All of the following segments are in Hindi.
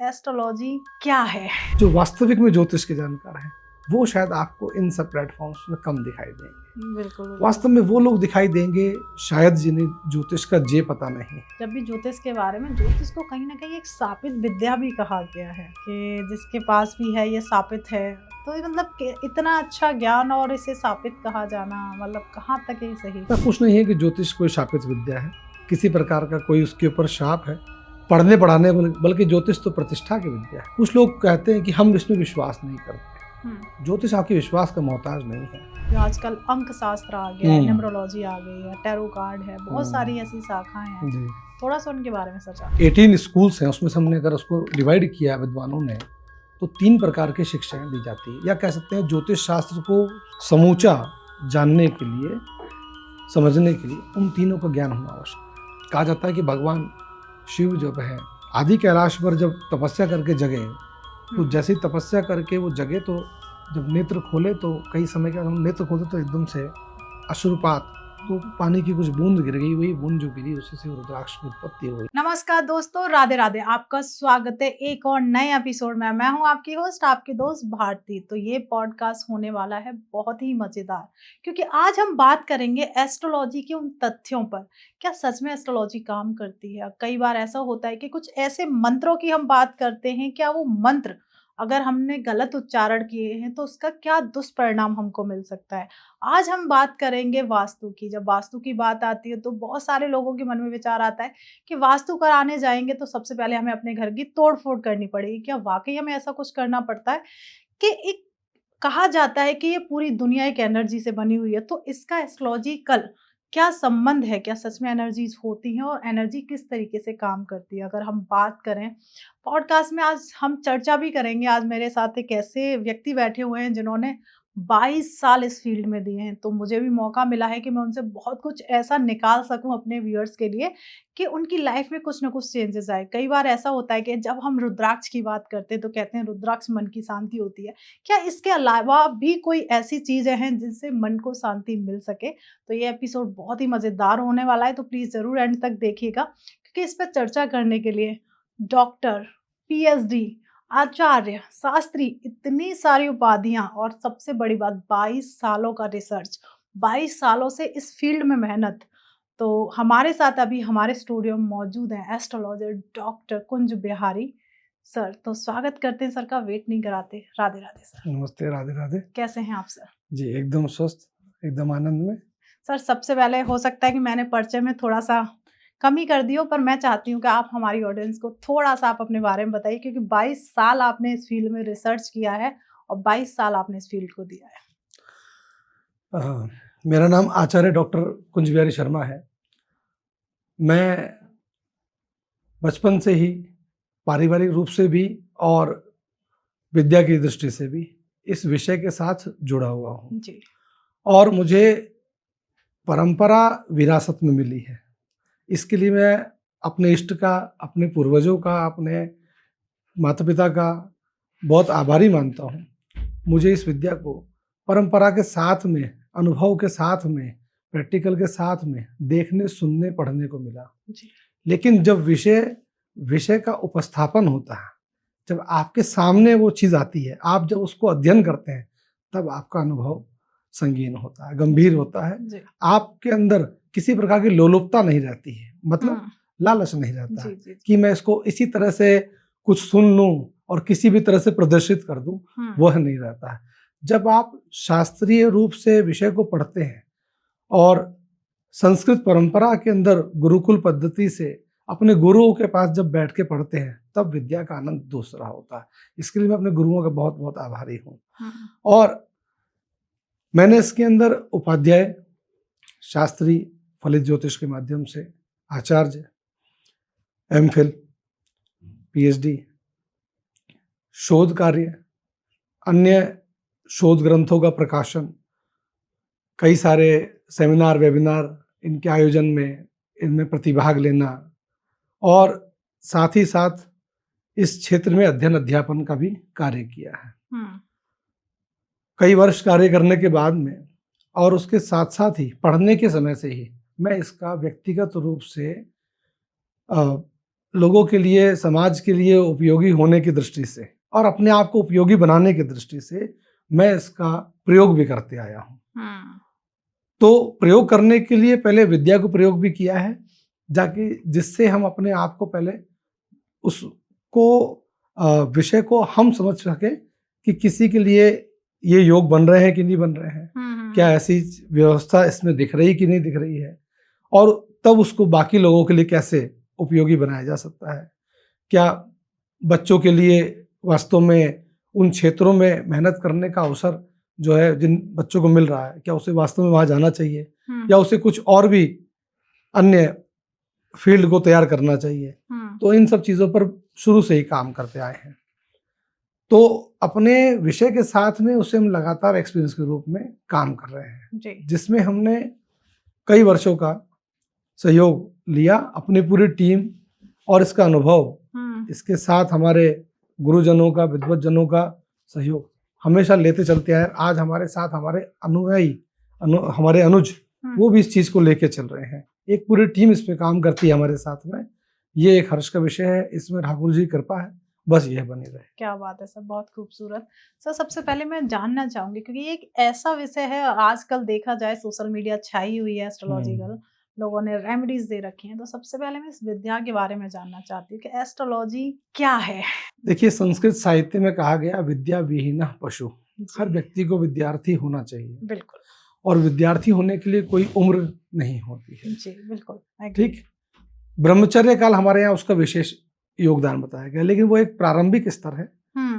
एस्ट्रोलॉजी क्या है। जो वास्तविक में ज्योतिष के जानकार हैं वो शायद आपको इन सब प्लेटफॉर्म्स में कम दिखाई देंगे। बिल्कुल। वास्तव में वो लोग दिखाई देंगे शायद जिन्हें ज्योतिष का जे पता नहीं। जब भी ज्योतिष के बारे में, ज्योतिष को कहीं ना कहीं एक शापित विद्या भी कहा गया है कि जिसके पास भी है ये शापित है। तो ये मतलब कि इतना अच्छा ज्ञान और इसे शापित कहा जाना, मतलब कहाँ तक ये सही। ऐसा कुछ नहीं है कि ज्योतिष कोई शापित विद्या है, किसी प्रकार का कोई उसके ऊपर शाप है पढ़ने पढ़ाने, बल्कि ज्योतिष तो प्रतिष्ठा की विद्या है। कुछ लोग कहते हैं कि हम इसमें विश्वास नहीं करते। ज्योतिष आपके विश्वास का मोहताज नहीं है। जो आजकल अंक शास्त्र आ गया है, न्यूमरोलॉजी आ गई है, टैरो कार्ड है, बहुत सारी ऐसी शाखाएं हैं जी। थोड़ा सा उनके बारे में सोचा। 18 स्कूल्स हैं, उसमें से हमने अगर उसको डिवाइड किया विद्वानों ने तो 3 प्रकार की शिक्षाएं दी जाती है, या कह सकते हैं ज्योतिष शास्त्र को समूचा जानने के लिए, समझने के लिए उन तीनों का ज्ञान होना आवश्यक। कहा जाता है कि भगवान शिव जब है आदि कैलाश पर जब तपस्या करके जगे, तो जैसे ही तपस्या करके वो जगे तो जब नेत्र खोले तो कई समय के बाद हम नेत्र खोलते तो एकदम से अश्रुपात, तो पानी की कुछ बूंद गिर गई, वही बूंद जो गिरी उसी से रुद्राक्ष की उत्पत्ति हुई। नमस्कार दोस्तों, राधे राधे। आपका स्वागत है एक और नए एपिसोड में। मैं हूं आपकी होस्ट, आपकी दोस्त भारती। तो ये पॉडकास्ट होने वाला है बहुत ही मजेदार, क्योंकि आज हम बात करेंगे एस्ट्रोलॉजी के उन तथ्यों पर। क्या सच में एस्ट्रोलॉजी काम करती है? कई बार ऐसा होता है कि कुछ ऐसे मंत्रों की हम बात करते हैं, क्या वो मंत्र अगर हमने गलत उच्चारण किए हैं तो उसका क्या दुष्परिणाम हमको मिल सकता है। आज हम बात करेंगे वास्तु की। जब वास्तु की बात आती है तो बहुत सारे लोगों के मन में विचार आता है कि वास्तु कराने जाएंगे तो सबसे पहले हमें अपने घर की तोड़ फोड़ करनी पड़ेगी। क्या वाकई हमें ऐसा कुछ करना पड़ता है? कि एक कहा जाता है कि ये पूरी दुनिया एक एनर्जी से बनी हुई है, तो इसका एस्ट्रोलॉजिकल क्या संबंध है? क्या सच में एनर्जीज होती हैं और एनर्जी किस तरीके से काम करती है? अगर हम बात करें पॉडकास्ट में, आज हम चर्चा भी करेंगे। आज मेरे साथ एक ऐसे व्यक्ति बैठे हुए हैं जिन्होंने 22 साल इस फील्ड में दिए हैं, तो मुझे भी मौका मिला है कि मैं उनसे बहुत कुछ ऐसा निकाल सकूं अपने व्यूअर्स के लिए कि उनकी लाइफ में कुछ ना कुछ चेंजेस आए। कई बार ऐसा होता है कि जब हम रुद्राक्ष की बात करते हैं तो कहते हैं रुद्राक्ष मन की शांति होती है। क्या इसके अलावा भी कोई ऐसी चीजें हैं जिनसे मन को शांति मिल सके? तो ये एपिसोड बहुत ही मजेदार होने वाला है, तो प्लीज जरूर एंड तक देखिएगा, क्योंकि इस पर चर्चा करने के लिए डॉक्टर, पीएचडी, आचार्य, शास्त्री, इतनी सारी उपाधियां और सबसे बड़ी बात 22 सालों का रिसर्च, 22 सालों से इस फील्ड में मेहनत। तो हमारे साथ अभी हमारे स्टूडियो में मौजूद हैं astrologer doctor Kunj Bihari sir. तो स्वागत करते हैं सर का, वेट नहीं कराते। राधे राधे सर। नमस्ते। राधे राधे। कैसे हैं आप सर? जी एकदम स्वस्थ, एकदम आनंद में। सर सबसे पहले हो सकता है कि मैंने परिचय में थोड़ा सा कमी कर दी हो, पर मैं चाहती हूँ कि आप हमारी ऑडियंस को थोड़ा सा आप अपने बारे में बताइए, क्योंकि 22 साल आपने इस फील्ड में रिसर्च किया है और 22 साल आपने इस फील्ड को दिया है। मेरा नाम आचार्य डॉक्टर कुंज बिहारी शर्मा है। मैं बचपन से ही पारिवारिक रूप से भी और विद्या की दृष्टि से भी इस विषय के साथ जुड़ा हुआ हूँ जी। और मुझे परंपरा विरासत में मिली है। इसके लिए मैं अपने इष्ट का, अपने पूर्वजों का, अपने माता पिता का बहुत आभारी मानता हूँ। मुझे इस विद्या को परंपरा के साथ में, अनुभव के साथ में, प्रैक्टिकल के साथ में देखने, सुनने, पढ़ने को मिला जी। लेकिन जब विषय का उपस्थापन होता है, जब आपके सामने वो चीज़ आती है, आप जब उसको अध्ययन करते हैं, तब आपका अनुभव संगीन होता है, गंभीर होता है। आपके अंदर किसी प्रकार की लोलुपता नहीं रहती है, मतलब लालच नहीं रहता है कि मैं इसको इसी तरह से कुछ सुन लूं और किसी भी तरह से प्रदर्शित कर दूं, वह नहीं रहता है। जब आप शास्त्रीय रूप से विषय को पढ़ते हैं और संस्कृत परंपरा के अंदर गुरुकुल पद्धति से अपने गुरुओं के पास जब बैठ के पढ़ते हैं, तब विद्या का आनंद दूसरा होता है। इसके लिए मैं अपने गुरुओं का बहुत बहुत आभारी हूँ। और मैंने इसके अंदर उपाध्याय, शास्त्री, फलित ज्योतिष के माध्यम से आचार्य, एमफिल, पीएचडी, शोध कार्य, अन्य शोध ग्रंथों का प्रकाशन, कई सारे सेमिनार, वेबिनार, इनके आयोजन में, इनमें प्रतिभाग लेना, और साथ ही साथ इस क्षेत्र में अध्ययन अध्यापन का भी कार्य किया है। कई वर्ष कार्य करने के बाद में और उसके साथ साथ ही पढ़ने के समय से ही मैं इसका व्यक्तिगत रूप से लोगों के लिए, समाज के लिए उपयोगी होने की दृष्टि से और अपने आप को उपयोगी बनाने की दृष्टि से मैं इसका प्रयोग भी करते आया हूँ। तो प्रयोग करने के लिए पहले विद्या को प्रयोग भी किया है, जाकि जिससे हम अपने आप को पहले उसको विषय को हम समझ सकें कि किसी के लिए ये योग बन रहे हैं कि नहीं बन रहे हैं, क्या ऐसी व्यवस्था इसमें दिख रही कि नहीं दिख रही है, और तब उसको बाकी लोगों के लिए कैसे उपयोगी बनाया जा सकता है। क्या बच्चों के लिए वास्तव में उन क्षेत्रों में मेहनत करने का अवसर जो है जिन बच्चों को मिल रहा है, क्या उसे वास्तव में वहाँ जाना चाहिए, या उसे कुछ और भी अन्य फील्ड को तैयार करना चाहिए। तो इन सब चीज़ों पर शुरू से ही काम करते आए हैं। तो अपने विषय के साथ में उसे हम लगातार एक्सपीरियंस के रूप में काम कर रहे हैं, जिसमें हमने कई वर्षों का सहयोग लिया, अपनी पूरी टीम और इसका अनुभव, इसके साथ हमारे गुरुजनों का, विद्वज्जनों का सहयोग हमेशा लेते चलते आए। आज हमारे साथ हमारे अनुयायी, हमारे अनुज, वो भी इस चीज़ को लेके चल रहे हैं। एक पूरी टीम इस पे काम करती है हमारे साथ में। ये एक हर्ष का विषय है, इसमें ठाकुर जी की कृपा है, बस यह बनी रहे। क्या बात है सर, बहुत खूबसूरत। सर सबसे पहले मैं जानना चाहूंगी, क्योंकि ये एक ऐसा विषय है, आजकल देखा जाए सोशल मीडिया छाई हुई है एस्ट्रोलॉजिकल, लोगों ने रेमेडीज दे रखी हैं। तो सबसे पहले मैं इस विद्या के बारे में जानना चाहती हूँ कि एस्ट्रोलॉजी क्या है। देखिए, संस्कृत साहित्य में कहा गया विद्या विहीन पशु। हर व्यक्ति को विद्यार्थी होना चाहिए। बिल्कुल। और विद्यार्थी होने के लिए कोई उम्र नहीं होती है। जी बिल्कुल, ठीक। ब्रह्मचर्य काल हमारे यहाँ उसका विशेष योगदान बताया गया, लेकिन वो एक प्रारंभिक स्तर है।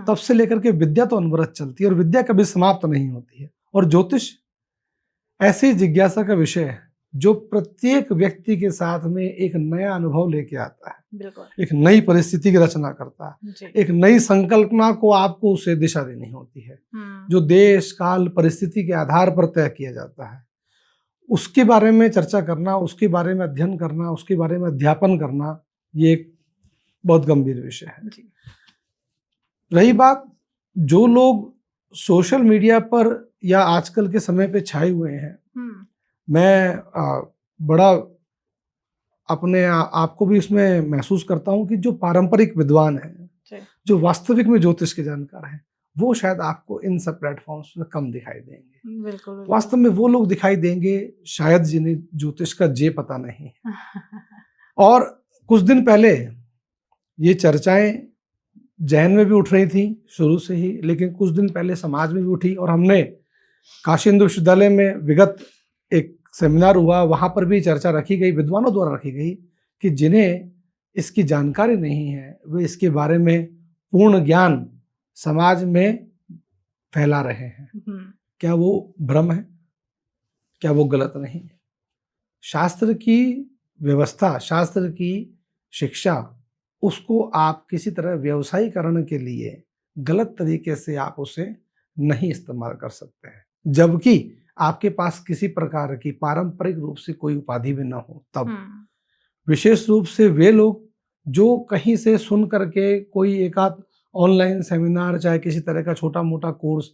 तब से लेकर के विद्या तो अनवरत चलती है और विद्या कभी समाप्त नहीं होती है। और ज्योतिष ऐसी जिज्ञासा का विषय है जो प्रत्येक व्यक्ति के साथ में एक नया अनुभव लेके आता है, एक नई परिस्थिति की रचना करता है, एक नई संकल्पना को आपको उसे दिशा देनी होती है, जो देश काल परिस्थिति के आधार पर तय किया जाता है। उसके बारे में चर्चा करना, उसके बारे में अध्ययन करना, उसके बारे में अध्यापन करना, ये एक बहुत गंभीर विषय है। रही बात जो लोग सोशल मीडिया पर या आजकल के समय पे छाए हुए हैं, मैं बड़ा अपने आप को भी इसमें महसूस करता हूँ कि जो पारंपरिक विद्वान हैं, जो वास्तविक में ज्योतिष के जानकार हैं, वो शायद आपको इन सब प्लेटफॉर्म्स में कम दिखाई देंगे। बिल्कुल। वास्तव में वो लोग दिखाई देंगे शायद जिन्हें ज्योतिष का जे पता नहीं है। और कुछ दिन पहले ये चर्चाएं जैन में भी उठ रही थी शुरू से ही, लेकिन कुछ दिन पहले समाज में भी उठी और हमने काशी हिंदू विश्वविद्यालय में विगत एक सेमिनार हुआ, वहां पर भी चर्चा रखी गई, विद्वानों द्वारा रखी गई कि जिन्हें इसकी जानकारी नहीं है वे इसके बारे में पूर्ण ज्ञान समाज में फैला रहे हैं। क्या वो भ्रम है? क्या वो गलत नहीं है? शास्त्र की व्यवस्था, शास्त्र की शिक्षा, उसको आप किसी तरह व्यवसायीकरण के लिए गलत तरीके से आप उसे नहीं इस्तेमाल कर सकते हैं, जबकि आपके पास किसी प्रकार की पारंपरिक रूप से कोई उपाधि भी ना हो तब। विशेष रूप से वे लोग जो कहीं से सुन करके कोई एक आध ऑनलाइन सेमिनार, चाहे किसी तरह का छोटा मोटा कोर्स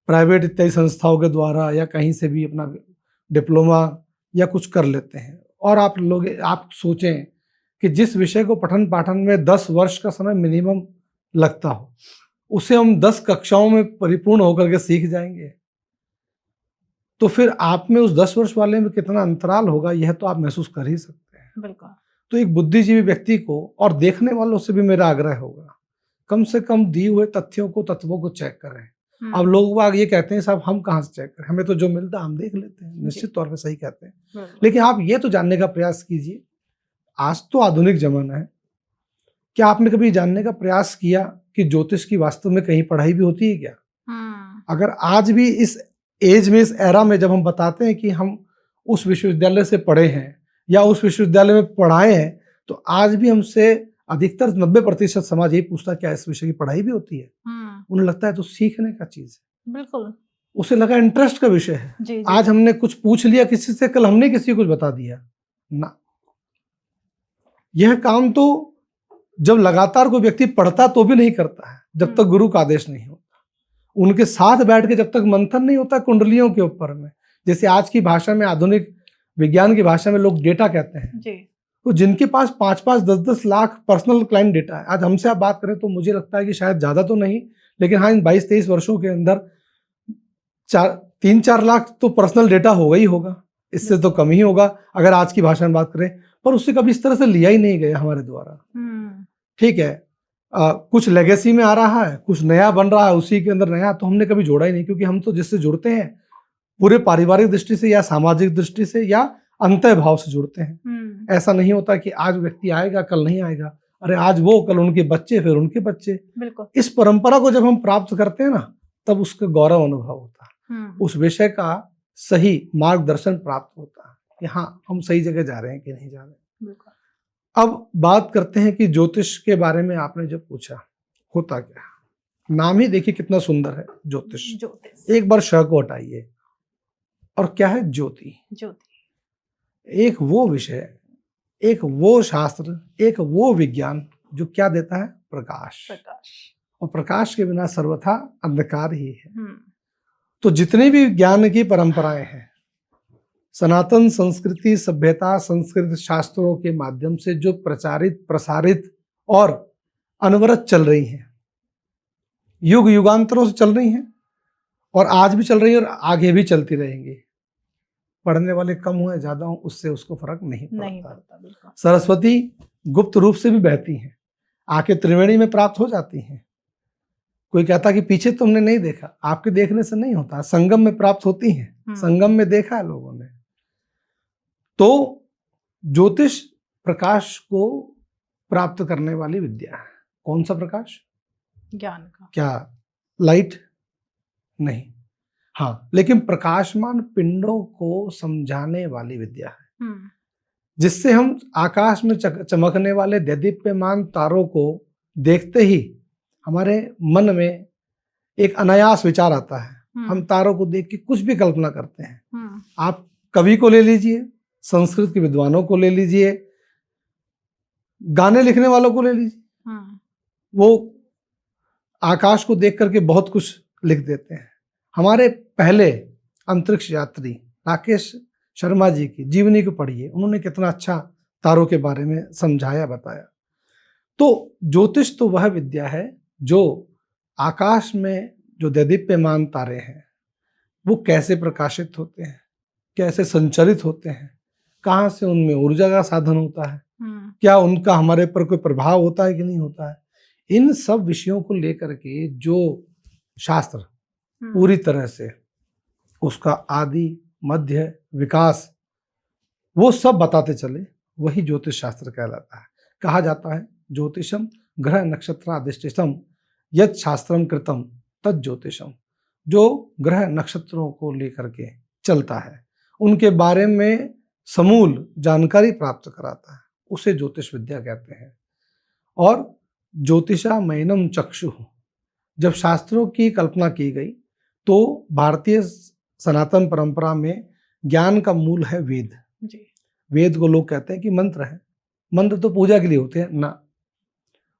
प्राइवेट इत्यादि संस्थाओं के द्वारा या कहीं से भी अपना डिप्लोमा या कुछ कर लेते हैं। और आप सोचें कि जिस विषय को पठन पाठन में 10 वर्ष का समय मिनिमम लगता हो, उसे हम 10 कक्षाओं में परिपूर्ण होकर के सीख जाएंगे, तो फिर आप में उस 10 वर्ष वाले में कितना अंतराल होगा, यह तो आप महसूस कर ही सकते हैं। बिल्कुल। तो एक बुद्धिजीवी व्यक्ति को और देखने वालों से भी मेरा आग्रह होगा, कम से कम दिए हुए तथ्यों को चेक करें। अब लोग ये कहते हैं साहब हम कहाँ से चेक करें, हमें तो जो मिलता है हम देख लेते हैं। निश्चित तौर पे सही कहते हैं, लेकिन आप ये तो जानने का प्रयास कीजिए, आज तो आधुनिक जमाना है, क्या आपने कभी जानने का प्रयास किया कि ज्योतिष की वास्तव में कहीं पढ़ाई भी होती है क्या? अगर आज भी इस एज में, इस एरा में जब हम बताते हैं कि हम उस विश्वविद्यालय से पढ़े हैं या उस विश्वविद्यालय में पढ़ाए हैं, तो आज भी हमसे अधिकतर 90% समाज यही पूछता है क्या इस विषय की पढ़ाई भी होती है? उन्हें लगता है तो सीखने का चीज है। बिल्कुल। उसे लगा इंटरेस्ट का विषय है। जी। आज हमने कुछ पूछ लिया किसी से, कल हमने किसी को कुछ बता दिया ना। यह काम तो जब लगातार कोई व्यक्ति पढ़ता तो भी नहीं करता है, जब तक गुरु का आदेश नहीं होता। उनके साथ बैठ के जब तक मंथन नहीं होता कुंडलियों के ऊपर में, जैसे आज की भाषा में, आधुनिक विज्ञान की भाषा में लोग डेटा कहते हैं जी। तो जिनके पास 5-5, 10-10 लाख पर्सनल क्लाइंट डेटा है, आज हमसे आप बात करें तो मुझे लगता है कि शायद ज़्यादा तो नहीं, लेकिन हाँ, इन 22-23 वर्षों के अंदर 3-4 लाख तो पर्सनल डेटा होगा ही होगा, इससे तो कम ही होगा अगर आज की भाषा में बात करें, पर उससे कभी इस तरह से लिया ही नहीं गया हमारे द्वारा। ठीक है, कुछ लेगेसी में आ रहा है, कुछ नया बन रहा है, उसी के अंदर नया तो हमने कभी जोड़ा ही नहीं, क्योंकि हम तो जिससे जुड़ते हैं पूरे पारिवारिक दृष्टि से या सामाजिक दृष्टि से या अंतः भाव से जुड़ते हैं। ऐसा नहीं होता कि आज व्यक्ति आएगा कल नहीं आएगा, अरे आज वो कल उनके बच्चे फिर उनके बच्चे। बिल्कुल। इस परंपरा को जब हम प्राप्त करते हैं ना, तब उसका गौरव अनुभव होता है, उस विषय का सही मार्गदर्शन प्राप्त होता है कि हाँ हम सही जगह जा रहे हैं कि नहीं जा रहे हैं। अब बात करते हैं कि ज्योतिष के बारे में आपने जब पूछा, होता क्या, नाम ही देखिए कितना सुंदर है, ज्योतिष। एक बार श को हटाइए और क्या है, ज्योति। एक वो विषय, एक वो शास्त्र, एक वो विज्ञान जो क्या देता है, प्रकाश। और प्रकाश के बिना सर्वथा अंधकार ही है। तो जितने भी ज्ञान की परंपराएं हैं, सनातन संस्कृति सभ्यता संस्कृत शास्त्रों के माध्यम से जो प्रचारित प्रसारित और अनवरत चल रही हैं, युग युगांतरों से चल रही हैं और आज भी चल रही है और आगे भी चलती रहेंगी। पढ़ने वाले कम हुए ज्यादा हो उससे उसको फर्क नहीं पड़ता। सरस्वती गुप्त रूप से भी बहती हैं, आके त्रिवेणी में प्राप्त हो जाती हैं। कोई कहता कि पीछे तुमने नहीं देखा, आपके देखने से नहीं होता, संगम में प्राप्त होती हैं, संगम में देखा है लोगों ने। तो ज्योतिष प्रकाश को प्राप्त करने वाली विद्या है। कौन सा प्रकाश, ज्ञान का। क्या लाइट नहीं, हाँ, लेकिन प्रकाशमान पिंडों को समझाने वाली विद्या है, जिससे हम आकाश में चमकने वाले दैदीप्यमान तारों को देखते ही हमारे मन में एक अनायास विचार आता है, हम तारों को देख के कुछ भी कल्पना करते हैं। आप कवि को ले लीजिए, संस्कृत के विद्वानों को ले लीजिए, गाने लिखने वालों को ले लीजिए, वो आकाश को देख करके बहुत कुछ लिख देते हैं। हमारे पहले अंतरिक्ष यात्री राकेश शर्मा जी की जीवनी को पढ़िए, उन्होंने कितना अच्छा तारों के बारे में समझाया बताया। तो ज्योतिष तो वह विद्या है जो आकाश में जो दैदीप्यमान तारे हैं वो कैसे प्रकाशित होते हैं, कैसे संचरित होते हैं, कहाँ से उनमें ऊर्जा का साधन होता है, क्या उनका हमारे पर कोई प्रभाव होता है कि नहीं होता है, इन सब विषयों को लेकर के जो शास्त्र पूरी तरह से उसका आदि मध्य विकास वो सब बताते चले, वही ज्योतिष शास्त्र कहलाता है। कहा जाता है ज्योतिषम ग्रह नक्षत्रादिष्टितम यत् शास्त्रम कृतम तत् ज्योतिषम। जो ग्रह नक्षत्रों को लेकर के चलता है, उनके बारे में समूल जानकारी प्राप्त कराता है, उसे ज्योतिष विद्या कहते हैं। और ज्योतिषा मयनम चक्षु, जब शास्त्रों की कल्पना की गई तो भारतीय सनातन परंपरा में ज्ञान का मूल है वेद। वेद को लोग कहते हैं कि मंत्र है, मंत्र तो पूजा के लिए होते हैं ना,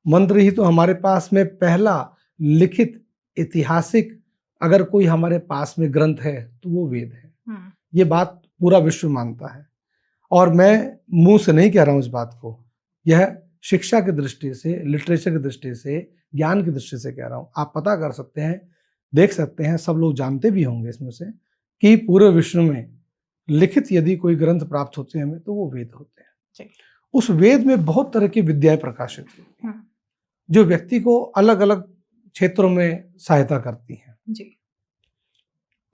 मंत्र ही तो हमारे पास में पहला लिखित ऐतिहासिक अगर कोई हमारे पास में ग्रंथ है तो वो वेद है। ये बात पूरा विश्व मानता है और मैं मुंह से नहीं कह रहा हूँ इस बात को, यह शिक्षा की दृष्टि से, लिटरेचर की दृष्टि से, ज्ञान की दृष्टि से कह रहा हूँ। आप पता कर सकते हैं, देख सकते हैं, सब लोग जानते भी होंगे इसमें से कि पूरे विश्व में लिखित यदि कोई ग्रंथ प्राप्त होते हैं हमें तो वो वेद होते हैं। उस वेद में बहुत तरह की विद्याएं प्रकाशित होती हैं जो व्यक्ति को अलग अलग क्षेत्रों में सहायता करती हैं।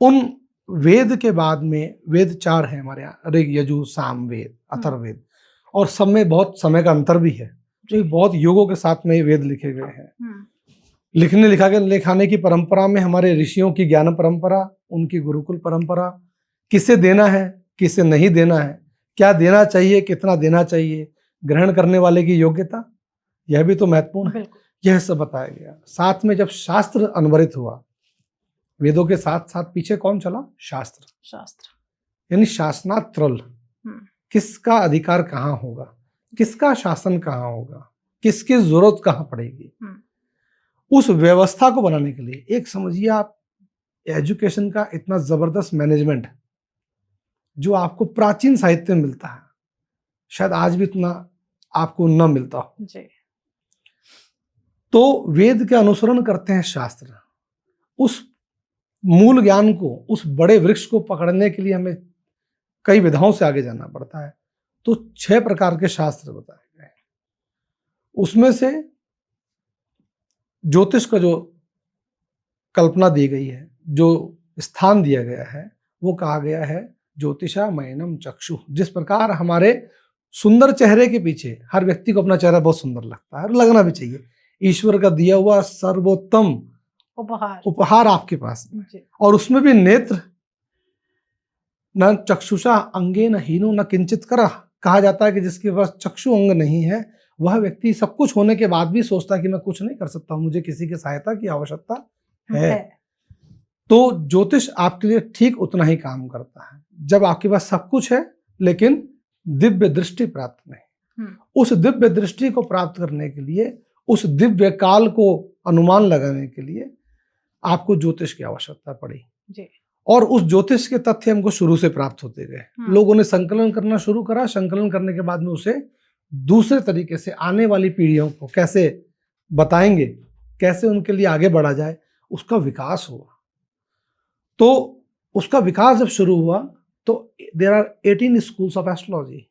उन वेद के बाद में वेद 4 हैं हमारे यहाँ, ऋग यजु साम वेद अथर्ववेद, और सब में बहुत समय का अंतर भी है, जो बहुत युगों के साथ में वेद लिखे गए हैं। लिखने लिखाने की परंपरा में हमारे ऋषियों की ज्ञान परंपरा, उनकी गुरुकुल परंपरा, किसे देना है किसे नहीं देना है, क्या देना चाहिए कितना देना चाहिए, ग्रहण करने वाले की योग्यता, यह भी तो महत्वपूर्ण है। यह सब बताया गया। साथ में जब शास्त्र अनवरित हुआ, वेदों के साथ साथ पीछे कौन चला, शास्त्र यानी शासनात्रल, किसका अधिकार कहाँ होगा, किसका शासन कहाँ होगा, किसकी जरूरत कहाँ पड़ेगी, उस व्यवस्था को बनाने के लिए एक समझिए आप एजुकेशन का इतना जबरदस्त मैनेजमेंट जो आपको प्राचीन साहित्य में मिलता है, शायद आज भी इतना आपको न मिलता हो। जी। तो वेद के अनुसरण करते हैं शास्त्र। उस मूल ज्ञान को, उस बड़े वृक्ष को पकड़ने के लिए हमें कई विधाओं से आगे जाना पड़ता है। तो 6 प्रकार के शास्त्र बताए गए हैं। उसमें से ज्योतिष का जो कल्पना दी गई है, जो स्थान दिया गया है, वो कहा गया है ज्योतिषामयनम चक्षु। जिस प्रकार हमारे सुंदर चेहरे के पीछे, हर व्यक्ति को अपना चेहरा बहुत सुंदर लगता है और लगना भी चाहिए, ईश्वर का दिया हुआ सर्वोत्तम उपहार आपके पास है। और उसमें भी नेत्र, न चक्षुषा अंगे न हीनो न किंचित करा। कहा जाता है कि जिसके पास चक्षु अंग नहीं है, वह व्यक्ति सब कुछ होने के बाद भी सोचता है कि मैं कुछ नहीं कर सकता, मुझे किसी की सहायता की आवश्यकता है। तो ज्योतिष आपके लिए ठीक उतना ही काम करता है जब आपके पास सब कुछ है लेकिन दिव्य दृष्टि प्राप्त नहीं। उस दिव्य दृष्टि को प्राप्त करने के लिए, उस दिव्य काल को अनुमान लगाने के लिए आपको ज्योतिष की आवश्यकता पड़ी जी। और उस ज्योतिष के तथ्य हमको शुरू से प्राप्त होते गए। लोगों ने संकलन करना शुरू करा, संकलन करने के बाद में उसे दूसरे तरीके से आने वाली पीढ़ियों को कैसे बताएंगे, कैसे उनके लिए आगे बढ़ा जाए, उसका विकास हुआ। तो उसका विकास जब शुरू हुआ तो there are 18 schools of astrology.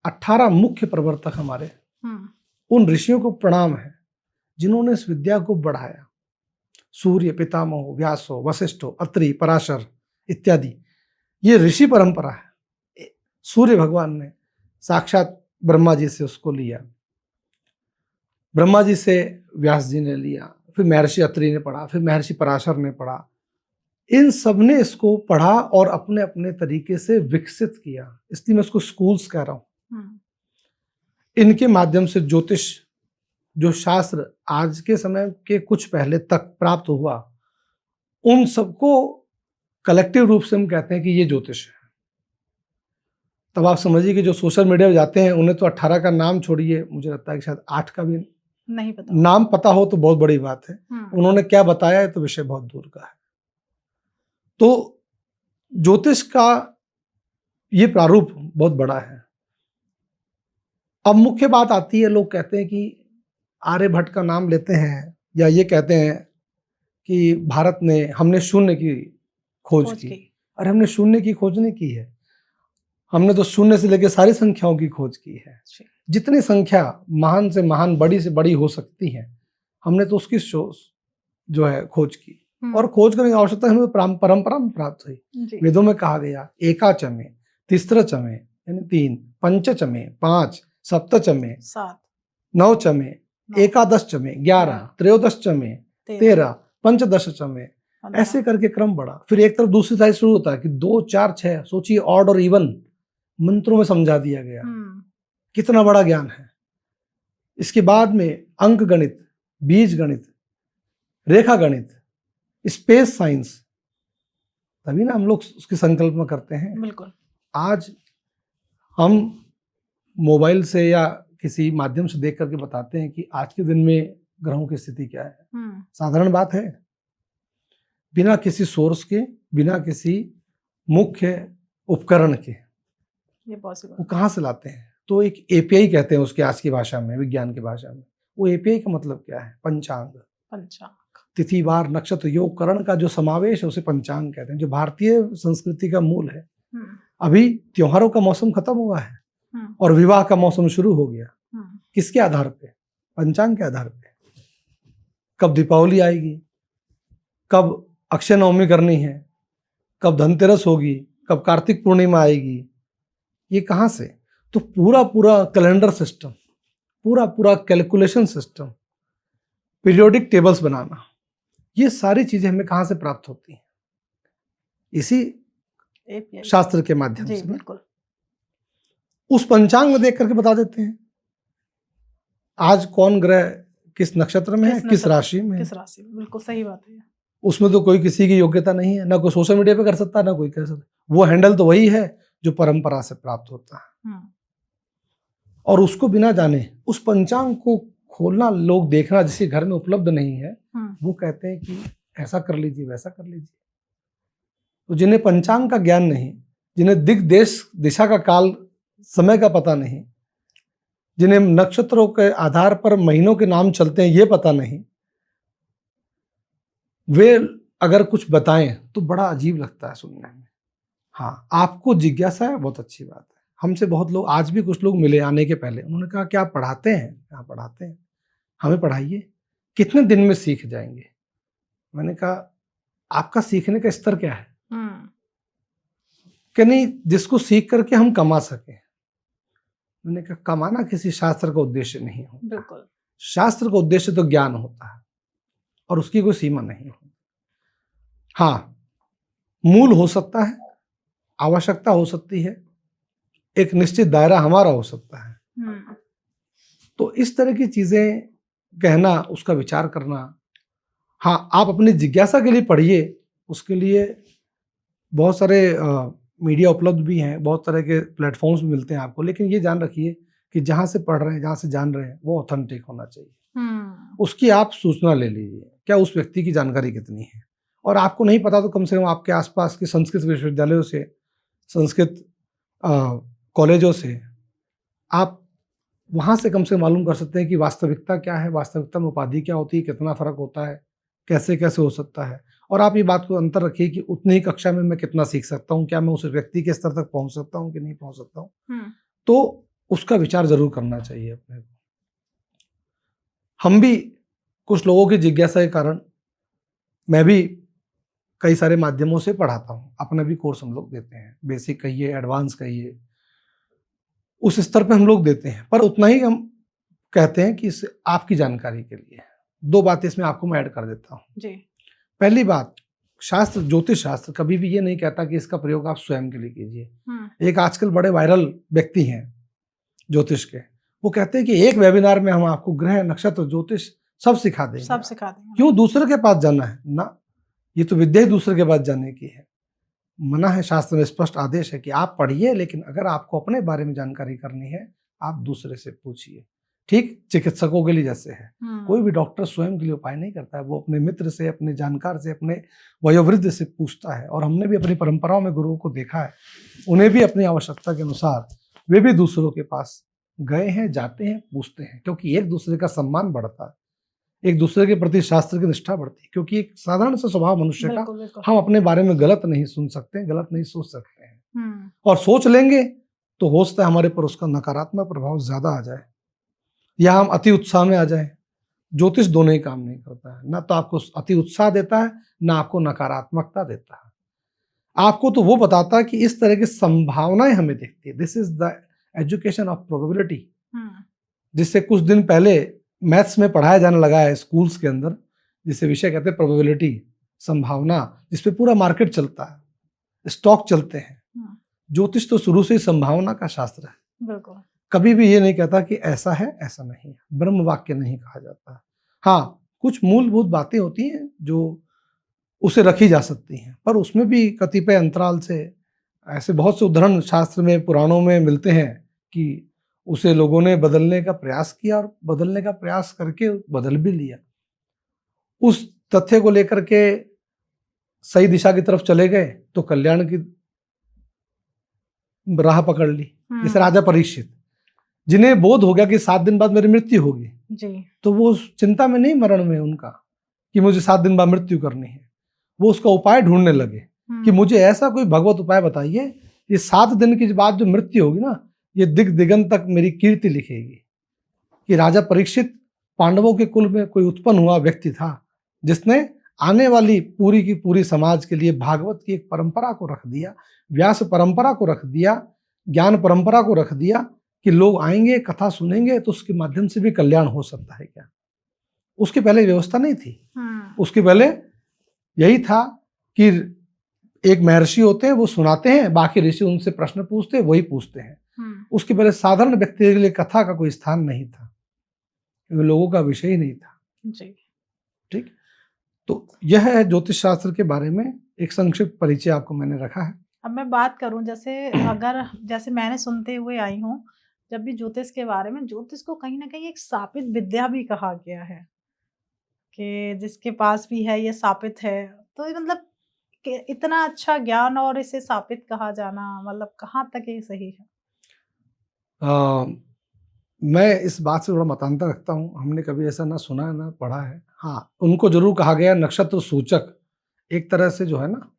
18 मुख्य प्रवर्तक हमारे, उन ऋषियों को प्रणाम है जिन्होंने इस विद्या को बढ़ाया। सूर्य, पितामह, व्यासो, वशिष्ठो, अत्रि, पराशर इत्यादि, ये ऋषि परंपरा है। सूर्य भगवान ने साक्षात ब्रह्मा जी से उसको लिया, ब्रह्मा जी से व्यास जी ने लिया, फिर महर्षि अत्रि ने पढ़ा, फिर महर्षि पराशर ने पढ़ा। इन सब ने इसको पढ़ा और अपने अपने तरीके से विकसित किया, इसलिए मैं इसको स्कूल्स कह रहा हूँ। इनके माध्यम से ज्योतिष, जो शास्त्र आज के समय के कुछ पहले तक प्राप्त हुआ, उन सबको कलेक्टिव रूप से हम कहते हैं कि ये ज्योतिष है। तब आप समझिए कि जो सोशल मीडिया पे जाते हैं उन्हें तो 18 का नाम छोड़िए, मुझे लगता है कि शायद 8 का भी नहीं पता, नाम पता हो तो बहुत बड़ी बात है। उन्होंने क्या बताया है तो विषय बहुत दूर का है। तो ज्योतिष का ये प्रारूप बहुत बड़ा है। अब मुख्य बात आती है, लोग कहते हैं कि आर्यभट्ट का नाम लेते हैं या ये कहते हैं कि भारत ने, हमने शून्य की खोज की। अरे हमने शून्य की खोज नहीं की है, हमने तो शून्य से लेकर सारी संख्याओं की खोज की है। जितनी संख्या महान से महान, बड़ी से बड़ी हो सकती है, हमने तो उसकी जो है खोज की। और खोज करने की आवश्यकता हमें परंपरा में प्राप्त हुई। वेदों में कहा गया एकाचमे, तिस्रचमे यानी 3, पंचचमे 5, सप्तचमे 7, नवचमे, एकादशचमे 11, त्रयोदशचमे 13, पंचदशचमे, ऐसे करके क्रम बढ़ा। फिर एक तरफ दूसरी साइड शुरू होता है कि 2, 4, 6, सोचिए ऑड और इवन मंत्रों में समझा दिया गया। कितना बड़ा ज्ञान है। इसके बाद में अंक गणित, बीज गणित, रेखा गणित, स्पेस साइंस, तभी ना हम लोग उसकी संकल्पना करते हैं। बिल्कुल। आज हम मोबाइल से या किसी माध्यम से देख करके बताते हैं कि आज के दिन में ग्रहों की स्थिति क्या है। साधारण बात है, बिना किसी सोर्स के, बिना किसी मुख्य उपकरण के ये पॉसिबल, वो कहाँ से लाते हैं? तो एक एपीआई कहते हैं उसके, आज की भाषा में, विज्ञान की भाषा में। वो एपीआई का मतलब क्या है? पंचांग। तिथि, वार, नक्षत्र, योग, करण का जो समावेश है उसे पंचांग कहते हैं, जो भारतीय संस्कृति का मूल है। अभी त्योहारों का मौसम खत्म हुआ है और विवाह का मौसम शुरू हो गया। किसके आधार पे? पंचांग के आधार पे। कब दीपावली आएगी, कब अक्षय नवमी करनी है, कब धनतेरस होगी, कब कार्तिक पूर्णिमा आएगी, ये कहाँ से? तो पूरा पूरा कैलेंडर सिस्टम, पूरा पूरा कैलकुलेशन सिस्टम, पीरियोडिक टेबल्स बनाना, ये सारी चीजें हमें कहाँ से प्राप्त होती हैं? इसी शास्त्र के माध्यम से। बिल्कुल। उस पंचांग में देख करके बता देते हैं आज कौन ग्रह किस नक्षत्र में है, किस राशि में है। किस राशि में, बिल्कुल सही बात है। उसमें तो कोई किसी की योग्यता नहीं है, ना कोई सोशल मीडिया पे कर सकता, ना कोई कर सकता। वो हैंडल तो वही है जो परंपरा से प्राप्त होता है। और उसको बिना जाने उस पंचांग को खोलना, लोग देखना, जिसके घर में उपलब्ध नहीं है, वो कहते हैं कि ऐसा कर लीजिए, वैसा कर लीजिए। तो जिन्हें पंचांग का ज्ञान नहीं, जिन्हें दिग्देश दिशा का काल समय का पता नहीं, जिन्हें नक्षत्रों के आधार पर महीनों के नाम चलते हैं ये पता नहीं, वे अगर कुछ बताएं तो बड़ा अजीब लगता है सुनने में। हाँ, आपको जिज्ञासा है, बहुत अच्छी बात है। हमसे बहुत लोग, आज भी कुछ लोग मिले आने के पहले, उन्होंने कहा क्या आप पढ़ाते हैं? हाँ पढ़ाते हैं। हमें पढ़ाइए, कितने दिन में सीख जाएंगे? मैंने कहा आपका सीखने का स्तर क्या है? कि नहीं, जिसको सीख करके हम कमा सके। मैंने कहा कमाना किसी शास्त्र का उद्देश्य नहीं होता। बिल्कुल। शास्त्र का उद्देश्य तो ज्ञान होता है और उसकी कोई सीमा नहीं होती। हाँ, मूल हो सकता है, आवश्यकता हो सकती है, एक निश्चित दायरा हमारा हो सकता है। तो इस तरह की चीजें कहना, उसका विचार करना। हाँ, आप अपनी जिज्ञासा के लिए पढ़िए, उसके लिए बहुत सारे मीडिया उपलब्ध भी हैं, बहुत तरह के प्लेटफॉर्म्स भी मिलते हैं आपको, लेकिन ये जान रखिए कि जहाँ से पढ़ रहे हैं, जहाँ से जान रहे हैं, वो ऑथेंटिक होना चाहिए। उसकी आप सूचना ले लीजिए, क्या उस व्यक्ति की जानकारी कितनी है, और आपको नहीं पता तो कम से कम आपके आसपास के संस्कृत विश्वविद्यालयों से, संस्कृत कॉलेजों से आप वहाँ से कम से कम मालूम कर सकते हैं कि वास्तविकता क्या है, वास्तविकता में उपाधि क्या होती है, कितना फर्क होता है, कैसे कैसे हो सकता है। और आप ये बात को अंतर रखिए कि उतनी ही कक्षा में मैं कितना सीख सकता हूँ, क्या मैं उस व्यक्ति के स्तर तक पहुँच सकता हूँ कि नहीं पहुँच सकता हूँ। तो उसका विचार जरूर करना चाहिए अपने को। हम भी कुछ लोगों की जिज्ञासा के कारण, मैं भी कई सारे माध्यमों से पढ़ाता हूँ, अपना भी कोर्स हम लोग देते हैं, बेसिक कहिए, एडवांस कहिए, उस स्तर पे हम लोग देते हैं, पर उतना ही हम कहते हैं कि इस आपकी जानकारी के लिए। दो बातें इसमें आपको मैं ऐड कर देता हूँ जी। पहली बात, शास्त्र, ज्योतिष शास्त्र कभी भी ये नहीं कहता कि इसका प्रयोग आप स्वयं के लिए कीजिए। एक आजकल बड़े वायरल व्यक्ति हैं ज्योतिष के, वो कहते हैं कि एक वेबिनार में हम आपको ग्रह, नक्षत्र, ज्योतिष सब सिखा देंगे। सब सिखा देंगे। क्यों दूसरे के पास जाना है ना? ये तो विद्या ही दूसरे के पास जाने की है। मना है, शास्त्र में स्पष्ट आदेश है कि आप पढ़िए, लेकिन अगर आपको अपने बारे में जानकारी करनी है आप दूसरे से पूछिए। ठीक चिकित्सकों के लिए जैसे है, कोई भी डॉक्टर स्वयं के लिए उपाय नहीं करता है, वो अपने मित्र से, अपने जानकार से, अपने वयोवृद्ध से पूछता है। और हमने भी अपनी परंपराओं में गुरुओं को देखा है, उन्हें भी अपनी आवश्यकता के अनुसार वे भी दूसरों के पास गए हैं, जाते हैं, पूछते हैं, क्योंकि एक दूसरे का सम्मान बढ़ता है, एक दूसरे के प्रति शास्त्र की निष्ठा बढ़ती है। क्योंकि एक साधारण सा स्वभाव मनुष्य का, हम अपने बारे में गलत नहीं सुन सकते, गलत नहीं सोच सकते हैं, और सोच लेंगे तो हो सकता है हमारे पर उसका नकारात्मक प्रभाव ज्यादा आ जाए, या हम अति उत्साह में आ जाए। ज्योतिष दोनों ही काम नहीं करता है, ना तो आपको अति उत्साह देता है, ना आपको नकारात्मकता देता है। आपको तो वो बताता है कि इस तरह की संभावनाएं हमें दिखती है। This is the education of probability, जिससे कुछ दिन पहले मैथ्स में पढ़ाया जाने लगा है स्कूल्स के अंदर, जिसे विषय कहते हैं प्रोबेबिलिटी, संभावना, जिसपे पूरा मार्केट चलता है, स्टॉक चलते हैं। ज्योतिष तो शुरू से ही संभावना का शास्त्र है। बिल्कुल, कभी भी ये नहीं कहता कि ऐसा है ऐसा नहीं है, ब्रह्म वाक्य नहीं कहा जाता। हाँ, कुछ मूलभूत बातें होती हैं जो उसे रखी जा सकती हैं, पर उसमें भी कतिपय अंतराल से ऐसे बहुत से उदाहरण शास्त्र में, पुराणों में मिलते हैं कि उसे लोगों ने बदलने का प्रयास किया, और बदलने का प्रयास करके बदल भी लिया। उस तथ्य को लेकर के सही दिशा की तरफ चले गए तो कल्याण की राह पकड़ ली। जैसे राजा परीक्षित, जिन्हें बोध हो गया कि 7 दिन बाद मेरी मृत्यु होगी जी, तो वो चिंता में नहीं, मरण में उनका, कि मुझे 7 दिन बाद मृत्यु करनी है। वो उसका उपाय ढूंढने लगे कि मुझे ऐसा कोई भगवत उपाय बताइए, ये 7 दिन के बाद जो मृत्यु होगी ना, ये दिग दिगंत तक मेरी कीर्ति लिखेगी। कि राजा परीक्षित पांडवों के कुल में कोई उत्पन्न हुआ व्यक्ति था, जिसने आने वाली पूरी की पूरी समाज के लिए भागवत की एक परंपरा को रख दिया, व्यास परंपरा को रख दिया, ज्ञान परंपरा को रख दिया, कि लोग आएंगे, कथा सुनेंगे, तो उसके माध्यम से भी कल्याण हो सकता है क्या। उसके पहले व्यवस्था नहीं थी। उसके पहले यही था कि एक महर्षि होते हैं, वो सुनाते हैं, बाकी ऋषि उनसे प्रश्न पूछते हैं, वही पूछते हैं। उसके पहले साधारण व्यक्ति के लिए कथा का कोई स्थान नहीं था, क्योंकि लोगों का विषय ही नहीं था जी। ठीक, तो यह है ज्योतिष शास्त्र के बारे में एक संक्षिप्त परिचय आपको मैंने रखा है। अब मैं बात करूं, जैसे अगर जैसे मैंने सुनते हुए आई हूँ, जब भी ज्योतिष के बारे में, ज्योतिष को कहीं ना कहीं एक शापित विद्या भी कहा गया है, कि जिसके पास भी है ये शापित है। तो ये मतलब कि इतना अच्छा ज्ञान और इसे शापित कहा जाना, मतलब कहाँ तक ये सही है? अ, मैं इस बात से थोड़ा मतांतर रखता हूँ। हमने कभी ऐसा ना सुना है ना पढ़ा है। हाँ, उनको ज़रूर कहा गया नक्षत्र सूचक। एक तरह से जो है ना,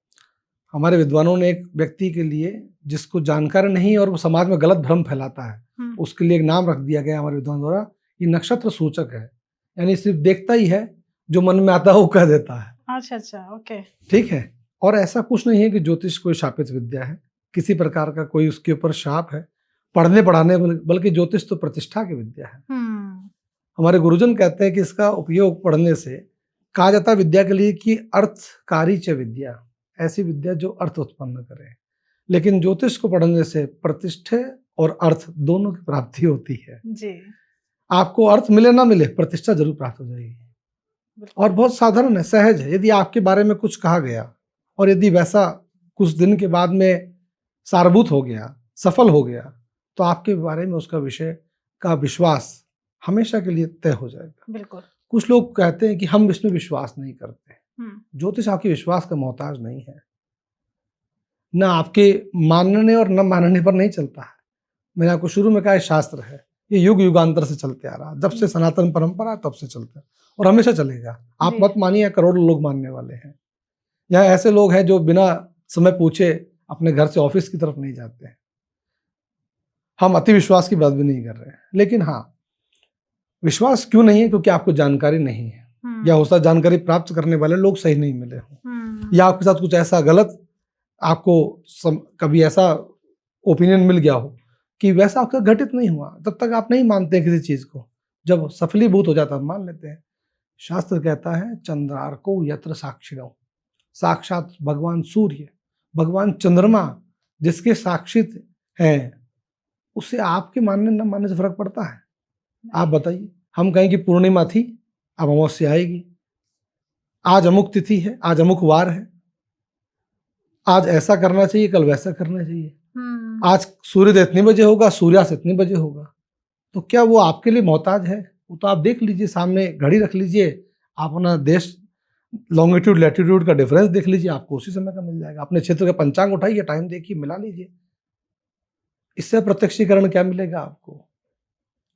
हमारे विद्वानों ने एक व्यक्ति के लिए जिसको जानकारी नहीं और वो समाज में गलत भ्रम फैलाता है, उसके लिए एक नाम रख दिया गया हमारे विद्वान द्वारा, ये नक्षत्र सूचक है। यानी सिर्फ देखता ही है, जो मन में आता है वो कह देता है। अच्छा, ओके। ठीक है? और ऐसा कुछ नहीं है कि ज्योतिष कोई शापित विद्या है, किसी प्रकार का कोई उसके ऊपर शाप है, पढ़ने-पढ़ाने बल्कि ज्योतिष तो प्रतिष्ठा की विद्या है। हमारे गुरुजन कहते हैं कि इसका उपयोग पढ़ने से कहा जाता है विद्या के लिए कि अर्थकारी च विद्या, ऐसी विद्या जो अर्थ उत्पन्न करे। लेकिन ज्योतिष को पढ़ने से प्रतिष्ठा और अर्थ दोनों की प्राप्ति होती है। जी। आपको अर्थ मिले ना मिले, प्रतिष्ठा जरूर प्राप्त हो जाएगी। और बहुत साधारण है, सहज है। यदि आपके बारे में कुछ कहा गया और यदि वैसा कुछ दिन के बाद में सारभूत हो गया, सफल हो गया, तो आपके बारे में उसका विषय का विश्वास हमेशा के लिए तय हो जाएगा। बिल्कुल। कुछ लोग कहते हैं कि हम इसमें विश्वास नहीं करते। ज्योतिष आपके विश्वास का मोहताज नहीं है, ना आपके मानने और न मानने पर नहीं चलता है। मैंने आपको शुरू में कहा, शास्त्र है, ये युग युगांतर से चलते आ रहा, जब से सनातन परंपरा तब से चलता है और हमेशा चलेगा। आप मत मानिए, करोड़ों लोग मानने वाले हैं। यहाँ ऐसे लोग हैं जो बिना समय पूछे अपने घर से ऑफिस की तरफ नहीं जाते हैं। हम अति विश्वास की बात भी नहीं कर रहे हैं, लेकिन हाँ, विश्वास क्यों नहीं है? क्योंकि आपको जानकारी नहीं है, या हो सकता है जानकारी प्राप्त करने वाले लोग सही नहीं मिले हों, या आपके साथ कुछ ऐसा गलत आपको कभी ऐसा ओपिनियन मिल गया हो कि वैसा आपका घटित नहीं हुआ। तब तक आप नहीं मानते हैं किसी चीज को, जब सफलीभूत हो जाता है मान लेते हैं। शास्त्र कहता है चंद्रार्को यत्र साक्षिणो, साक्षात भगवान सूर्य, भगवान चंद्रमा जिसके साक्षित हैं, उससे आपके मानने न मानने से फर्क पड़ता है? आप बताइए। हम कहें कि पूर्णिमा थी, अब अमावस्या आएगी, आज अमुक तिथि है, आज अमुक वार है, आज ऐसा करना चाहिए, कल वैसा करना चाहिए, आज सूर्योदय इतने बजे होगा, सूर्यास्त इतने बजे होगा। तो क्या वो आपके लिए मोहताज है? वो तो आप देख लीजिए, सामने घड़ी रख लीजिए, आप अपना देश लॉन्गिट्यूड लैटिट्यूड का डिफरेंस देख लीजिए, आपको उसी समय का मिल जाएगा। अपने क्षेत्र का पंचांग उठाइए, टाइम देखिए, मिला लीजिए। इससे प्रत्यक्षीकरण क्या मिलेगा आपको?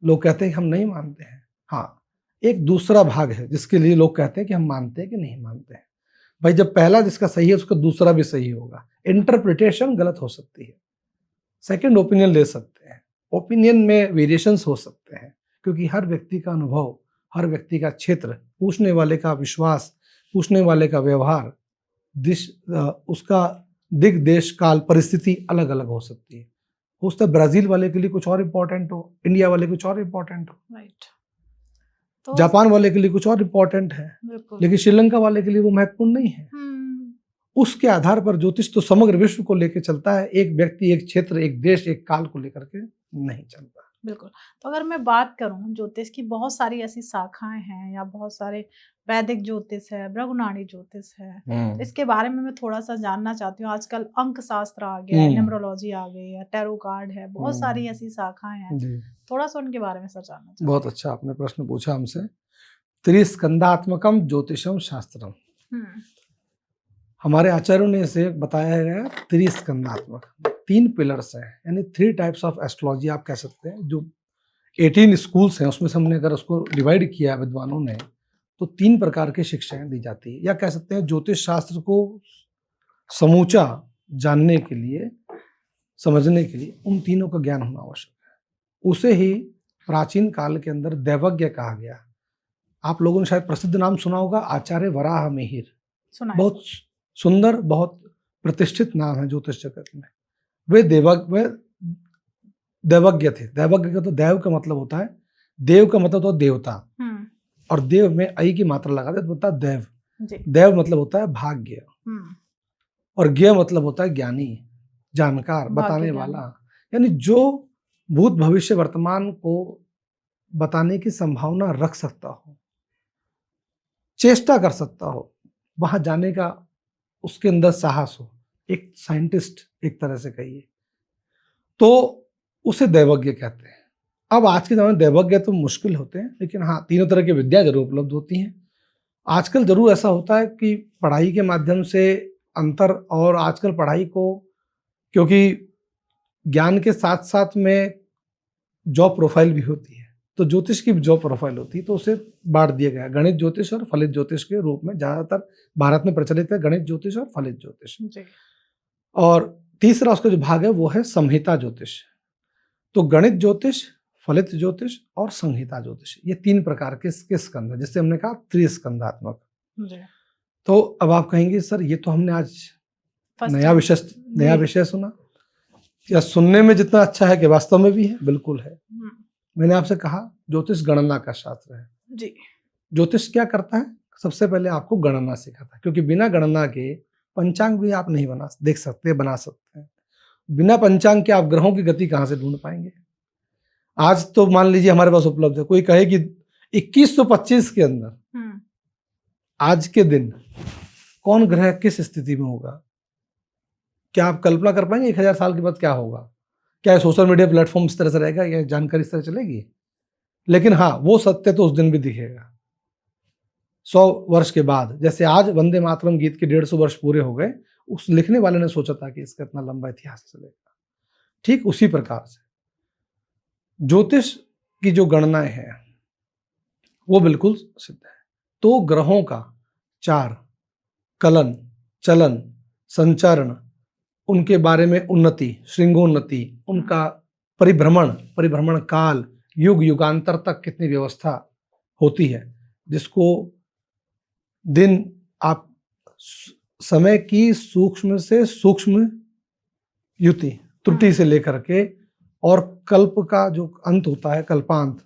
लोग कहते हैं कि हम नहीं मानते हैं। हाँ, एक दूसरा भाग है जिसके लिए लोग कहते हैं कि हम मानते हैं कि नहीं मानते हैं। भाई, जब पहला जिसका सही है उसका दूसरा भी सही होगा। इंटरप्रिटेशन गलत हो सकती है, सेकंड ओपिनियन ले सकते हैं, ओपिनियन में वेरिएशंस हो सकते हैं, क्योंकि हर व्यक्ति का अनुभव, हर व्यक्ति का क्षेत्र, पूछने वाले का विश्वास, पूछने वाले का व्यवहार, उसका दिग देश काल परिस्थिति अलग अलग हो सकती है। हो सकता है ब्राजील वाले के लिए कुछ और इम्पोर्टेंट हो, इंडिया वाले कुछ और इम्पोर्टेंट हो, राइट, तो जापान वाले के लिए कुछ और इम्पोर्टेंट है, लेकिन श्रीलंका वाले के लिए वो महत्वपूर्ण नहीं है। उसके आधार पर ज्योतिष तो समग्र विश्व को लेकर चलता है, एक व्यक्ति, एक क्षेत्र, एक देश, एक काल को लेकर के नहीं चलता। बिल्कुल। तो अगर मैं बात करूं, ज्योतिष की बहुत सारी ऐसी शाखाएं हैं, या बहुत सारे वैदिक ज्योतिष है, ब्रह्मनाड़ी ज्योतिष है, तो इसके बारे में मैं थोड़ा सा जानना चाहती हूँ। आजकल अंक शास्त्र आ गया है, न्यूमरोलॉजी आ गई है, टैरो कार्ड है, बहुत सारी ऐसी शाखाएं हैं, थोड़ा सा उनके बारे में सर जानना चाहती हूँ। बहुत अच्छा आपने प्रश्न पूछा हमसे। त्रिस्कंदात्मकम ज्योतिषम शास्त्रम, हमारे आचार्यों ने इसे बताया गया त्रिस्कंदात्मक, 3 पिलर्स हैं, यानी 3 टाइप्स ऑफ एस्ट्रोलॉजी आप कह सकते हैं। जो 18 स्कूल्स हैं उसमें से हमने अगर उसको डिवाइड किया विद्वानों ने, तो 3 प्रकार की शिक्षाएं दी जाती है, या कह सकते हैं ज्योतिष शास्त्र को समूचा जानने के लिए, समझने के लिए उन तीनों का ज्ञान होना आवश्यक है। उसे ही प्राचीन काल के अंदर दैवज्ञ कहा गया। आप लोगों ने शायद प्रसिद्ध नाम सुना होगा, आचार्य वराह मिहिर। बहुत सुंदर, बहुत प्रतिष्ठित नाम है ज्योतिष जगत में। वे दैवज्ञ थे। दैवज्ञ का तो दैव का मतलब होता है, देव का मतलब तो देवता, और देव में आई की मात्रा लगा दे तो होता है देव। देव मतलब होता है भाग्य, और ज्ञ मतलब होता है ज्ञानी, जानकार, बताने वाला। यानी जो भूत भविष्य वर्तमान को बताने की संभावना रख सकता हो, चेष्टा कर सकता हो, वहां जाने का उसके अंदर साहस हो, एक साइंटिस्ट एक तरह से कहिए, तो उसे दैवज्ञ कहते हैं। अब आज के ज़माने में दैवज्ञ तो मुश्किल होते हैं, लेकिन हाँ, तीनों तरह की विद्या जरूर उपलब्ध होती हैं। आजकल जरूर ऐसा होता है कि पढ़ाई के माध्यम से अंतर, और आजकल पढ़ाई को, क्योंकि ज्ञान के साथ साथ में जॉब प्रोफाइल भी होती है। तो ज्योतिष की जॉब प्रोफाइल होती है, तो उसे बांट दिया गया गणित ज्योतिष और फलित ज्योतिष के रूप में। ज़्यादातर भारत में प्रचलित है गणित ज्योतिष और फलित ज्योतिष। जी। और तीसरा उसका जो भाग है वो है संहिता ज्योतिष। तो गणित ज्योतिष, फलित ज्योतिष और संहिता ज्योतिष, ये 3 प्रकार के स्कंद है, जिससे हमने कहा त्रिस्कंधात्मक। जी। तो अब आप कहेंगे सर ये तो हमने आज फर्स्ट नया टाइम। विषय सुना। क्या सुनने में जितना अच्छा है कि वास्तव में भी है? बिल्कुल है। मैंने आपसे कहा ज्योतिष गणना का शास्त्र है। जी। ज्योतिष क्या करता है? सबसे पहले आपको गणना सिखाता है, क्योंकि बिना गणना के पंचांग भी आप नहीं बना सकते हैं। बिना पंचांग के आप ग्रहों की गति कहाँ से ढूंढ पाएंगे? आज तो मान लीजिए हमारे पास उपलब्ध है, कोई कहे कि 2125 के अंदर आज के दिन कौन ग्रह किस स्थिति में होगा, क्या आप कल्पना कर पाएंगे 1000 साल के बाद क्या होगा? क्या सोशल मीडिया प्लेटफॉर्म इस तरह से रहेगा, या जानकारी इस तरह चलेगी? लेकिन हाँ, वो सत्य तो उस दिन भी दिखेगा 100 वर्ष के बाद। जैसे आज वंदे मातरम गीत के 150 वर्ष पूरे हो गए, उस लिखने वाले ने सोचा था कि इसका इतना लंबा इतिहास चलेगा। ठीक उसी प्रकार से ज्योतिष की जो गणनाएं हैं वो बिल्कुल सिद्ध है। तो ग्रहों का चार, कलन, चलन, संचरण, उनके बारे में उन्नति, श्रृंगोन्नति, उनका परिभ्रमण काल, युग युगांतर तक कितनी व्यवस्था होती है, जिसको दिन आप समय की सूक्ष्म से सूक्ष्म युति त्रुटि से लेकर के और कल्प का जो अंत होता है, कल्पांत,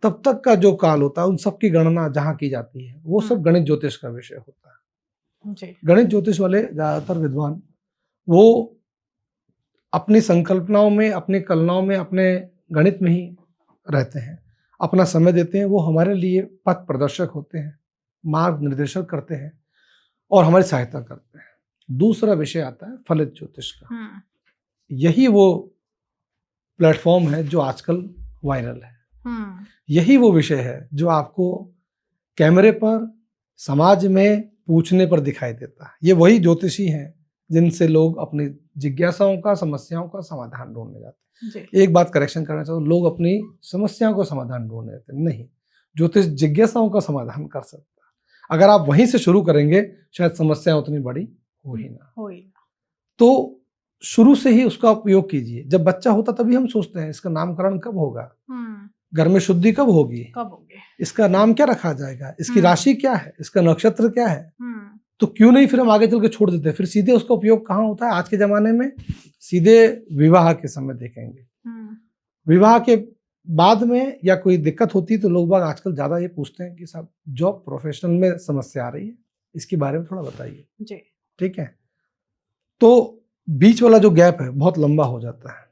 तब तक का जो काल होता है, उन सब की गणना जहाँ की जाती है वो सब गणित ज्योतिष का विषय होता है। जी। गणित ज्योतिष वाले ज्यादातर विद्वान वो अपनी संकल्पनाओं में, अपनी कल्पनाओं में, अपने गणित में ही रहते हैं, अपना समय देते हैं। वो हमारे लिए पथ प्रदर्शक होते हैं, मार्ग निर्देशक करते हैं और हमारी सहायता करते हैं। दूसरा विषय आता है फलित ज्योतिष का। यही वो प्लेटफॉर्म है जो आजकल वायरल है। यही वो विषय है जो आपको कैमरे पर, समाज में पूछने पर दिखाई देता है। ये वही ज्योतिषी हैं जिनसे लोग अपनी जिज्ञासाओं का, समस्याओं का समाधान ढूंढने जाते हैं। एक बात करेक्शन करना चाहूँ, लोग अपनी समस्याओं का समाधान ढूंढने जाते हैं, नहीं, ज्योतिष जिज्ञासाओं का समाधान कर सकता है। अगर आप वहीं से शुरू करेंगे शायद समस्या उतनी बड़ी हो ही ना। तो शुरू से ही उसका उपयोग कीजिए। जब बच्चा होता तभी हम सोचते हैं इसका नामकरण कब होगा, घर में शुद्धि कब होगी, इसका नाम क्या रखा जाएगा, इसकी राशि क्या है, इसका नक्षत्र क्या है। तो क्यों नहीं फिर हम आगे चल के छोड़ देते हैं। फिर सीधे उसका उपयोग कहाँ होता है आज के जमाने में? सीधे विवाह के समय देखेंगे। विवाह के बाद में या कोई दिक्कत होती है तो लोग बाग आजकल ज्यादा ये पूछते हैं कि साहब जॉब प्रोफेशनल में समस्या आ रही है, इसके बारे में थोड़ा बताइए जी। ठीक है, तो बीच वाला जो गैप है बहुत लंबा हो जाता है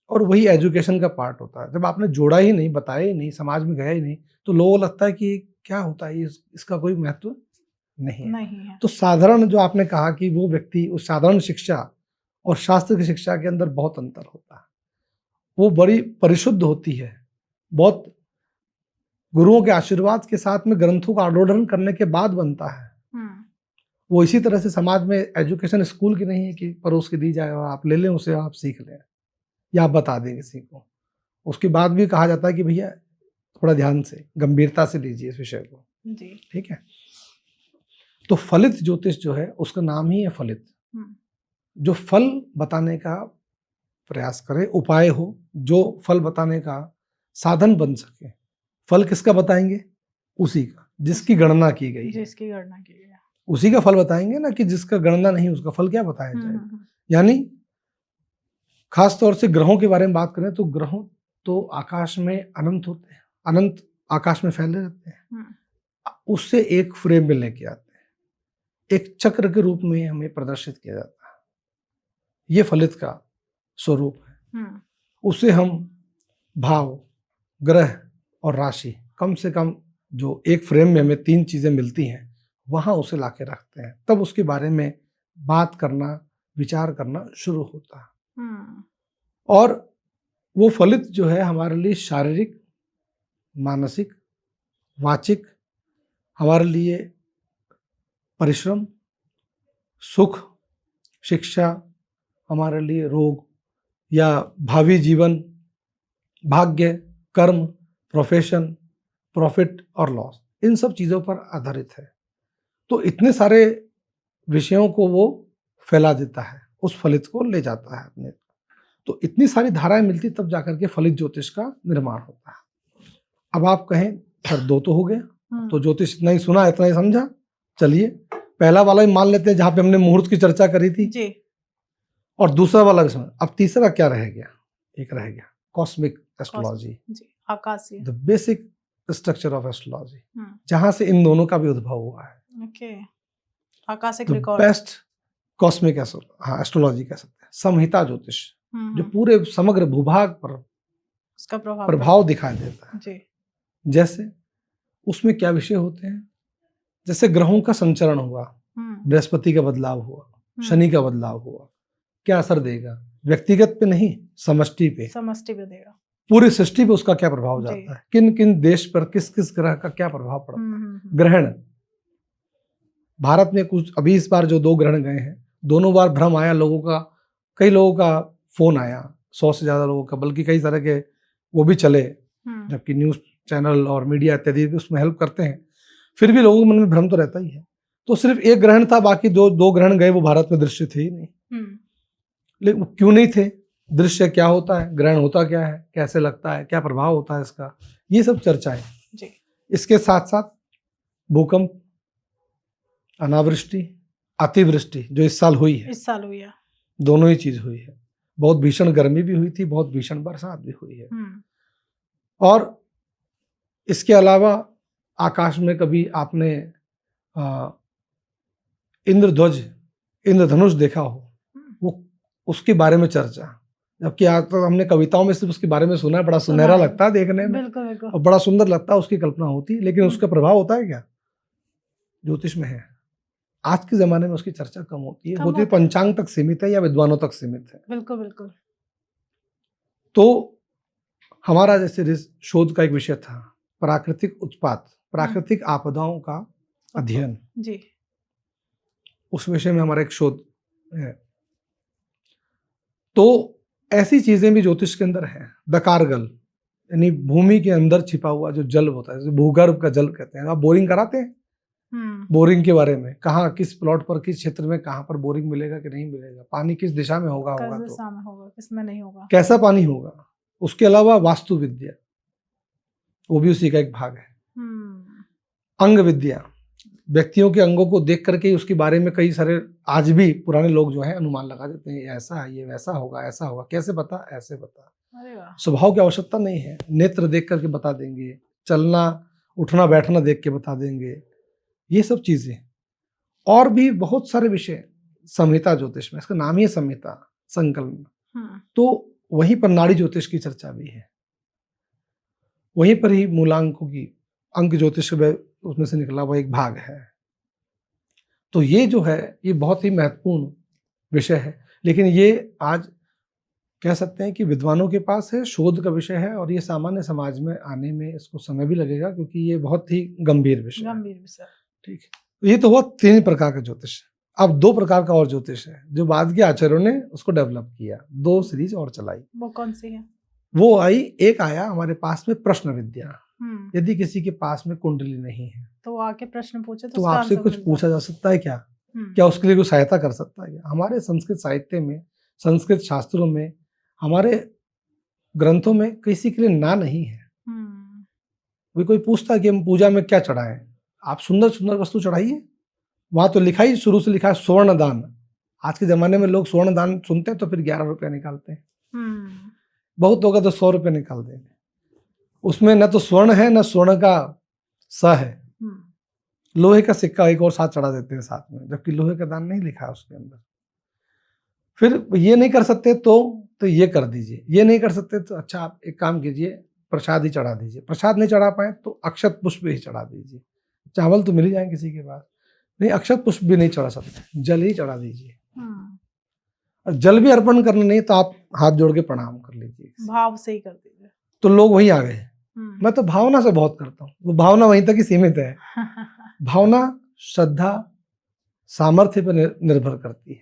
और वही एजुकेशन का पार्ट होता है। जब आपने जोड़ा ही नहीं, बताया ही नहीं, समाज में गया ही नहीं, तो लोगों को लगता है कि क्या होता है, इसका कोई महत्व नहीं है। तो साधारण जो आपने कहा कि वो व्यक्ति, उस साधारण शिक्षा और शास्त्र की शिक्षा के अंदर बहुत अंतर होता है। वो बड़ी परिशुद्ध होती है, बहुत गुरुओं के आशीर्वाद के साथ में ग्रंथों का आडोधन करने के बाद बनता है। वो इसी तरह से समाज में एजुकेशन स्कूल की नहीं है कि परोस के दी जाए और आप ले लें उसे, आप सीख लें या आप बता दें किसी को। उसके बाद भी कहा जाता है कि भैया थोड़ा ध्यान से, गंभीरता से लीजिए इस विषय को जी। ठीक है। तो फलित ज्योतिष जो है उसका नाम ही है फलित, जो फल बताने का प्रयास करे, उपाय हो, जो फल बताने का साधन बन सके। फल किसका बताएंगे? उसी का जिसकी गणना की गई है, उसी का फल बताएंगे ना, कि जिसका गणना नहीं उसका फल क्या बताया जाएगा। यानी खास तौर से ग्रहों के बारे में बात करें तो ग्रहों तो आकाश में अनंत होते हैं, अनंत आकाश में फैले रहते हैं। उससे एक फ्रेम में लेके आते हैं, एक चक्र के रूप में हमें प्रदर्शित किया जाता है। ये फलित का स्वरूप है। उसे हम भाव, ग्रह और राशि, कम से कम जो एक फ्रेम में हमें 3 चीजें मिलती हैं वहां उसे लाके रखते हैं, तब उसके बारे में बात करना, विचार करना शुरू होता है। और वो फलित जो है हमारे लिए शारीरिक, मानसिक, वाचिक, हमारे लिए परिश्रम, सुख, शिक्षा, हमारे लिए रोग या भावी जीवन भाग्य, कर्म, प्रोफेशन, प्रॉफिट और लॉस, इन सब चीज़ों पर आधारित है। तो इतने सारे विषयों को वो फैला देता है, उस फलित को ले जाता है अपने। तो इतनी सारी धाराएं मिलती तब जाकर के फलित ज्योतिष का निर्माण होता है। अब आप कहें सर 2 तो हो गया, तो ज्योतिष इतना ही सुना, इतना ही समझा, चलिए पहला वाला ही मान लेते हैं जहां पे हमने मुहूर्त की चर्चा करी थी जी। और दूसरा वाला भी समझ। अब तीसरा क्या रह गया? एक रह गया कॉस्मिक एस्ट्रोलॉजी, जी, आकाशीय, the basic structure of astrology, जहां से इन दोनों का भी उद्भव हुआ है। Okay, Akashic the record, best cosmic astrology कह सकते हैं, संहिता ज्योतिष, जो पूरे समग्र भूभाग पर उसका प्रभाव दिखाई देता है। जी। जैसे उसमें क्या विषय होते हैं, जैसे ग्रहों का संचरण हुआ, बृहस्पति का बदलाव हुआ, शनि का बदलाव हुआ, क्या असर देगा? व्यक्तिगत पे नहीं, समष्टि पे देगा, पूरी सृष्टि पे उसका क्या प्रभाव जाता है, किन किन देश पर किस किस ग्रह का क्या प्रभाव पड़ता है। ग्रहण, भारत में कुछ अभी इस बार जो 2 ग्रहण गए हैं, दोनों बार भ्रम आया लोगों का, कई लोगों का फोन आया, 100 से ज्यादा लोगों का, बल्कि कई तरह के वो भी चले, जबकि न्यूज चैनल और मीडिया इत्यादि उसमें हेल्प करते हैं, फिर भी लोगों के मन में भ्रम तो रहता ही है। तो सिर्फ एक ग्रहण था, बाकी 2 ग्रहण गए वो भारत में दृश्य थे ही नहीं। लेकिन क्यों नहीं थे? दृश्य क्या होता है, ग्रहण होता क्या है, कैसे लगता है, क्या प्रभाव होता है इसका, ये सब चर्चाएं जी। इसके साथ साथ भूकंप, अनावृष्टि, अतिवृष्टि जो इस साल हुई है, दोनों ही चीज हुई है। बहुत भीषण गर्मी भी हुई थी, बहुत भीषण बरसात भी हुई है। और इसके अलावा आकाश में कभी आपने इंद्रध्वज, इंद्रधनुष देखा हो, वो उसके बारे में चर्चा, जबकि आज तक हमने कविताओं में सिर्फ उसके बारे में सुना है, बड़ा सुनहरा लगता है देखने में, बिल्कुल। और बड़ा सुंदर लगता है, उसकी कल्पना होती है, लेकिन उसका प्रभाव होता है क्या? ज्योतिष में है। आज के जमाने में उसकी चर्चा कम होती है, पंचांग तक सीमित है या विद्वानों तक सीमित है। बिल्कुल। तो हमारा जैसे शोध का एक विषय था प्राकृतिक उत्पात, प्राकृतिक आपदाओं का अध्ययन जी, उस विषय में हमारा एक शोध है। तो ऐसी चीजें भी ज्योतिष के अंदर है। दकारगल यानी भूमि के अंदर छिपा हुआ जो जल होता है, भूगर्भ का जल कहते हैं। आप बोरिंग कराते हैं, बोरिंग के बारे में, कहाँ किस प्लॉट पर किस क्षेत्र में कहाँ पर बोरिंग मिलेगा कि नहीं मिलेगा, पानी किस दिशा में होगा, तो किसमें नहीं होगा, कैसा पानी होगा। उसके अलावा वास्तु विद्या, वो भी उसी का एक भाग है। अंग विद्या, व्यक्तियों के अंगों को देख करके उसके बारे में कई सारे आज भी पुराने लोग जो है अनुमान लगा देते हैं, ऐसा है, ये वैसा होगा, ऐसा होगा। कैसे पता? ऐसे पता, स्वभाव की आवश्यकता नहीं है, नेत्र देख करके बता देंगे, चलना उठना बैठना देख के बता देंगे, ये सब चीजें। और भी बहुत सारे विषय संहिता ज्योतिष में, इसका नाम ही है संहिता, संकल्प। तो वहीं पर नाड़ी ज्योतिष की चर्चा भी है, वहीं पर ही मूलांकों की अंक ज्योतिष उसमें से निकला हुआ एक भाग है। तो ये जो है ये बहुत ही महत्वपूर्ण विषय है, लेकिन ये आज कह सकते हैं कि विद्वानों के पास है, शोध का विषय है, और ये सामान्य समाज में आने में इसको समय भी लगेगा, क्योंकि ये बहुत ही गंभीर विषय है। ठीक है, ये तो हुआ 3 प्रकार का ज्योतिष। अब 2 प्रकार का और ज्योतिष है जो बाद के आचार्यों ने उसको डेवलप किया, 2 सीरीज और चलाई। वो कौन सी है? वो आई, एक आया हमारे पास में प्रश्न विद्या। यदि किसी के पास में कुंडली नहीं है तो वो आके प्रश्न पूछे तो आपसे कुछ पूछा जा सकता है क्या? क्या उसके लिए कोई सहायता कर सकता है क्या? हमारे संस्कृत साहित्य में, संस्कृत शास्त्रों में, हमारे ग्रंथों में किसी के लिए ना नहीं है। कोई पूछता है कि हम पूजा में क्या चढ़ाएं, आप सुंदर सुंदर वस्तु चढ़ाइए। वहां तो लिखा ही, शुरू से लिखा है स्वर्ण दान। आज के जमाने में लोग स्वर्ण दान सुनते हैं तो फिर 11 रुपया निकालते हैं, बहुत होगा तो 100 रुपये निकाल देंगे। उसमें न तो स्वर्ण है न स्वर्ण का स है, लोहे का सिक्का एक और साथ चढ़ा देते हैं साथ में, जबकि लोहे का दान नहीं लिखा है उसके अंदर। फिर ये नहीं कर सकते तो ये कर दीजिए, ये नहीं कर सकते तो अच्छा आप एक काम कीजिए, प्रसाद ही चढ़ा दीजिए। प्रसाद नहीं चढ़ा पाए तो अक्षत पुष्प ही चढ़ा दीजिए। चावल तो मिल ही जाए किसी के पास, नहीं अक्षत पुष्प भी नहीं चढ़ा सकते, जल ही चढ़ा दीजिए। और जल भी अर्पण करना नहीं तो आप हाथ जोड़ के प्रणाम कर लीजिए, भाव से ही कर दीजिए। तो लोग वहीं आ गए। मैं तो भावना से बहुत करता हूँ, वो भावना वहीं तक ही सीमित है। भावना, श्रद्धा, सामर्थ्य पर निर्भर करती है।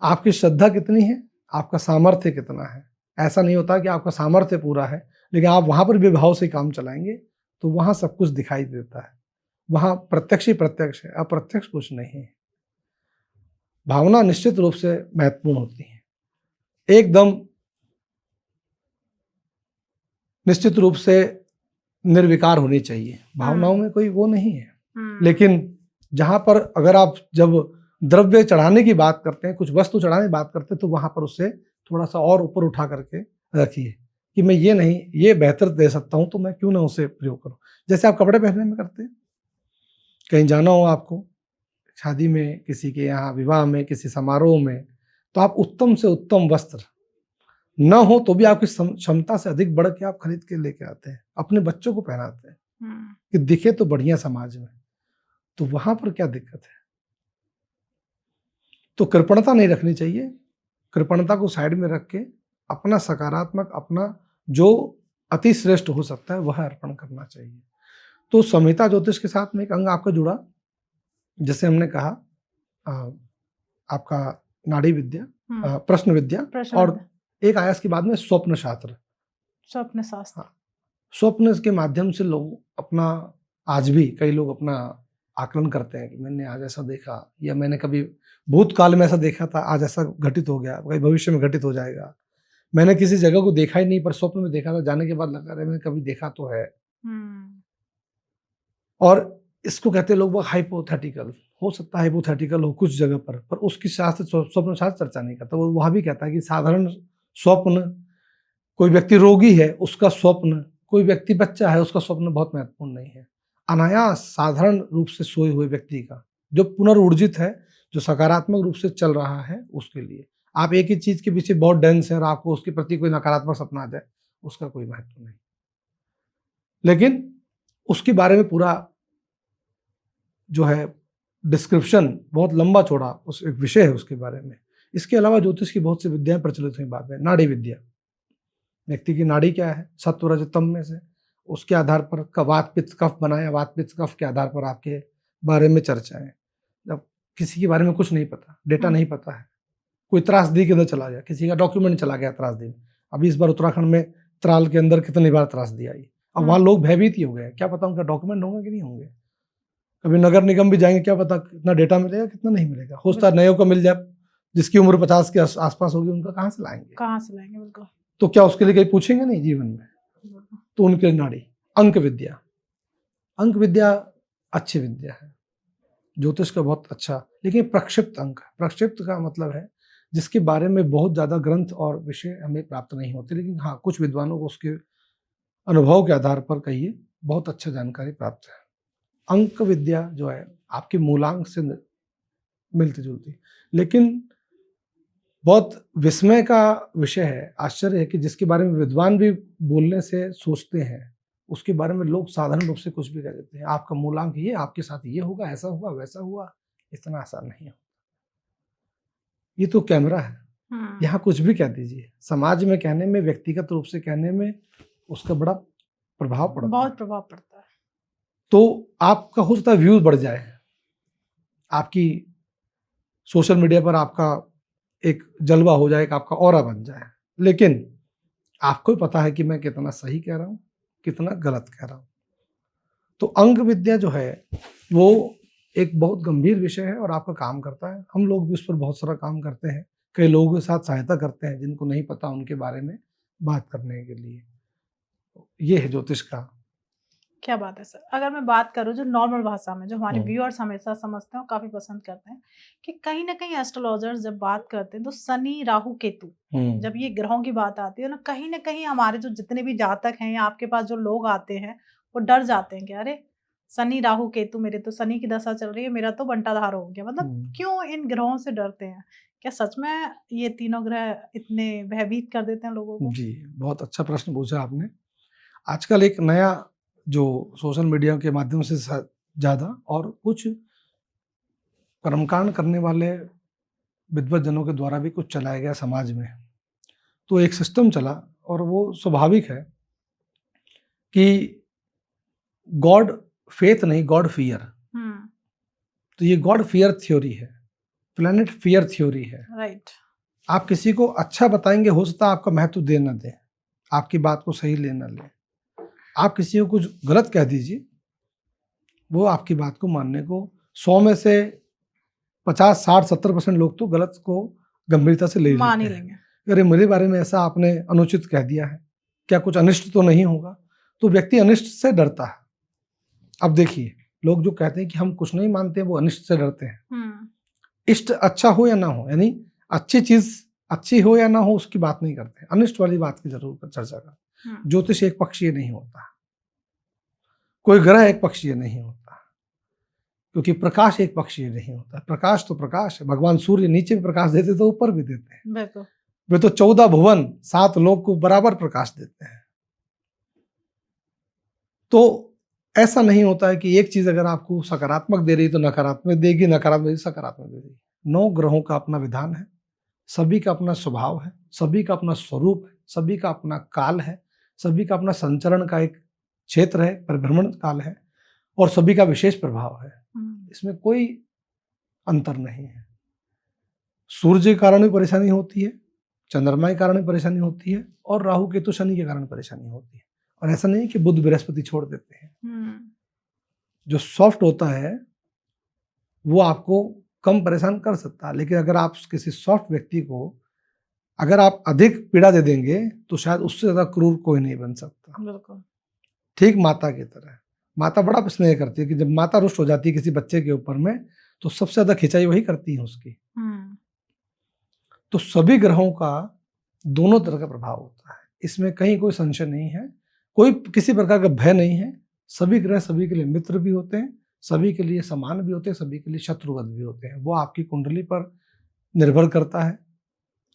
आपकी श्रद्धा कितनी है, आपका सामर्थ्य कितना है, ऐसा नहीं होता कि आपका सामर्थ्य पूरा है, लेकिन आप वहाँ पर विभाव से काम चलाएंगे तो वहाँ सब कुछ दिखाई देता है। वहाँ प्रत्यक्ष ही प्रत्यक्ष है, अप्रत्यक्ष कुछ नहीं है। भावना निश्चित रूप से महत्वपूर्ण होती है, एकदम निश्चित रूप से निर्विकार होनी चाहिए। भावनाओं में कोई वो नहीं है, लेकिन जहाँ पर अगर आप जब द्रव्य चढ़ाने की बात करते हैं, कुछ वस्तु चढ़ाने की बात करते हैं, तो वहाँ पर उससे थोड़ा सा और ऊपर उठा करके रखिए कि मैं ये नहीं, ये बेहतर दे सकता हूँ, तो मैं क्यों ना उसे प्रयोग करूँ। जैसे आप कपड़े पहनने में करते हैं, कहीं जाना हो आपको, शादी में, किसी के यहाँ विवाह में, किसी समारोह में, तो आप उत्तम से उत्तम वस्त्र न हो तो भी आपकी क्षमता से अधिक बढ़ के आप खरीद के लेके आते हैं, अपने बच्चों को पहनाते हैं कि दिखे तो बढ़िया समाज में। तो वहां पर क्या दिक्कत है? तो कृपणता नहीं रखनी चाहिए। कृपणता को साइड में रख के अपना सकारात्मक, अपना जो अति श्रेष्ठ हो सकता है वह अर्पण करना चाहिए। तो संहिता ज्योतिष के साथ में एक अंग आपका जुड़ा, जैसे हमने कहा आपका नाड़ी विद्या, प्रश्न विद्या, और एक आया इसके बाद में स्वप्न शास्त्र। स्वप्न शास्त्र, स्वप्न के माध्यम से लोग अपना, आज भी कई लोग अपना आकलन करते हैं कि मैंने आज ऐसा देखा, या मैंने कभी भूतकाल में ऐसा देखा था, आज ऐसा घटित हो गया, कहीं भविष्य में घटित हो जाएगा। मैंने किसी जगह को देखा ही नहीं पर स्वप्न में देखा था, जाने के बाद लगा मैंने कभी देखा तो है। और इसको कहते हैं लोग वो हाइपोथेटिकल। हो सकता है हाइपोथेटिकल हो कुछ जगह पर उसकी शास्त्र, स्वप्न शास्त्र चर्चा नहीं करता। वो वहां भी कहता है कि साधारण स्वप्न, कोई व्यक्ति रोगी है उसका स्वप्न, कोई व्यक्ति बच्चा है उसका स्वप्न बहुत महत्वपूर्ण नहीं है। अनायास साधारण रूप से सोए हुए व्यक्ति का, जो पुनर्ऊर्जित है, जो सकारात्मक रूप से चल रहा है, उसके लिए आप एक ही चीज के पीछे बहुत डेंस है और आपको उसके प्रति कोई नकारात्मक सपना आ जाए, उसका कोई महत्व नहीं। लेकिन उसके बारे में पूरा जो है डिस्क्रिप्शन बहुत लंबा चौड़ा उस एक विषय है उसके बारे में। इसके अलावा ज्योतिष की बहुत सी विद्याएं प्रचलित हुई बाद में। नाड़ी विद्या, व्यक्ति की नाड़ी क्या है, सत्व रज तम में से, उसके आधार पर वात पित्त कफ बनाया, वात पित्त कफ के आधार पर आपके बारे में चर्चा है। जब किसी के बारे में कुछ नहीं पता, डेटा नहीं पता है, कोई त्रासदी के अंदर चला गया, किसी का डॉक्यूमेंट चला गया त्रासदी में। अभी इस बार उत्तराखंड में त्राल के अंदर कितनी बार त्रासदी आई, अब वहां लोग भयभीत ही हो गए, क्या पता उनका डॉक्यूमेंट होंगे कि नहीं होंगे। कभी नगर निगम भी जाएंगे, क्या पता कितना डेटा मिलेगा कितना नहीं मिलेगा। हो सकता है नयों को मिल जाए, जिसकी उम्र 50 के आसपास होगी, उनका कहाँ से लाएंगे बिल्कुल। तो क्या उसके लिए कहीं पूछेंगे नहीं जीवन में। तो उनके नाड़ी। अंक विद्या, अंक विद्या अच्छी विद्या है, ज्योतिष का बहुत अच्छा, लेकिन प्रक्षिप्त अंक। प्रक्षिप्त का मतलब है जिसके बारे में बहुत ज्यादा ग्रंथ और विषय हमें प्राप्त नहीं होते, लेकिन हाँ कुछ विद्वानों को उसके अनुभव के आधार पर कहिए बहुत अच्छा जानकारी प्राप्त है। अंक विद्या जो है आपके मूलांक से मिलती जुलती, लेकिन बहुत विस्मय का विषय है, आश्चर्य है कि जिसके बारे में विद्वान भी बोलने से सोचते हैं, उसके बारे में लोग साधारण रूप से कुछ भी कह देते हैं। आपका मूलांक ये, आपके साथ ये होगा, ऐसा हुआ वैसा हुआ। इतना आसान नहीं होता। ये तो कैमरा है, यहाँ कुछ भी कह दीजिए। समाज में कहने में, व्यक्तिगत रूप से कहने में उसका बड़ा प्रभाव पड़ता है, बहुत प्रभाव पड़ता है। तो आपका हो सकता है व्यूज बढ़ जाए, आपकी सोशल मीडिया पर आपका एक जलवा हो जाए, आपका ऑरा बन जाए, लेकिन आपको भी पता है कि मैं कितना सही कह रहा हूँ, कितना गलत कह रहा हूँ। तो अंक विद्या जो है वो एक बहुत गंभीर विषय है और आपका काम करता है। हम लोग भी उस पर बहुत सारा काम करते हैं, कई लोगों के साथ सहायता करते हैं जिनको नहीं पता उनके बारे में बात करने के लिए। ये है ज्योतिष का। क्या बात है सर। अगर मैं बात करूं जो नॉर्मल भाषा में, जो हमारे व्यूअर्स हमेशा समझते हैं और काफी पसंद करते हैं, कि कहीं ना कहीं एस्ट्रोलॉजर्स जब बात करते हैं तो शनि राहु केतु, जब ये ग्रहों की बात आती है ना कहीं हमारे जो जितने भी जातक हैं या आपके पास जो लोग आते हैं वो डर जाते हैं कि अरे शनि राहु केतु, मेरे तो शनि की दशा चल रही है, मेरा तो बंटाधार हो गया। मतलब क्यों इन ग्रहों से डरते हैं? क्या सच में ये तीनों ग्रह इतने भयभीत कर देते हैं लोगों को? जी, बहुत अच्छा प्रश्न पूछा आपने। आजकल एक नया जो सोशल मीडिया के माध्यम से ज्यादा और कुछ कर्मकांड करने वाले विद्वत जनों के द्वारा भी कुछ चलाया गया समाज में। तो एक सिस्टम चला और वो स्वाभाविक है कि गॉड फेथ नहीं, गॉड फियर। तो ये गॉड फियर थ्योरी है, प्लेनेट फियर थ्योरी है। राइट। आप किसी को अच्छा बताएंगे, हो सकता है आपका महत्व दे न दे, आपकी बात को सही ले न ले। आप किसी को कुछ गलत कह दीजिए, वो आपकी बात को मानने को 100 में से 50, 60, 70% लोग तो गलत को गंभीरता से ले मान ही लेते हैं। लेंगे। अरे मेरे बारे में ऐसा आपने अनुचित कह दिया है, क्या कुछ अनिष्ट तो नहीं होगा? तो व्यक्ति अनिष्ट से डरता है। अब देखिए, लोग जो कहते हैं कि हम कुछ नहीं मानते, वो अनिष्ट से डरते हैं। इष्ट अच्छा हो या ना हो, यानी अच्छी चीज अच्छी हो या ना हो, उसकी बात नहीं करते, अनिष्ट वाली बात की जरूर चर्चा करते। ज्योतिष एक पक्षीय नहीं होता, कोई ग्रह एक पक्षीय नहीं होता, क्योंकि प्रकाश एक पक्षीय नहीं होता। प्रकाश तो प्रकाश है। भगवान सूर्य नीचे भी प्रकाश देते तो ऊपर भी देते हैं। बिल्कुल। वे तो 14 भुवन 7 लोक को बराबर प्रकाश देते हैं। तो ऐसा नहीं होता है कि एक चीज अगर आपको सकारात्मक दे रही तो नकारात्मक देगी, नकारात्मक सकारात्मक दे देगी। 9 ग्रहों का अपना विधान है, सभी का अपना स्वभाव है, सभी का अपना स्वरूप है, सभी का अपना काल है, सभी का अपना संचरण का एक क्षेत्र है, परिभ्रमण काल है, और सभी का विशेष प्रभाव है। इसमें कोई अंतर नहीं है। सूर्य के कारण भी परेशानी होती है, चंद्रमा के कारण भी परेशानी होती है, और राहु केतु शनि के कारण परेशानी होती है। और ऐसा नहीं कि बुध बृहस्पति छोड़ देते हैं। जो सॉफ्ट होता है वो आपको कम परेशान कर सकता है, लेकिन अगर आप किसी सॉफ्ट व्यक्ति को अगर आप अधिक पीड़ा दे देंगे तो शायद उससे ज्यादा क्रूर कोई नहीं बन सकता। बिल्कुल। ठीक माता की तरह। माता बड़ा स्नेह करती है कि जब माता रुष्ट हो जाती है किसी बच्चे के ऊपर में, तो सबसे ज्यादा खिंचाई वही करती है उसकी। तो सभी ग्रहों का दोनों तरह का प्रभाव होता है, इसमें कहीं कोई संशय नहीं है, कोई किसी प्रकार का भय नहीं है। सभी ग्रह सभी के लिए मित्र भी होते हैं, सभी के लिए समान भी होते हैं, सभी के लिए शत्रुवत भी होते हैं। वो आपकी कुंडली पर निर्भर करता है,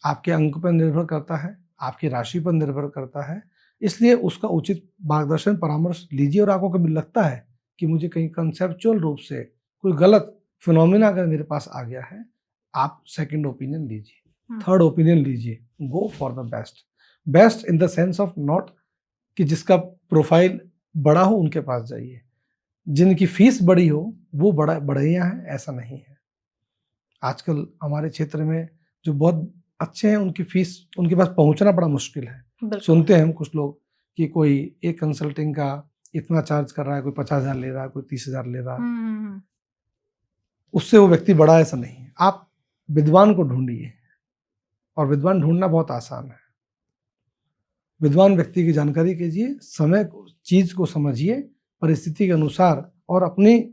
आपके अंक पर निर्भर करता है, आपकी राशि पर निर्भर करता है। इसलिए उसका उचित मार्गदर्शन परामर्श लीजिए। और आपको कभी लगता है कि मुझे कहीं कंसेप्चुअल रूप से कोई गलत फिनोमिना अगर मेरे पास आ गया है, आप सेकंड ओपिनियन लीजिए, थर्ड ओपिनियन लीजिए। Go for the best. Best in the sense of not कि जिसका प्रोफाइल बड़ा हो उनके पास जाइए, जिनकी फीस बड़ी हो वो बढ़िया है, ऐसा नहीं है। आजकल हमारे क्षेत्र में जो बहुत अच्छे हैं उनकी फीस उनके पास पहुंचना बड़ा मुश्किल है। सुनते हैं हम कुछ लोग कि कोई एक कंसल्टिंग का इतना चार्ज कर रहा है, कोई 50,000 ले रहा है, कोई 30,000 ले रहा है, उससे वो व्यक्ति बड़ा, ऐसा नहीं है। आप विद्वान को ढूंढिए, और विद्वान ढूंढना बहुत आसान है। विद्वान व्यक्ति की जानकारी कीजिए, समय को चीज को समझिए परिस्थिति के अनुसार, और अपनी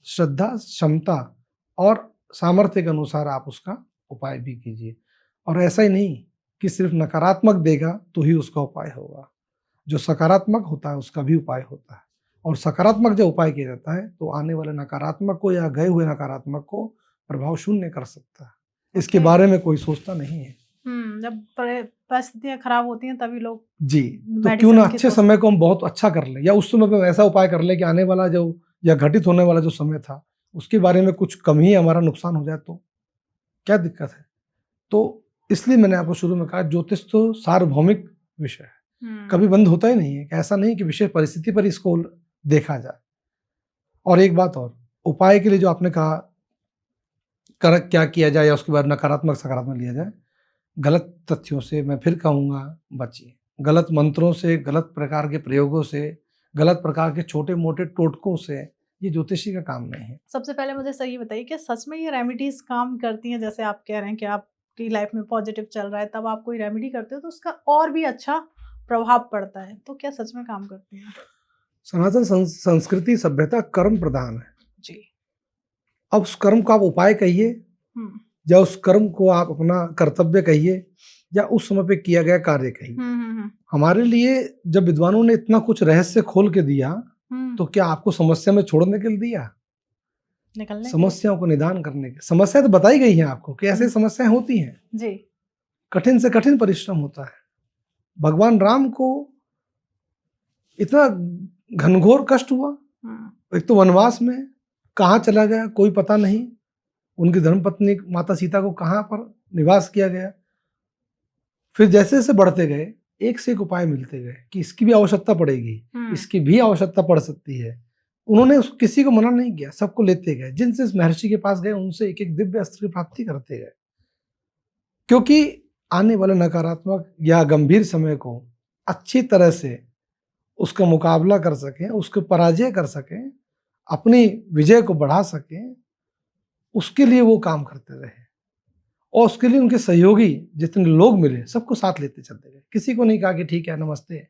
श्रद्धा क्षमता और सामर्थ्य के अनुसार आप उसका उपाय भी कीजिए। और ऐसा ही नहीं कि सिर्फ नकारात्मक देगा तो ही उसका उपाय होगा, जो सकारात्मक होता है उसका भी उपाय होता है। और सकारात्मक जब उपाय किया जाता है तो आने वाले नकारात्मक को या गए हुए नकारात्मक को प्रभाव शून्य कर सकता है। इसके बारे में कोई सोचता नहीं है। जब परिस्थितियां खराब होती हैं तभी लोग जी, तो क्यों ना अच्छे समय को हम बहुत अच्छा कर लें, या उस समय पे ऐसा उपाय कर लें कि आने वाला जो या घटित होने वाला जो समय था उसके बारे में कुछ कम ही हमारा नुकसान हो जाए तो क्या दिक्कत है। तो इसलिए मैंने आपको शुरू में कहा, ज्योतिष तो सार्वभौमिक विषय है, कभी बंद होता ही नहीं है। ऐसा नहीं कि विशेष परिस्थिति पर इसको देखा जाए। और एक बात और, उपाय के लिए जो आपने कहा क्या किया जाए या उसके बाद नकारात्मक सकारात्मक लिया जाए, गलत तथ्यों से मैं फिर कहूंगा बचिए। गलत मंत्रों से, गलत प्रकार के प्रयोगों से, गलत प्रकार के छोटे मोटे टोटकों से ये ज्योतिषी का काम नहीं है। सबसे पहले मुझे सही बताइए कि सच में ये रेमेडीज काम करती हैं? जैसे आप कह रहे हैं कि आपकी लाइफ में पॉजिटिव चल रहा है, तब आप कोई रेमेडी करते हो तो उसका और भी अच्छा प्रभाव पड़ता है, तो क्या सच में काम करती है? सनातन संस्कृति सभ्यता कर्म प्रधान है जी। अब उस कर्म को आप उपाय कहिए, या उस कर्म को आप अपना कर्तव्य कहिए, या उस समय पे किया गया कार्य कहिए। हमारे लिए जब विद्वानों ने इतना कुछ रहस्य खोल के दिया, तो क्या आपको समस्या में छोड़ने के लिए दिया? निकलने समस्याओं को निदान करने के। समस्या तो बताई गई है आपको कि ऐसे समस्याएं होती हैं जी। कठिन से कठिन परिश्रम होता है। भगवान राम को इतना घनघोर कष्ट हुआ, एक तो वनवास में, कहाँ चला गया कोई पता नहीं, उनकी धर्मपत्नी माता सीता को कहाँ पर निवास किया गया। फिर जैसे जैसे बढ़ते गए एक से एक उपाय मिलते गए कि इसकी भी आवश्यकता पड़ेगी, इसकी भी आवश्यकता पड़ सकती है। उन्होंने किसी को मना नहीं किया, सबको लेते गए। जिनसे इस महर्षि के पास गए उनसे एक एक दिव्य अस्त्र की प्राप्ति करते गए। क्योंकि आने वाले नकारात्मक या गंभीर समय को अच्छी तरह से उसका मुकाबला कर सकें, उसको पराजय कर सकें, अपनी विजय को बढ़ा सकें, उसके लिए वो काम करते रहे। और उसके लिए उनके सहयोगी जितने लोग मिले सबको साथ लेते चलते गए। किसी को नहीं कहा कि ठीक है नमस्ते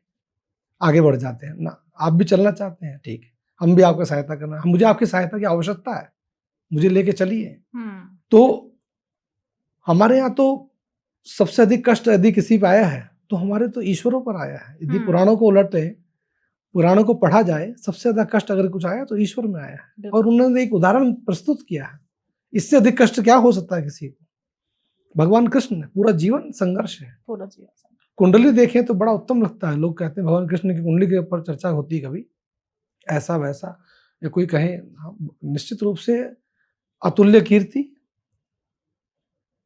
आगे बढ़ जाते हैं ना, आप भी चलना चाहते हैं ठीक है, हम भी आपका सहायता करना, मुझे आपकी सहायता की आवश्यकता है, मुझे लेके चलिए। तो हमारे यहाँ तो सबसे अधिक कष्ट यदि किसी पे आया है तो हमारे तो ईश्वरों पर आया है। यदि पुराणों को उलटते, पुराणों को पढ़ा जाए, सबसे ज्यादा कष्ट अगर कुछ आया तो ईश्वर में आया है। और उन्होंने एक उदाहरण प्रस्तुत किया है, इससे अधिक कष्ट क्या हो सकता है किसी को। भगवान कृष्ण ने पूरा जीवन संघर्ष है, पूरा जीवन। कुंडली देखें तो बड़ा उत्तम लगता है, लोग कहते हैं भगवान कृष्ण की कुंडली के ऊपर चर्चा होती है कभी ऐसा वैसा, या कोई कहे, निश्चित रूप से अतुल्य कीर्ति,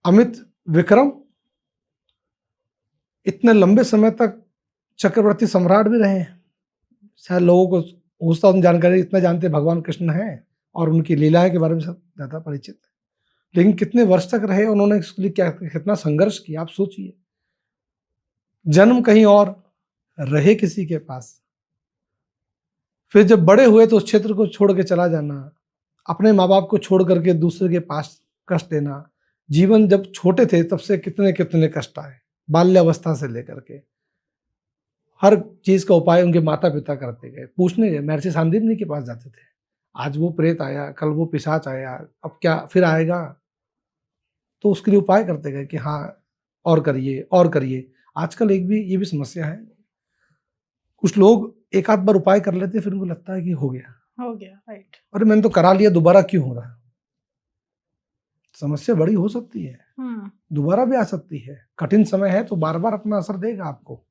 अमित विक्रम, इतने लंबे समय तक चक्रवर्ती सम्राट भी रहे हैं। शायद लोगों को उसका जानकारी इतना जानते भगवान कृष्ण हैं और उनकी लीलाएं के बारे में सब ज्यादा परिचित है, लेकिन कितने वर्ष तक रहे उन्होंने, इसके लिए क्या कितना संघर्ष किया, आप सोचिए। जन्म कहीं और, रहे किसी के पास, फिर जब बड़े हुए तो उस क्षेत्र को छोड़ के चला जाना, अपने माँ बाप को छोड़ करके दूसरे के पास कष्ट देना। जीवन जब छोटे थे तब से कितने कितने कष्ट आए, बाल्यावस्था से लेकर के हर चीज का उपाय उनके माता पिता करते गए। पूछने गए, महर्षि सांदीपनि के पास जाते थे, आज वो प्रेत आया, कल वो पिशाच आया, अब क्या फिर आएगा, तो उसके लिए उपाय करते गए कि हाँ और करिए और करिए। आजकल एक भी ये भी समस्या है, कुछ लोग एक आध बार उपाय कर लेते फिर उनको लगता है कि हो गया राइट, अरे मैंने तो करा लिया, दोबारा क्यों हो रहा है। समस्या बड़ी हो सकती है, दोबारा भी आ सकती है, कठिन समय है तो बार बार अपना असर देगा आपको।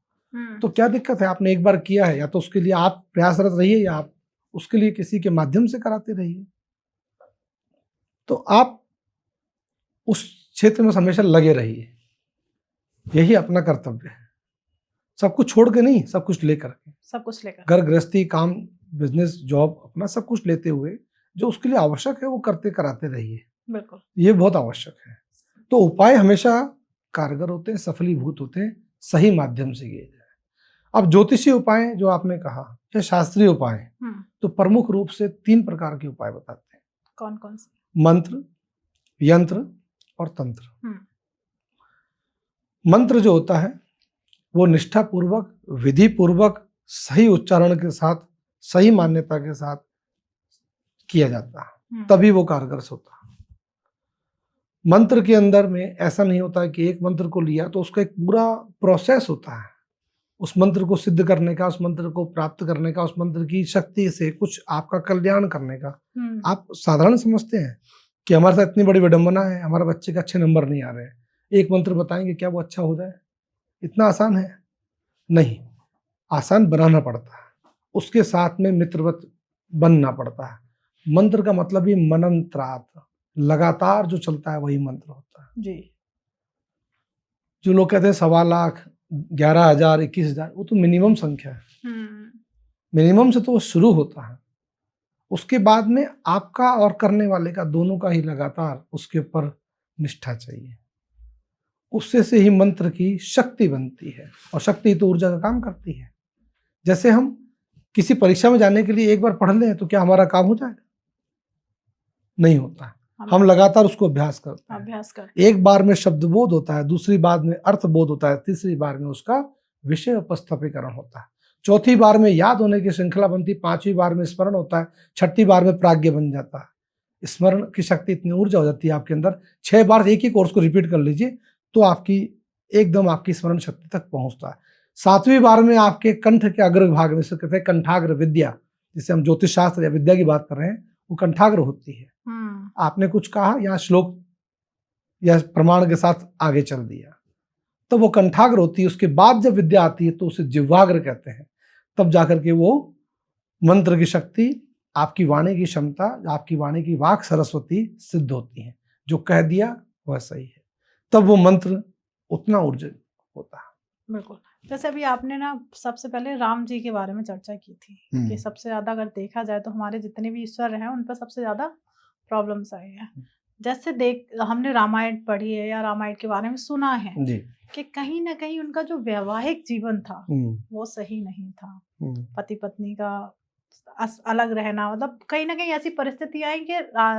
तो क्या दिक्कत है, आपने एक बार किया है, या तो उसके लिए आप प्रयासरत रहिए या आप उसके लिए किसी के माध्यम से कराते रहिए। तो आप उस क्षेत्र में हमेशा लगे रहिए, यही अपना कर्तव्य है। सब कुछ छोड़ के नहीं, सब कुछ लेकर घर गृहस्थी, काम, बिजनेस, जॉब, अपना सब कुछ लेते हुए जो उसके लिए आवश्यक है वो करते कराते रहिए। बिल्कुल, ये बहुत आवश्यक है। तो उपाय हमेशा कारगर होते हैं, सफलीभूत होते हैं, सही माध्यम से किए जाए। अब ज्योतिषीय उपाय जो आपने कहा या शास्त्रीय उपाय, तो प्रमुख रूप से 3 प्रकार के उपाय बताते हैं। कौन कौन से? मंत्र, यंत्र और तंत्र। मंत्र जो होता है वो निष्ठा पूर्वक, विधि पूर्वक, सही उच्चारण के साथ, सही मान्यता के साथ किया जाता है, तभी वो कारगर होता है। मंत्र के अंदर में ऐसा नहीं होता है कि एक मंत्र को लिया तो उसका एक पूरा प्रोसेस होता है, उस मंत्र को सिद्ध करने का, उस मंत्र को प्राप्त करने का, उस मंत्र की शक्ति से कुछ आपका कल्याण करने का। आप साधारण समझते हैं कि हमारे साथ इतनी बड़ी विडंबना है, हमारे बच्चे के अच्छे नंबर नहीं आ रहे हैं, एक मंत्र बताएंगे क्या वो अच्छा हो जाए? इतना आसान है? नहीं, आसान बनाना पड़ता है, उसके साथ में मित्रवत बनना पड़ता है। मंत्र का मतलब ही मनंत्रात, लगातार जो चलता है वही मंत्र होता है जी। जो लोग कहते हैं 1.25 लाख, 11,000, 21,000, वो तो मिनिमम संख्या है। मिनिमम से तो वो शुरू होता है, उसके बाद में आपका और करने वाले का दोनों का ही लगातार उसके ऊपर निष्ठा चाहिए, उससे से ही मंत्र की शक्ति बनती है, और शक्ति तो ऊर्जा का काम करती है। जैसे हम किसी परीक्षा में जाने के लिए एक बार पढ़ लें तो क्या हमारा काम हो जाएगा? नहीं होता, हम लगातार उसको अभ्यास करते हैं। एक बार में शब्द बोध होता है, दूसरी बार में अर्थ बोध होता है, तीसरी बार में उसका विषय उपस्थापीकरण होता है, चौथी बार में याद होने की श्रृंखला बनती, 5वीं बार में स्मरण होता है, 6ठी बार में प्राज्ञ बन जाता है। स्मरण की शक्ति इतनी ऊर्जा हो जाती है आपके अंदर, 6 बार एक ही कोर्स को रिपीट कर लीजिए तो आपकी एकदम आपकी स्मरण शक्ति तक पहुंचता है। 7वीं बार में आपके कंठ के अग्र भाग में, कहते हैं कंठाग्र विद्या, जिसे हम ज्योतिष शास्त्र या विद्या की बात कर रहे हैं, वो कंठाग्र होती है। आपने कुछ कहा या श्लोक या प्रमाण के साथ आगे चल दिया तो वो कंठाग्र होती है। उसके बाद जब विद्या आती है तो उसे जिह्वाग्र कहते हैं, तब जाकर के वो मंत्र की शक्ति, आपकी वाणी की क्षमता, आपकी वाणी की वाक सरस्वती सिद्ध होती है, जो कह दिया वह सही है, तब वो मंत्र उतना ऊर्जा होता है। बिल्कुल, जैसे अभी आपने ना सबसे पहले राम जी के बारे में चर्चा की थी कि सबसे ज्यादा अगर देखा जाए तो हमारे जितने भी ईश्वर हैं उन पर सबसे ज्यादा प्रॉब्लम्स आई हैं, जैसे हमने रामायण पढ़ी है या रामायण के बारे में सुना है जी। कि कहीं ना कहीं उनका जो वैवाहिक जीवन था वो सही नहीं था। पति पत्नी का अलग रहना, मतलब कहीं ना कहीं ऐसी परिस्थिति आई कि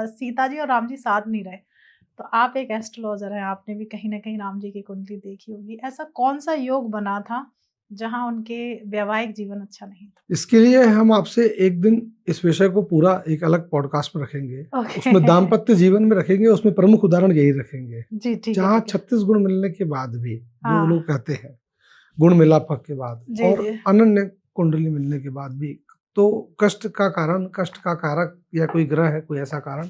सीता जी और राम जी साथ नहीं रहे। तो आप एक एस्ट्रोलॉजर हैं, आपने भी कहीं ना कहीं राम जी की कुंडली देखी होगी। ऐसा कौन सा योग बना था जहां उनके वैवाहिक जीवन अच्छा नहीं था? इसके लिए हम आपसे एक दिन इस विषय को पूरा एक अलग पॉडकास्ट में रखेंगे। उसमें दाम्पत्य जीवन में रखेंगे, उसमें प्रमुख उदाहरण यही रखेंगे। जी ठीक है। जहाँ 36 गुण मिलने के बाद भी जो हाँ। लोग कहते हैं गुण मिलापक के बाद जी, और जी। अनन्य कुंडली मिलने के बाद भी, तो कष्ट का कारक या कोई ग्रह है, कोई ऐसा कारण,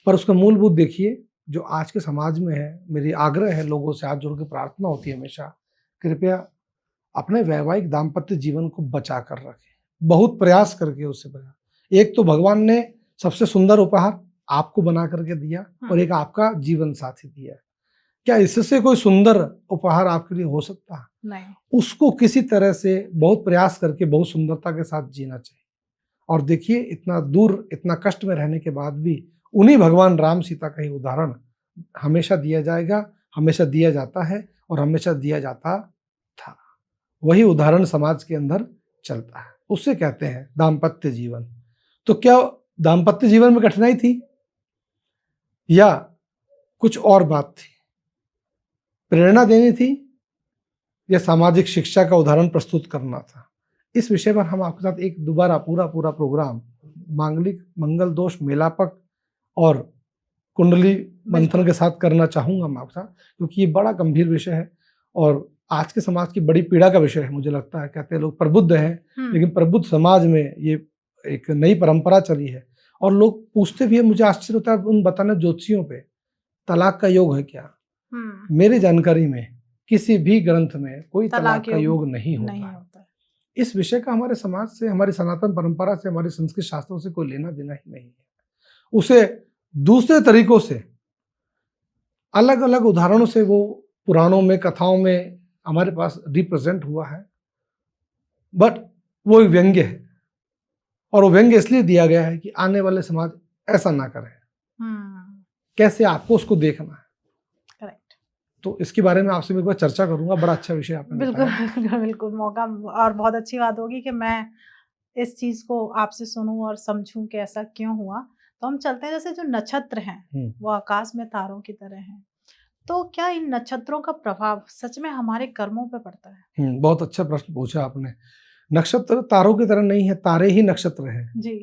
पर उसका मूलभूत देखिए जो आज के समाज में है। मेरी आग्रह है, लोगों से हाथ जोड़ के प्रार्थना होती है हमेशा, कृपया अपने वैवाहिक दाम्पत्य जीवन को बचा कर रखें, बहुत प्रयास करके उससे बचा। एक तो भगवान ने सबसे सुंदर उपहार आपको बना करके दिया और एक आपका जीवन साथी दिया। क्या इससे कोई सुंदर उपहार आपके लिए हो सकता है? नहीं। उसको किसी तरह से बहुत प्रयास करके बहुत सुंदरता के साथ जीना चाहिए। और देखिए, इतना दूर इतना कष्ट में रहने के बाद भी उन्हीं भगवान राम सीता का ही उदाहरण हमेशा दिया जाएगा, हमेशा दिया जाता है और हमेशा दिया जाता था। वही उदाहरण समाज के अंदर चलता है, उससे कहते हैं दाम्पत्य जीवन। तो क्या दाम्पत्य जीवन में कठिनाई थी या कुछ और बात थी? प्रेरणा देनी थी या सामाजिक शिक्षा का उदाहरण प्रस्तुत करना था? इस विषय पर हम आपके साथ एक दोबारा पूरा प्रोग्राम मांगलिक मंगल दोष मेलापक और कुंडली मंथन के साथ करना चाहूंगा मैं आपके साथ, क्योंकि ये बड़ा गंभीर विषय है और आज के समाज की बड़ी पीड़ा का विषय है। मुझे लगता है, कहते हैं लोग प्रबुद्ध हैं, लेकिन प्रबुद्ध समाज में ये एक नई परंपरा चली है और लोग पूछते भी है। मुझे आश्चर्य होता है उन बताने ज्योतिषियों पे, तलाक का योग है क्या? मेरी जानकारी में किसी भी ग्रंथ में कोई तलाक का योग नहीं होता। इस विषय का हमारे समाज से, हमारी सनातन परंपरा से, हमारे संस्कृत शास्त्रों से कोई लेना देना ही नहीं है। उसे दूसरे तरीकों से, अलग अलग उदाहरणों से, वो पुराणों में, कथाओं में हमारे पास रिप्रेजेंट हुआ है, बट वो एक व्यंग्य है और वो व्यंग्य इसलिए दिया गया है कि आने वाले समाज ऐसा ना करे। कैसे आपको उसको देखना है। तो इसके बारे में आपसे मैं एक बार चर्चा करूंगा। बड़ा अच्छा विषय आपने बिल्कुल बिल्कुल मौका, और बहुत अच्छी बात होगी कि मैं इस चीज को आपसे सुनूं और समझूं कि ऐसा क्यों हुआ। तो हम चलते हैं, जैसे जो नक्षत्र हैं वो आकाश में तारों की तरह हैं, तो क्या इन नक्षत्रों का प्रभाव सच में हमारे कर्मों पे पड़ता है? बहुत अच्छा प्रश्न पूछा आपने। नक्षत्र तारों की तरह नहीं है, तारे ही नक्षत्र हैं जी।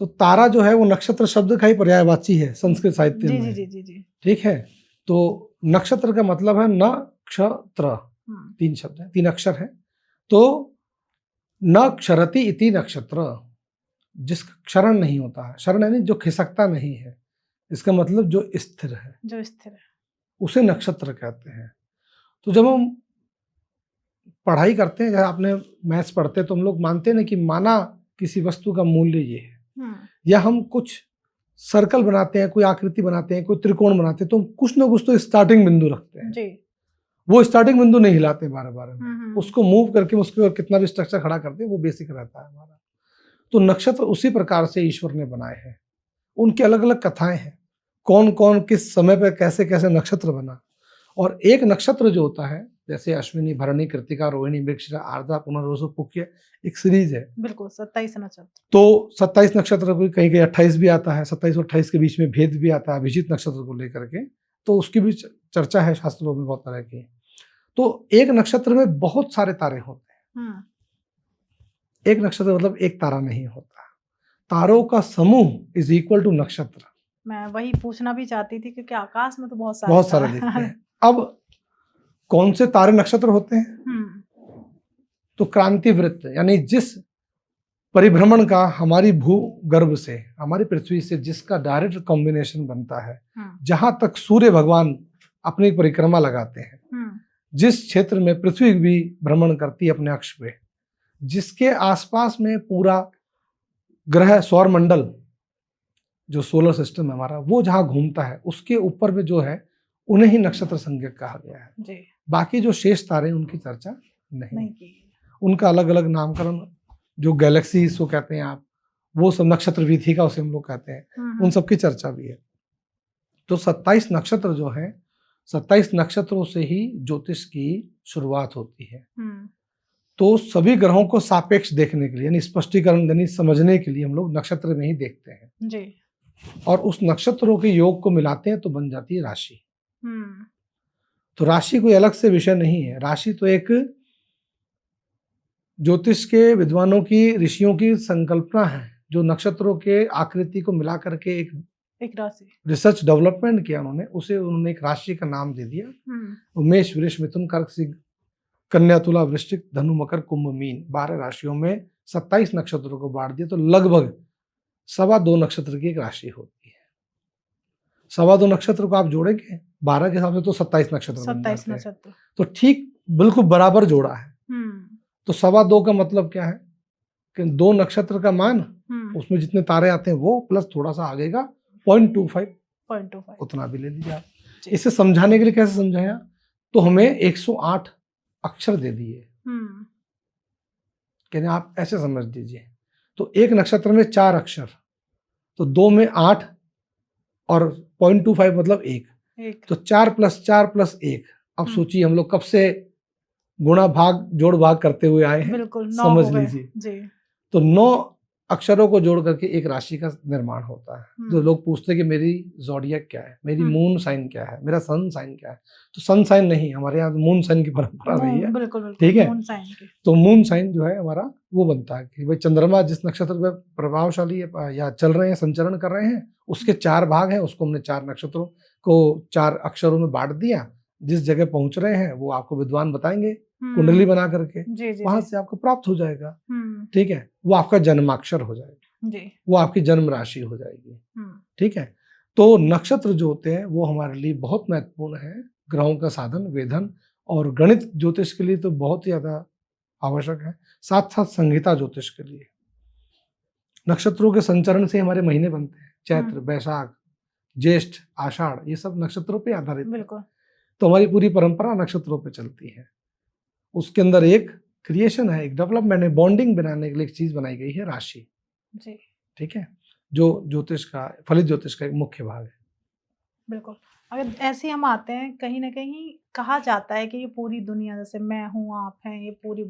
तो तारा जो है वो नक्षत्र शब्द का ही पर्यायवाची है संस्कृत साहित्य में। जी जी जी जी। ठीक है, तो नक्षत्र का मतलब है नक्षत्र, 3 शब्द है, 3 अक्षर है। तो न क्षरति इति नक्षत्र, जिसका क्षरण नहीं होता है, क्षरण यानी जो खिसकता नहीं है, इसका मतलब जो स्थिर है, उसे नक्षत्र कहते हैं। तो जब हम पढ़ाई करते हैं, जब आपने मैथ्स पढ़ते हैं, तो हम लोग मानते हैं ना कि माना किसी वस्तु का मूल्य ये है, या हम कुछ सर्कल बनाते हैं, कोई आकृति बनाते हैं, कोई त्रिकोण बनाते हैं, तो कुछ ना कुछ तो स्टार्टिंग बिंदु रखते हैं जी। वो स्टार्टिंग बिंदु नहीं हिलाते बार बार, उसको मूव करके उसके कितना भी स्ट्रक्चर खड़ा करते हैं, वो बेसिक रहता है हमारा। तो नक्षत्र उसी प्रकार से ईश्वर ने बनाए हैं। उनकी अलग अलग कथाएं हैं, कौन कौन किस समय पर कैसे कैसे नक्षत्र बना। और एक नक्षत्र जो होता है, जैसे अश्विनी, भरणी, कृतिका, रोहिणी, मृगशिरा, आर्द्रा, पुनर्वसु, पुष्य, एक सीरीज है। बिल्कुल 27 नक्षत्र। तो 27 नक्षत्र, कहीं कहीं 28 भी आता है, 27 और 28 के बीच में भेद भी आता है अभिजीत नक्षत्र को लेकर के, तो उसकी भी चर्चा है शास्त्रों में बहुत तरह की। तो एक नक्षत्र में बहुत सारे तारे होते हैं। एक नक्षत्र मतलब एक तारा नहीं होता, तारों का समूह इज इक्वल टू नक्षत्र। मैं वही पूछना भी चाहती थी, क्योंकि आकाश में तो बहुत सारे दिखते हैं। अब कौन से तारे नक्षत्र होते हैं? तो क्रांति वृत्त, यानी जिस परिभ्रमण का हमारी भूगर्भ से, हमारी पृथ्वी से जिसका डायरेक्ट कॉम्बिनेशन बनता है, जहां तक सूर्य भगवान अपनी परिक्रमा लगाते हैं, जिस क्षेत्र में पृथ्वी भी भ्रमण करती है अपने अक्ष पे, जिसके आसपास में पूरा ग्रह सौर मंडल जो सोलर सिस्टम है हमारा, वो जहां घूमता है, उसके ऊपर में जो है उन्हें ही नक्षत्र संज्ञा कहा गया है जी। बाकी जो शेष तारे उनकी चर्चा नहीं की। उनका अलग अलग नामकरण, जो गैलेक्सी इसको कहते हैं आप, वो सब नक्षत्र वीथिका उसे हम लोग कहते हैं, उन सब की चर्चा भी है। तो 27 नक्षत्र जो है, 27 नक्षत्रों से ही ज्योतिष की शुरुआत होती है। तो सभी ग्रहों को सापेक्ष देखने के लिए, यानी स्पष्टीकरण यानी समझने के लिए हम लोग नक्षत्र में ही देखते हैं जी। और उस नक्षत्रों के योग को मिलाते हैं तो बन जाती है राशि। तो राशि कोई अलग से विषय नहीं है, राशि तो एक ज्योतिष के विद्वानों की, ऋषियों की संकल्पना है, जो नक्षत्रों के आकृति को मिला करके एक राशि रिसर्च डेवलपमेंट किया उन्होंने, उसे उन्होंने एक राशि का नाम दे दिया। मेष, वृष, मिथुन, कर्क, सिंह, कन्या, तुला, वृश्चिक, धनु, मकर, कुंभ, मीन, 12 राशियों में 27 नक्षत्रों को बांट दिया, तो लगभग 2.25 नक्षत्र की एक राशि होती है। 2.25 नक्षत्र को आप जोड़ेंगे 12 के हिसाब से तो 27 नक्षत्र बन जाते हैं। तो ठीक बिल्कुल बराबर जोड़ा है। तो 2.25 का मतलब क्या है कि 2 नक्षत्र का मान, उसमें जितने तारे आते हैं वो प्लस थोड़ा सा आगे का 0.25 उतना भी ले लीजिए आप। इसे समझाने के लिए कैसे समझाया, तो हमें 108 अक्षर दे दिए, कहने आप ऐसे समझ दीजिए। तो एक नक्षत्र में 4 अक्षर, तो 2 में 8 और 0.25 मतलब 1, तो 4 + 4 + 1। अब सोचिए हम लोग कब से गुणा भाग जोड़ भाग करते हुए आए हैं, बिल्कुल, समझ लीजिए। तो 9 अक्षरों को जोड़ करके एक राशि का निर्माण होता है। जो लोग पूछते हैं कि मेरी ज़ोडिएक क्या है, मेरी मून साइन क्या है, मेरा सन साइन क्या है, तो सन साइन नहीं, हमारे यहाँ मून साइन की परंपरा रही है। बिल्कुल, ठीक है। मून साइन की। तो मून साइन जो है हमारा वो बनता है कि भाई चंद्रमा जिस नक्षत्र पर प्रभावशाली है या चल रहे हैं, संचरण कर रहे हैं, उसके 4 भाग हैं, उसको हमने 4 नक्षत्रों को 4 अक्षरों में बांट दिया। जिस जगह पहुंच रहे हैं वो आपको विद्वान बताएंगे कुंडली बना करके, वहां से आपको प्राप्त हो जाएगा। ठीक है, वो आपका जन्माक्षर हो जाएगा, वो आपकी जन्म राशि हो जाएगी। ठीक है। तो नक्षत्र जो होते हैं वो हमारे लिए बहुत महत्वपूर्ण है, ग्रहों का साधन, वेधन और गणित ज्योतिष के लिए तो बहुत ही ज्यादा आवश्यक है, साथ साथ संहिता ज्योतिष के लिए। नक्षत्रों के संचरण से हमारे महीने बनते हैं, चैत्र, बैसाख, ज्येष्ठ, आषाढ़, ये सब नक्षत्रों पे आधारित है। तो हमारी पूरी परंपरा नक्षत्रों पे चलती है। उसके अंदर एक क्रिएशन है, एक डेवलपमेंट है, बॉन्डिंग बनाने के लिए एक चीज बनाई गई है, राशि जी। ठीक है, जो ज्योतिष का, फलित ज्योतिष का एक मुख्य भाग है। बिल्कुल। अगर ऐसे हम आते हैं, कहीं ना कहीं कहा जाता है कि ये पूरी दुनिया, जैसे मैं हूँ, आप हैं, ये पूरी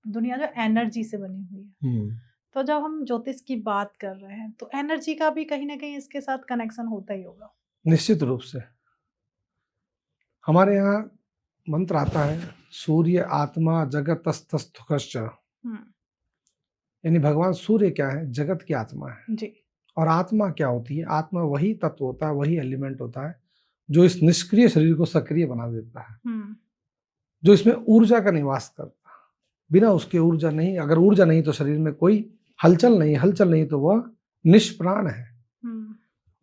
दुनिया जो एनर्जी से बनी हुई है। तो जब हम ज्योतिष की बात कर रहे हैं तो एनर्जी का भी कहीं ना कहीं इसके साथ कनेक्शन होता ही होगा। निश्चित रूप से। हमारे यहाँ मंत्र आता है, सूर्य आत्मा जगतस्तस्थुकश्च, यानी भगवान सूर्य क्या है, जगत की आत्मा है जी। और आत्मा क्या होती है, आत्मा वही तत्व होता है, वही एलिमेंट होता है जो इस निष्क्रिय शरीर को सक्रिय बना देता है, जो इसमें ऊर्जा का निवास करता है। बिना उसके ऊर्जा नहीं, अगर ऊर्जा नहीं तो शरीर में कोई हलचल नहीं, हलचल नहीं तो वह निष्प्राण है।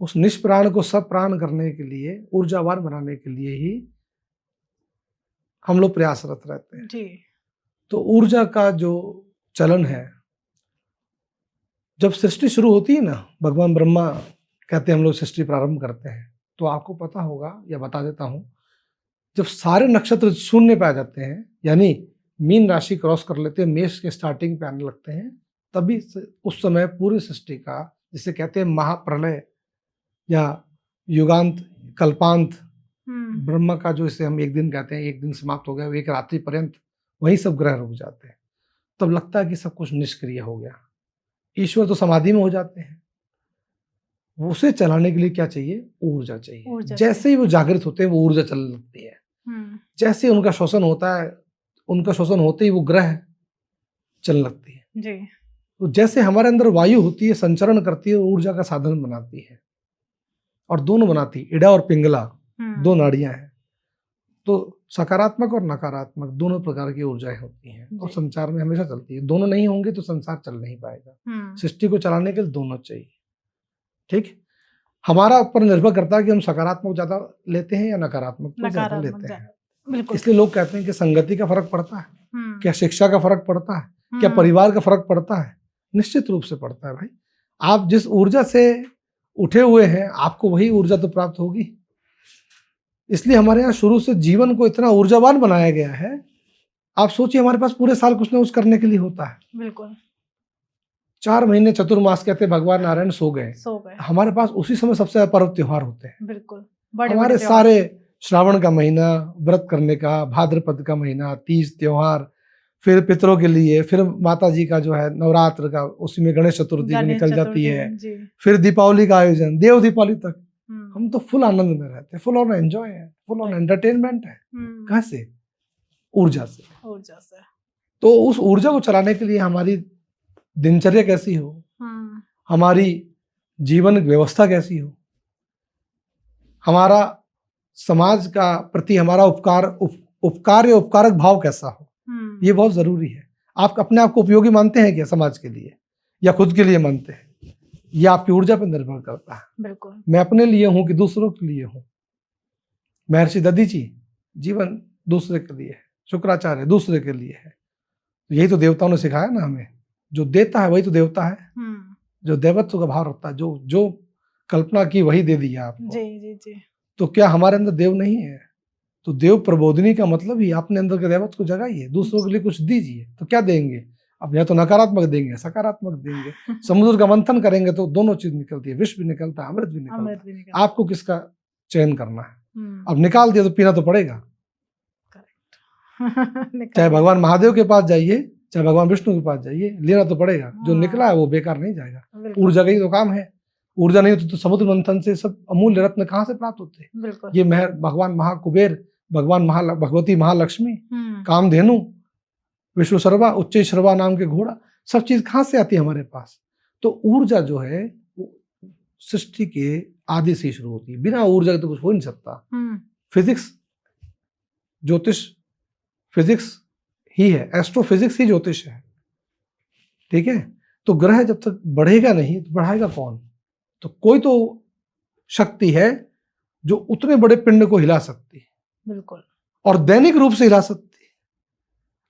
उस निष्प्राण को सप्राण करने के लिए, ऊर्जावान बनाने के लिए ही हम लोग प्रयासरत रहते हैं जी। तो ऊर्जा का जो चलन है, जब सृष्टि शुरू होती है ना, भगवान ब्रह्मा कहते हैं हम लोग सृष्टि प्रारंभ करते हैं, तो आपको पता होगा या बता देता हूं, जब सारे नक्षत्र शून्य पे आ जाते हैं, यानी मीन राशि क्रॉस कर लेते हैं, मेष के स्टार्टिंग पे आने लगते हैं, तभी उस समय पूरी सृष्टि का, जिसे कहते हैं महाप्रलय या युगांत, कल्पांत, ब्रह्मा का जो इसे हम एक दिन कहते हैं, एक दिन समाप्त हो गया, एक रात्रि पर्यंत वही सब ग्रह रुक जाते हैं। तब लगता है कि सब कुछ निष्क्रिय हो गया। ईश्वर तो समाधि में हो जाते हैं। उसे चलाने के लिए क्या चाहिए, ऊर्जा चाहिए। जैसे ही वो जागृत होते हैं वो ऊर्जा चलने लगती है। जैसे उनका श्वसन होता है, उनका श्वसन होते ही वो ग्रह चलने लगती है जी। तो जैसे हमारे अंदर वायु होती है, संचरण करती है, ऊर्जा का साधन बनाती है, और दोनों बनाती है, इड़ा और पिंगला, 2 नाड़ियां हैं। तो सकारात्मक और नकारात्मक दोनों प्रकार की ऊर्जाएं होती हैं और संसार में हमेशा चलती है। दोनों नहीं होंगे तो संसार चल नहीं पाएगा। सृष्टि को चलाने के लिए दोनों चाहिए। ठीक, हमारा ऊपर निर्भर करता है कि हम सकारात्मक ज्यादा लेते हैं या नकारात्मक ज्यादा लेते हैं। इसलिए लोग कहते हैं कि संगति का फर्क पड़ता है, क्या शिक्षा का फर्क पड़ता है, क्या परिवार का फर्क पड़ता है? निश्चित रूप से पड़ता है भाई। आप जिस ऊर्जा से उठे हुए हैं, आपको वही ऊर्जा तो प्राप्त होगी। इसलिए हमारे यहाँ शुरू से जीवन को इतना ऊर्जावान बनाया गया है। आप सोचिए, हमारे पास पूरे साल कुछ ना कुछ करने के लिए होता है। बिल्कुल। 4 महीने चतुर्मास कहते हैं, भगवान नारायण सो गए, हमारे पास उसी समय सबसे ज्यादा पर्व त्योहार होते हैं। बिल्कुल। बड़े हमारे बड़े त्योहार। सारे श्रावण का महीना, व्रत करने का, भाद्रपद का महीना, तीज त्योहार, फिर पितरों के लिए, फिर माता जी का जो है नवरात्र का, उसी में गणेश चतुर्थी भी गणेश निकल जाती चतुर्थी है, जी। फिर दीपावली का आयोजन, देव दीपावली तक हम्म, हम तो फुल आनंद में रहते हैं, फुल ऑन एंजॉय है, फुल ऑन Right. एंटरटेनमेंट है। हम्म, कहाँ से? ऊर्जा से। ऊर्जा से। तो उस ऊर्जा को चलाने के लिए हमारी दिनचर्या कैसी हो, हम्म, हमारी जीवन व्यवस्था कैसी हो, हमारा समाज का प्रति हमारा उपकार या उपकारक भाव कैसा हो, ये बहुत जरूरी है। आप अपने आप को उपयोगी मानते हैं क्या समाज के लिए, या खुद के लिए मानते हैं? ये आपकी ऊर्जा पर निर्भर करता है। बिल्कुल। मैं अपने लिए हूं कि दूसरों के लिए हूं? महर्षि दधीची, जीवन दूसरे के लिए है, शुक्राचार्य दूसरे के लिए है। यही तो देवताओं ने सिखाया ना हमें, जो देता है वही तो देवता है, जो देवत्व का भाव रखता है, जो जो कल्पना की वही दे दिया आपको। जी जी जी। तो क्या हमारे अंदर देव नहीं है? तो देव प्रबोधनी का मतलब ही अपने अंदर के देवत्व को जगाइए, दूसरों के लिए कुछ दीजिए। तो क्या देंगे? अब या तो नकारात्मक देंगे, सकारात्मक देंगे। समुद्र का मंथन करेंगे तो दोनों चीज निकलती है, विष भी निकलता है, अमृत भी निकलता है। आपको किसका चयन करना है? अब निकाल दिया तो पीना तो पड़ेगा। चाहे भगवान महादेव के पास जाइए, चाहे भगवान विष्णु के पास जाइए, लेना तो पड़ेगा। जो निकला है वो बेकार नहीं जाएगा। ऊर्जा का ही तो काम है। ऊर्जा नहीं होती तो समुद्र मंथन से सब अमूल्य रत्न कहाँ से प्राप्त होते हैं? ये भगवान महाकुबेर, भगवान भगवती महालक्ष्मी, कामधेनु, विश्वशर्वा, उच्चैश्रवा नाम के घोड़ा, सब चीज कहाँ से आती है हमारे पास? तो ऊर्जा जो है वो सृष्टि के आदि से शुरू होती है। बिना ऊर्जा के तो कुछ हो नहीं सकता। फिजिक्स, ज्योतिष फिजिक्स ही है, एस्ट्रोफिजिक्स ही ज्योतिष है। ठीक है? तो ग्रह जब तक बढ़ेगा नहीं तो बढ़ाएगा कौन? तो कोई तो शक्ति है जो उतने बड़े पिंड को हिला सकती है, बिल्कुल, और दैनिक रूप से हिला सकती है।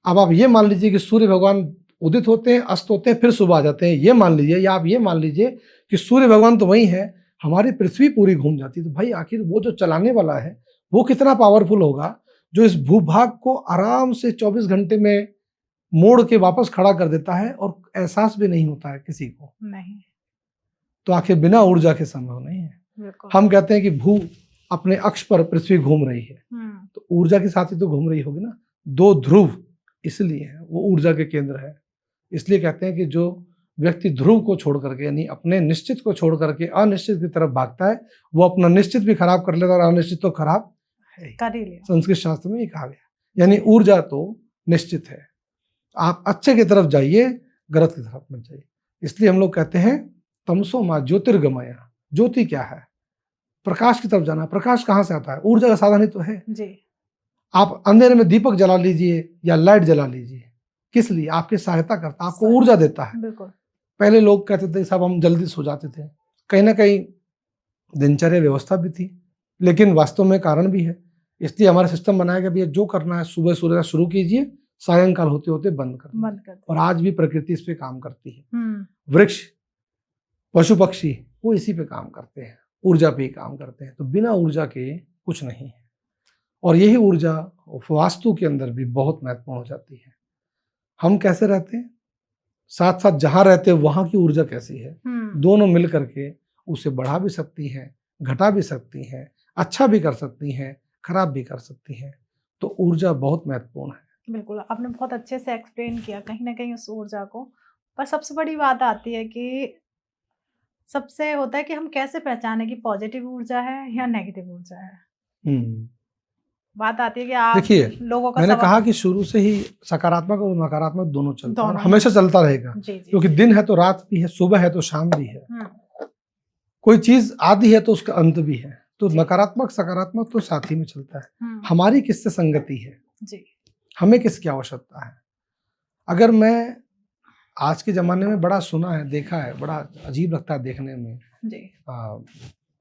अब आप ये मान लीजिए कि सूर्य भगवान उदित होते हैं, अस्त होते हैं, फिर सुबह आ जाते हैं, ये मान लीजिए, या आप ये मान लीजिए कि सूर्य भगवान तो वही है, हमारी पृथ्वी पूरी घूम जाती है। तो भाई आखिर वो जो चलाने वाला है वो कितना पावरफुल होगा, जो इस भूभाग को आराम से 24 घंटे में मोड़ के वापस खड़ा कर देता है और एहसास भी नहीं होता है किसी को। नहीं। तो आखिर बिना ऊर्जा के संभव नहीं है। हम कहते हैं कि भू अपने अक्ष पर पृथ्वी घूम रही है, तो ऊर्जा के साथ ही तो घूम रही होगी ना। दो ध्रुव इसलिए है, वो ऊर्जा के केंद्र है। इसलिए कहते हैं कि जो व्यक्ति ध्रुव को छोड़ करके, यानी अपने निश्चित को छोड़ करके अनिश्चित की तरफ भागता है, वो अपना निश्चित भी खराब कर लेता है और अनिश्चित तो खराब कर ही लिया। संस्कृत शास्त्र में ये कहा गया। यानी ऊर्जा तो निश्चित है, आप अच्छे की तरफ जाइए, गलत की तरफ मत जाइए। इसलिए हम लोग कहते हैं तमसो मां ज्योतिर्गमय। ज्योति क्या है? प्रकाश की तरफ जाना। प्रकाश कहाँ से आता है? ऊर्जा का साधन ही तो है जी। आप अंधेरे में दीपक जला लीजिए या लाइट जला लीजिए, किस लिए? आपकी सहायता करता है, आपको ऊर्जा देता है। बिल्कुल। पहले लोग कहते थे साहब हम जल्दी सो जाते थे, कहीं ना कहीं दिनचर्या व्यवस्था भी थी, लेकिन वास्तव में कारण भी है। इसलिए हमारा सिस्टम बनाया गया भैया जो करना है सुबह सूर्य शुरू कीजिए, सायंकाल होते होते बंद कर। और आज भी प्रकृति इस पे काम करती है। वृक्ष, पशु पक्षी वो इसी पे काम करते हैं, ऊर्जा पे ही काम करते हैं। तो बिना ऊर्जा के कुछ नहीं है। और यही ऊर्जा वास्तु के अंदर भी बहुत महत्वपूर्ण हो जाती है। हम कैसे रहते हैं, साथ साथ जहां रहते हैं वहां की ऊर्जा कैसी है, दोनों मिल करके उसे बढ़ा भी सकती हैं, घटा भी सकती हैं, अच्छा भी कर सकती हैं, खराब भी कर सकती हैं। तो ऊर्जा बहुत महत्वपूर्ण है। बिल्कुल, आपने बहुत अच्छे से एक्सप्लेन किया कहीं ना कहीं उस ऊर्जा को। पर सबसे बड़ी बात आती है कि सबसे होता है कि हम कैसे पहचाने कि पॉजिटिव ऊर्जा है या नेगेटिव ऊर्जा है। बात आती है कि आप देखिए, लोगों का मैंने कहा कि शुरू से ही सकारात्मक और नकारात्मक दोनों चलता है, हमेशा चलता रहेगा। क्योंकि दिन है तो रात भी है, सुबह है तो शाम भी है, कोई चीज आदि है तो उसका अंत भी है। तो नकारात्मक सकारात्मक तो साथ ही में चलता है। हमारी किससे संगति है जी, हमें किसकी आवश्यकता है। अगर मैं आज के जमाने में बड़ा सुना है, देखा है, बड़ा अजीब लगता है देखने में,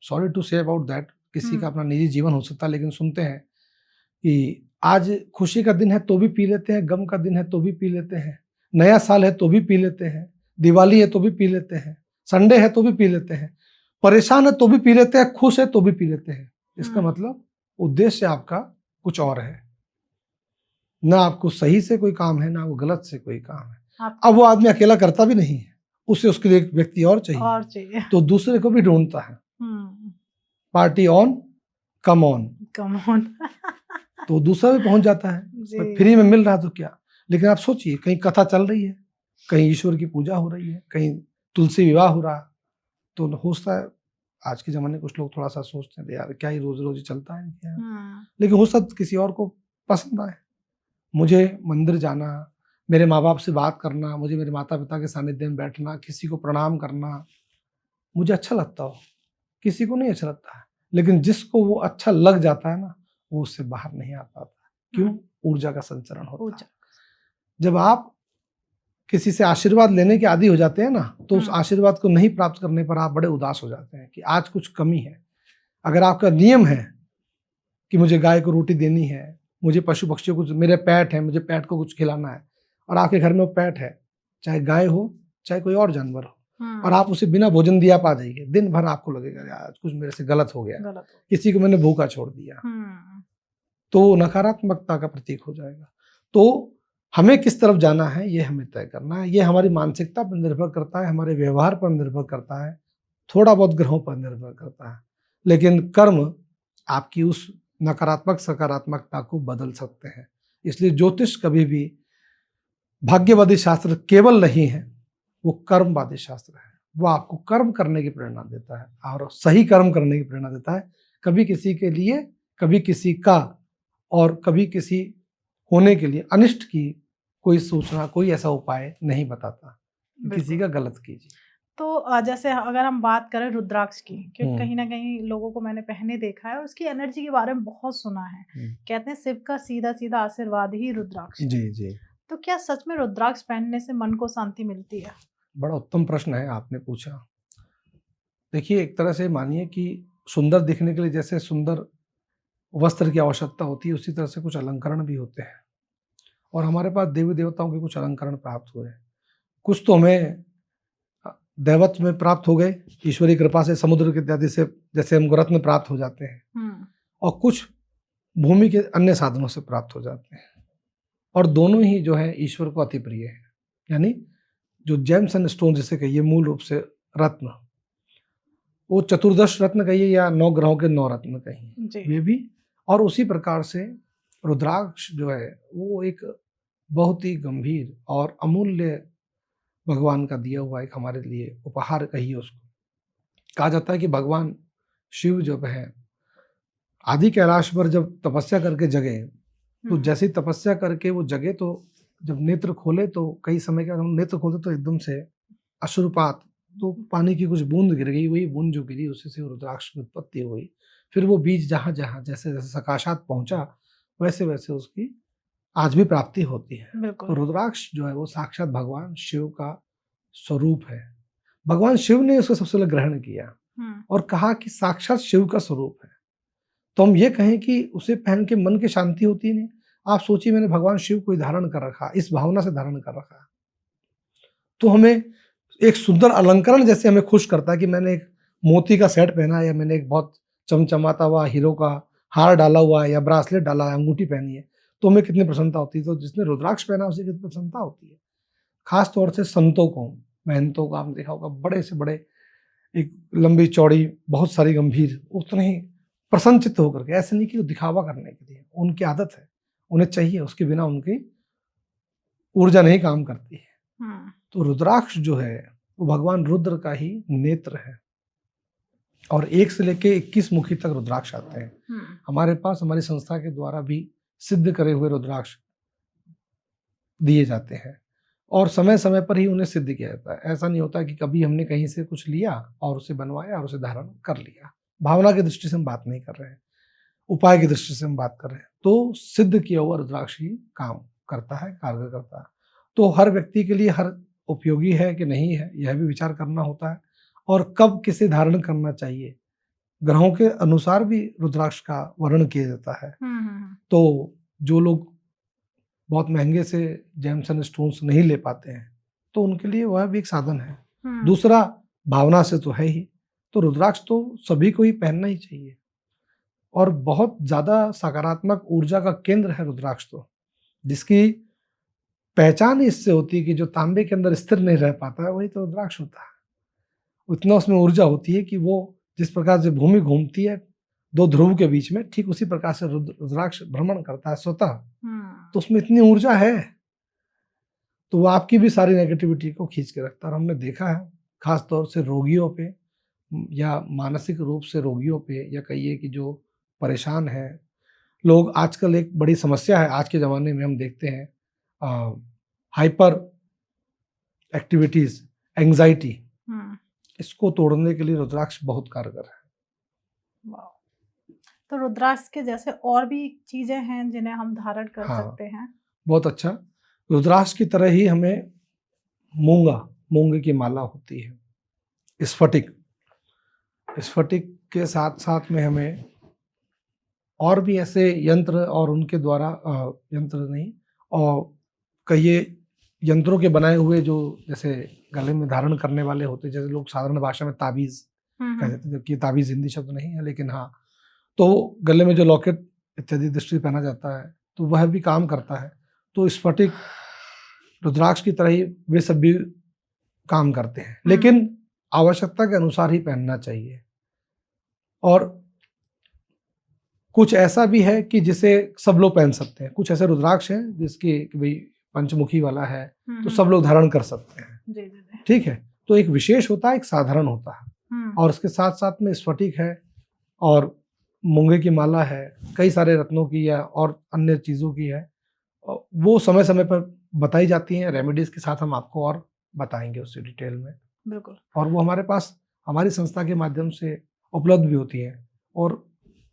sorry to say about that, किसी का अपना निजी जीवन हो सकता है, लेकिन सुनते हैं कि आज खुशी का दिन है तो भी पी लेते हैं, गम का दिन है तो भी पी लेते हैं, नया साल है तो भी पी लेते हैं, दिवाली है तो भी पी लेते हैं, संडे है तो भी पी लेते हैं, परेशान है तो भी पी लेते हैं, खुश है तो भी पी लेते हैं। इसका मतलब उद्देश्य आपका कुछ और है, ना आपको सही से कोई काम है, ना वो गलत से कोई काम है। अब वो आदमी अकेला करता भी नहीं है, उसे उसके लिए एक व्यक्ति और चाहिए, तो दूसरे को भी ढूंढता है। Party on, come on, come on. तो दूसरा भी पहुंच जाता है। जी। पर फ्री में मिल रहा तो क्या। लेकिन आप सोचिए, कहीं कथा चल रही है, कहीं ईश्वर की पूजा हो रही है, कहीं तुलसी विवाह हो रहा, तो होता है। आज के ज़माने कुछ लोग थोड़ा सा सोचते हैं यार क्या ही रोज चलता है क्या, लेकिन हो सकता किसी और को पसंद आए। मुझे मंदिर जाना, मेरे माँ बाप से बात करना, मुझे मेरे माता पिता के सानिध्य में बैठना, किसी को प्रणाम करना मुझे अच्छा लगता हो, किसी को नहीं अच्छा लगता है। लेकिन जिसको वो अच्छा लग जाता है ना, वो उससे बाहर नहीं आ पाता। क्यों? ऊर्जा का संचरण होता है। जब आप किसी से आशीर्वाद लेने के आदी हो जाते हैं ना, तो उस आशीर्वाद को नहीं प्राप्त करने पर आप बड़े उदास हो जाते हैं कि आज कुछ कमी है। अगर आपका नियम है कि मुझे गाय को रोटी देनी है, मुझे पशु पक्षियों को, मेरे पेट है, मुझे पेट को कुछ खिलाना है, और आपके घर में वो पेट है, चाहे गाय हो चाहे कोई और जानवर हो, और आप उसे बिना भोजन दिया पा जाइए, दिन भर आपको लगेगा यार कुछ मेरे से गलत हो गया, किसी को मैंने भूखा छोड़ दिया, तो नकारात्मकता का प्रतीक हो जाएगा। तो हमें किस तरफ जाना है ये हमें तय करना है। ये हमारी मानसिकता पर निर्भर करता है, हमारे व्यवहार पर निर्भर करता है, थोड़ा बहुत ग्रहों पर निर्भर करता है। लेकिन कर्म आपकी उस नकारात्मक सकारात्मकता को बदल सकते हैं। इसलिए ज्योतिष कभी भी भाग्यवादी शास्त्र केवल नहीं है, वो कर्मवादी शास्त्र है। वो आपको कर्म करने की प्रेरणा देता है और सही कर्म करने की प्रेरणा देता है। कभी किसी के लिए, कभी किसी का, और कभी किसी होने के लिए अनिष्ट की कोई सूचना, कोई ऐसा उपाय नहीं बताता। किसी का गलत कीजिए। तो जैसे अगर हम बात करें रुद्राक्ष की, क्योंकि कहीं ना कहीं लोगों को मैंने पहने देखा है और उसकी एनर्जी के बारे में बहुत सुना है। कहते हैं शिव का सीधा सीधा आशीर्वाद ही रुद्राक्ष। जी जी। तो क्या सच में रुद्राक्ष पहनने से मन को शांति मिलती है? बड़ा उत्तम प्रश्न है आपने पूछा। देखिए, एक तरह से मानिए कि सुंदर दिखने के लिए जैसे सुंदर वस्त्र की आवश्यकता होती है, उसी तरह से कुछ अलंकरण भी होते हैं, और हमारे पास देवी देवताओं के कुछ अलंकरण प्राप्त हुए। कुछ तो हमें दैवत्व में प्राप्त हो गए, ईश्वरीय कृपा से, समुद्र के इत्यादि से, जैसे हमको रत्न प्राप्त हो जाते हैं, और कुछ भूमि के अन्य साधनों से प्राप्त हो जाते हैं, और दोनों ही जो है ईश्वर को अति प्रिय है। यानी जो जेम्स एंड स्टोन जिसे कहिए, मूल रूप से रत्न, वो चतुर्दश रत्न कहिए या 9 ग्रहों के 9 रत्न कहिए, वे भी। और उसी प्रकार से रुद्राक्ष जो है वो एक बहुत ही गंभीर और अमूल्य भगवान का दिया हुआ एक हमारे लिए उपहार कहिए उसको। कहा जाता है कि भगवान शिव जब है आदि कैलाश पर जब तपस्या करके जगे, तो जैसे तपस्या करके वो जगे, तो जब नेत्र खोले तो कई समय के बाद हम नेत्र खोले तो एकदम से अश्रुपात, तो पानी की कुछ बूंद गिर गई। वही बूंद जो गिरी उसी से रुद्राक्ष की उत्पत्ति हुई। फिर वो बीज जहाँ जहाँ जैसे जैसे सकाशात पहुंचा, वैसे वैसे उसकी आज भी प्राप्ति होती है। तो रुद्राक्ष जो है वो साक्षात भगवान शिव का स्वरूप है। भगवान शिव ने उसको सबसे पहले ग्रहण किया और कहा कि साक्षात शिव का स्वरूप है। तो हम ये कहें कि उसे पहन के मन की शांति होती है नहीं। आप सोचिए, मैंने भगवान शिव को धारण कर रखा, इस भावना से धारण कर रखा, तो हमें एक सुंदर अलंकरण जैसे हमें खुश करता है कि मैंने एक मोती का सेट पहना है, या मैंने एक बहुत चमचमाता हुआ हीरो का हार डाला हुआ है, या ब्रासलेट डाला है, अंगूठी पहनी है, तो हमें कितनी प्रसन्नता होती है। तो जिसने रुद्राक्ष पहना उसे कितनी प्रसन्नता होती है। खास तौर से संतों को, महंतों को आपने देखा होगा, बड़े से बड़े, एक लंबी चौड़ी, बहुत सारी गंभीर, उतने ही प्रसन्नचित्त होकर के, ऐसे नहीं कि वो दिखावा करने के लिए, उनकी आदत है, उन्हें चाहिए, उसके बिना उनकी ऊर्जा नहीं काम करती है। तो रुद्राक्ष जो है वो भगवान रुद्र का ही नेत्र है, और 1 से लेके 21 मुखी तक रुद्राक्ष आते हैं। हमारे पास हमारी संस्था के द्वारा भी सिद्ध करे हुए रुद्राक्ष दिए जाते हैं, और समय समय पर ही उन्हें सिद्ध किया जाता है। ऐसा नहीं होता कि कभी हमने कहीं से कुछ लिया और उसे बनवाया और उसे धारण कर लिया। भावना की दृष्टि से हम बात नहीं कर रहे हैं, उपाय की दृष्टि से हम बात कर रहे हैं। तो सिद्ध किया हुआ रुद्राक्ष ही काम करता है, कारगर करता है। तो हर व्यक्ति के लिए हर उपयोगी है कि नहीं है, यह भी विचार करना होता है, और कब किसे धारण करना चाहिए, ग्रहों के अनुसार भी रुद्राक्ष का वर्णन किया जाता है। तो जो लोग बहुत महंगे से जेम्स एंड स्टोन्स नहीं ले पाते हैं, तो उनके लिए वह भी एक साधन है। दूसरा, भावना से तो है ही, तो रुद्राक्ष तो सभी को ही पहनना ही चाहिए, और बहुत ज्यादा सकारात्मक ऊर्जा का केंद्र है रुद्राक्ष, तो जिसकी पहचान इससे होती है कि जो तांबे के अंदर स्थिर नहीं रह पाता है, वही तो रुद्राक्ष होता है। उतना उसमें ऊर्जा होती है कि वो जिस प्रकार से भूमि घूमती है, दो ध्रुव के बीच में, ठीक उसी प्रकार से रुद्राक्ष भ्रमण करता है स्वतः। हम्म, तो उसमें इतनी ऊर्जा है, तो वो आपकी भी सारी नेगेटिविटी को खींच के रखता है। और हमने देखा है खास तौर से रोगियों पे, या मानसिक रूप से रोगियों पे, या कहिए कि जो परेशान हैं लोग। आजकल एक बड़ी समस्या है आज के ज़माने में, हम देखते हैं हाइपर एक्टिविटीज़, एंग्जाइटी, हम्म, इसको तोड़ने के लिए रुद्राक्ष बहुत कारगर है। वाह। तो रुद्राक्ष के जैसे और भी चीजें हैं जिन्हें हम धारण कर हाँ, सकते हैं? बहुत अच्छा। रुद्राक्ष की तरह ही हमें मूंगे की माला होती है, स्फटिक। स्फटिक के साथ साथ में हमें और भी ऐसे यंत्र, और उनके द्वारा यंत्र नहीं, और कहिए यंत्रों के बनाए हुए जो जैसे गले में धारण करने वाले होते, जैसे लोग साधारण भाषा में ताबीज कह देते हैं, जबकि ताबीज हिंदी शब्द नहीं है, लेकिन हाँ, तो गले में जो लॉकेट इत्यादि दृष्टि पहना जाता है, तो वह भी काम करता है। तो स्फटिक रुद्राक्ष की तरह ही वे सब भी काम करते हैं, लेकिन आवश्यकता के अनुसार ही पहनना चाहिए। और कुछ ऐसा भी है कि जिसे सब लोग पहन सकते हैं। कुछ ऐसे रुद्राक्ष हैं जिसकी कि भाई पंचमुखी वाला है, तो सब लोग धारण कर सकते हैं, जी जी जी। ठीक है। तो एक विशेष होता है, एक साधारण होता है, और उसके साथ साथ में स्फटिक है, और मूंगे की माला है, कई सारे रत्नों की या और अन्य चीज़ों की है। वो समय समय पर बताई जाती हैं, रेमेडीज के साथ हम आपको और बताएंगे उससे डिटेल में। बिल्कुल। और वो हमारे पास हमारी संस्था के माध्यम से उपलब्ध भी होती हैं, और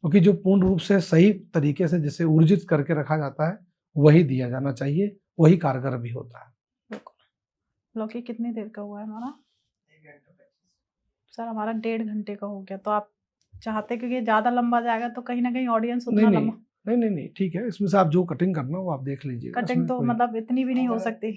क्योंकि जो पूर्ण रूप से सही तरीके से जिसे ऊर्जित करके रखा जाता है वही दिया जाना चाहिए, वही कारगर भी होता है। बिल्कुल। लौकी कितनी देर का हुआ है हमारा? सर हमारा 1.5 घंटे का हो गया, तो आप चाहते क्योंकि ज़्यादा लंबा जाएगा तो कहीं ना कहीं ऑडियंस उतना नहीं लंबा। नहीं नहीं नहीं, ठीक है। इसमें से आप जो कटिंग करना वो आप देख लीजिएगा। कटिंग तो मतलब इतनी भी नहीं हो सकती।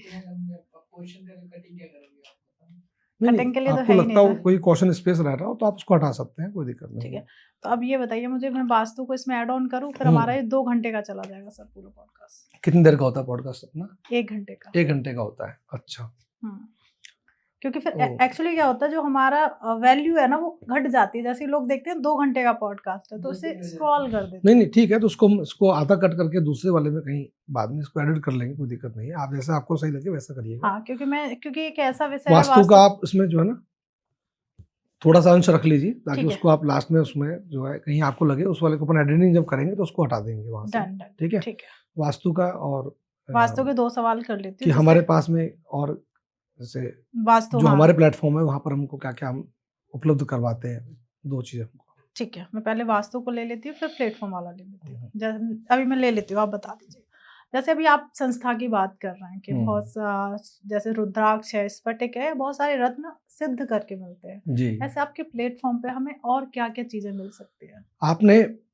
नहीं कटिंग के लिए तो आपको है ही लगता नहीं हो सर। कोई क्वेश्चन स्पेस रह रहा हो तो आप उसको हटा सकते हैं, कोई दिक्कत नहीं ठीक है, है। तो अब ये बताइए मुझे, मैं वास्तु को इसमें ऐड ऑन करूँ फिर हम्म। हमारा ये 2 घंटे का चला जाएगा सर पूरा पॉडकास्ट। कितनी देर का होता है पॉडकास्ट अपना? 1 घंटे का। 1 घंटे का होता है, अच्छा। क्योंकि फिर ओह। एक्चुअली क्या होता है, जो हमारा वैल्यू है ना वो घट जाती है। जैसे लोग देखते हैं 2 घंटे का पॉडकास्ट है तो उसे स्क्रॉल कर देते नहीं हैं। नहीं, ठीक है, तो उसको आधा कट करके दूसरे वाले में कहीं बाद में इसको एडिट कर लेंगे, कोई दिक्कत नहीं है। आप जैसा आपको सही लगे वैसा करिएगा। हाँ, क्योंकि एक ऐसा विषय है वास्तु का आप इसमें जो है ना थोड़ा सा अंश रख लीजिए, ताकि ठीक है। उसको आप लास्ट में उसमें जो है कहीं आपको लगे उस वाले को अपन एडिटिंग जब करेंगे तो उसको हटा देंगे वहां से। Done done. ठीक है, ठीक है, वास्तु का। और वास्तु के 2 सवाल कर लेती कि हूँ हमारे पास में और जैसे वास्तु। जो हाँ हमारे प्लेटफॉर्म है वहाँ पर हमको क्या क्या हम उपलब्ध करवाते हैं, 2 चीज़ें हमको। ठीक है, मैं पहले वास्तु को ले लेती हूँ फिर प्लेटफॉर्म वाला ले लेती हूँ। जैसे अभी मैं ले लेती हूँ, आप बता दीजिए। जैसे अभी आप संस्था की बात कर रहे हैं कि जैसे रुद्राक्ष है, स्फटिक है, बहुत सारे रत्न सिद्ध करके मिलते हैं जी। ऐसे आपके प्लेटफॉर्म पे हमें और क्या क्या चीजें मिल सकती है?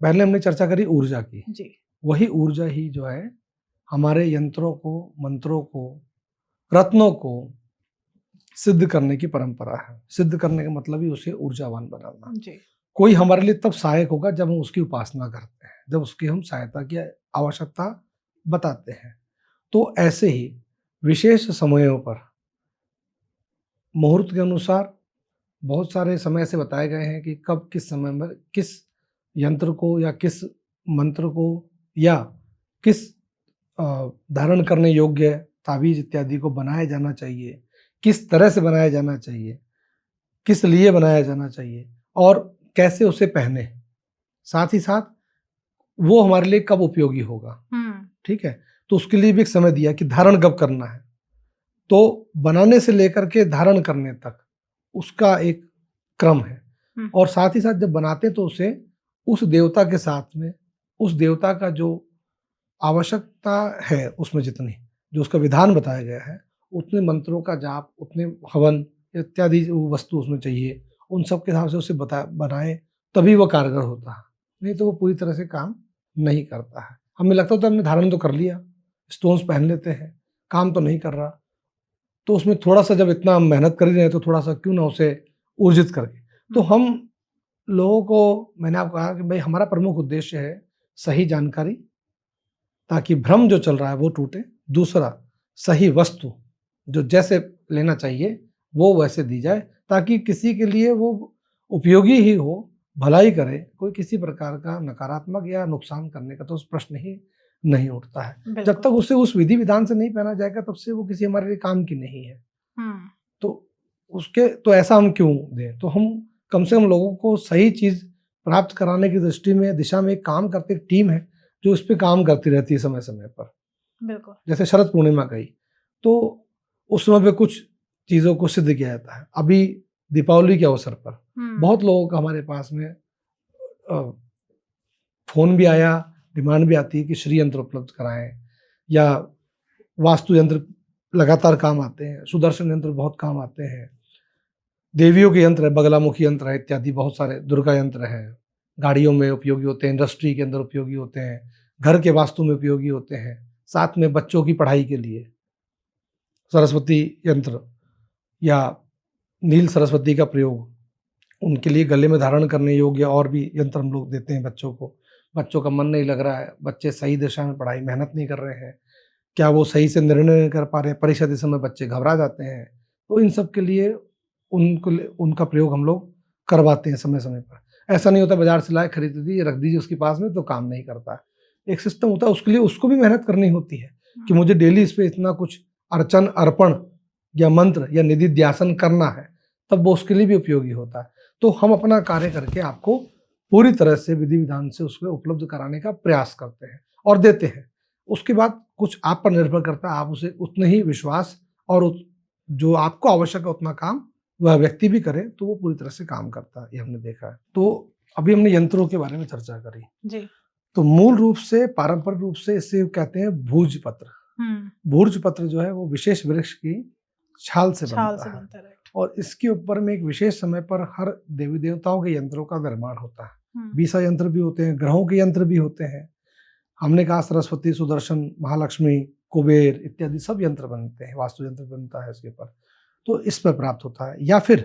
पहले हमने चर्चा करी ऊर्जा की, जी। वही ऊर्जा ही जो है हमारे यंत्रों को, मंत्रों को, रत्नों को सिद्ध करने की परंपरा है। सिद्ध करने का मतलब ही उसे ऊर्जावान बनाना। जी। कोई हमारे लिए तब सहायक होगा जब हम उसकी उपासना करते हैं, जब उसकी हम सहायता की आवश्यकता बताते हैं। तो ऐसे ही विशेष समयों पर मुहूर्त के अनुसार बहुत सारे समय ऐसे बताए गए हैं कि कब किस समय में किस यंत्र को या किस मंत्र को या किस धारण करने योग्य ताबीज इत्यादि को बनाया जाना चाहिए, किस तरह से बनाया जाना चाहिए, किस लिए बनाया जाना चाहिए, और कैसे उसे पहने, साथ ही साथ वो हमारे लिए कब उपयोगी होगा। ठीक है, तो उसके लिए भी एक समय दिया कि धारण कब करना है। तो बनाने से लेकर के धारण करने तक उसका एक क्रम है, और साथ ही साथ जब बनाते तो उसे उस देवता के साथ में, उस देवता का जो आवश्यकता है उसमें जितनी जो उसका विधान बताया गया है, उतने मंत्रों का जाप, उतने हवन इत्यादि वस्तु उसमें चाहिए, उन सब के हिसाब से उसे बनाए तभी वो कारगर होता है, नहीं तो वो पूरी तरह से काम नहीं करता है। हमें लगता है तो हमने धारण तो कर लिया, स्टोन्स पहन लेते हैं, काम तो नहीं कर रहा, तो उसमें थोड़ा सा जब इतना मेहनत कर ही रहे हैं तो थोड़ा सा क्यों ना उसे ऊर्जित करके। तो हम लोगों को, मैंने आपको कहा कि भाई हमारा प्रमुख उद्देश्य है सही जानकारी, ताकि भ्रम जो चल रहा है वो टूटे। दूसरा, सही वस्तु जो जैसे लेना चाहिए वो वैसे दी जाए, ताकि किसी के लिए वो उपयोगी ही हो, भलाई करे, कोई किसी प्रकार का नकारात्मक या नुकसान करने का तो उस प्रश्न ही नहीं उठता है। जब बिल्कुल। तक उसे उस विधि विधान से नहीं पहना जाएगा तब से वो किसी हमारे लिए काम की नहीं है। हुँ, तो उसके तो ऐसा हम क्यों दें? तो हम कम से कम लोगों को सही चीज़ प्राप्त कराने की दृष्टि में दिशा में एक काम करती एक टीम है, जो इस पे काम करती रहती है समय-समय पर। बिल्कुल। जैसे शरद पूर्णिमा गई, तो उस समय पे कुछ चीज़ों को सिद्ध किया जाता है। अभी दीपावली के अवसर पर हुँ, बहुत लोगों का हमारे पास में फ़ोन भी आया, डिमांड भी आती है कि श्री यंत्र उपलब्ध कराएँ या वास्तु यंत्र लगातार काम आते हैं, सुदर्शन यंत्र बहुत काम आते हैं। देवियों के यंत्र है, बगलामुखी यंत्र है इत्यादि बहुत सारे दुर्गा यंत्र हैं, गाड़ियों में उपयोगी होते हैं, इंडस्ट्री के अंदर उपयोगी होते हैं, घर के वास्तु में उपयोगी होते हैं, साथ में बच्चों की पढ़ाई के लिए सरस्वती यंत्र या नील सरस्वती का प्रयोग, उनके लिए गले में धारण करने योग्य और भी यंत्र हम लोग देते हैं बच्चों को। बच्चों का मन नहीं लग रहा है, बच्चे सही दिशा में पढ़ाई मेहनत नहीं कर रहे हैं, क्या वो सही से निर्णय नहीं कर पा रहे हैं, परीक्षा के समय बच्चे घबरा जाते हैं, तो इन सब के लिए उनका प्रयोग हम लोग करवाते हैं समय-समय पर। ऐसा नहीं होता बाज़ार से लाए, खरीद दी, रख दीजिए उसके पास में तो काम नहीं करता है। एक सिस्टम होता है उसके लिए उसको भी मेहनत करनी होती है कि हुँ, मुझे डेली इस पे इतना कुछ अर्चन, अर्पण या मंत्र या निधिध्यासन करना है, तब वो उसके लिए भी उपयोगी होता है। तो हम अपना कार्य करके आपको पूरी तरह से विधि-विधान से उसको उपलब्ध कराने का प्रयास करते हैं और देते हैं। उसके बाद कुछ आप पर निर्भर करता है, आप उसे उतने ही विश्वास और जो आपको आवश्यक है उतना काम वह व्यक्ति भी करे, तो वो पूरी तरह से काम करता है, ये हमने देखा है। तो अभी हमने यंत्रों के बारे में चर्चा करी। जी। तो मूल रूप से पारंपरिक रूप से इसे कहते हैं भूर्जपत्र। हुँ, भूर्जपत्र जो है वो विशेष वृक्ष की छाल से छाल बनता से है बनता है, राइट। और इसके ऊपर में एक विशेष समय पर हर देवी-देवताओं के यंत्रों का निर्माण होता है। हुँ, बीसा यंत्र भी होते हैं, ग्रहों के यंत्र भी होते हैं। हमने कहा सरस्वती, सुदर्शन, महालक्ष्मी, कुबेर इत्यादि सब यंत्र बनते हैं, वास्तु यंत्र बनता है इसके ऊपर। तो इस पर प्राप्त होता है या फिर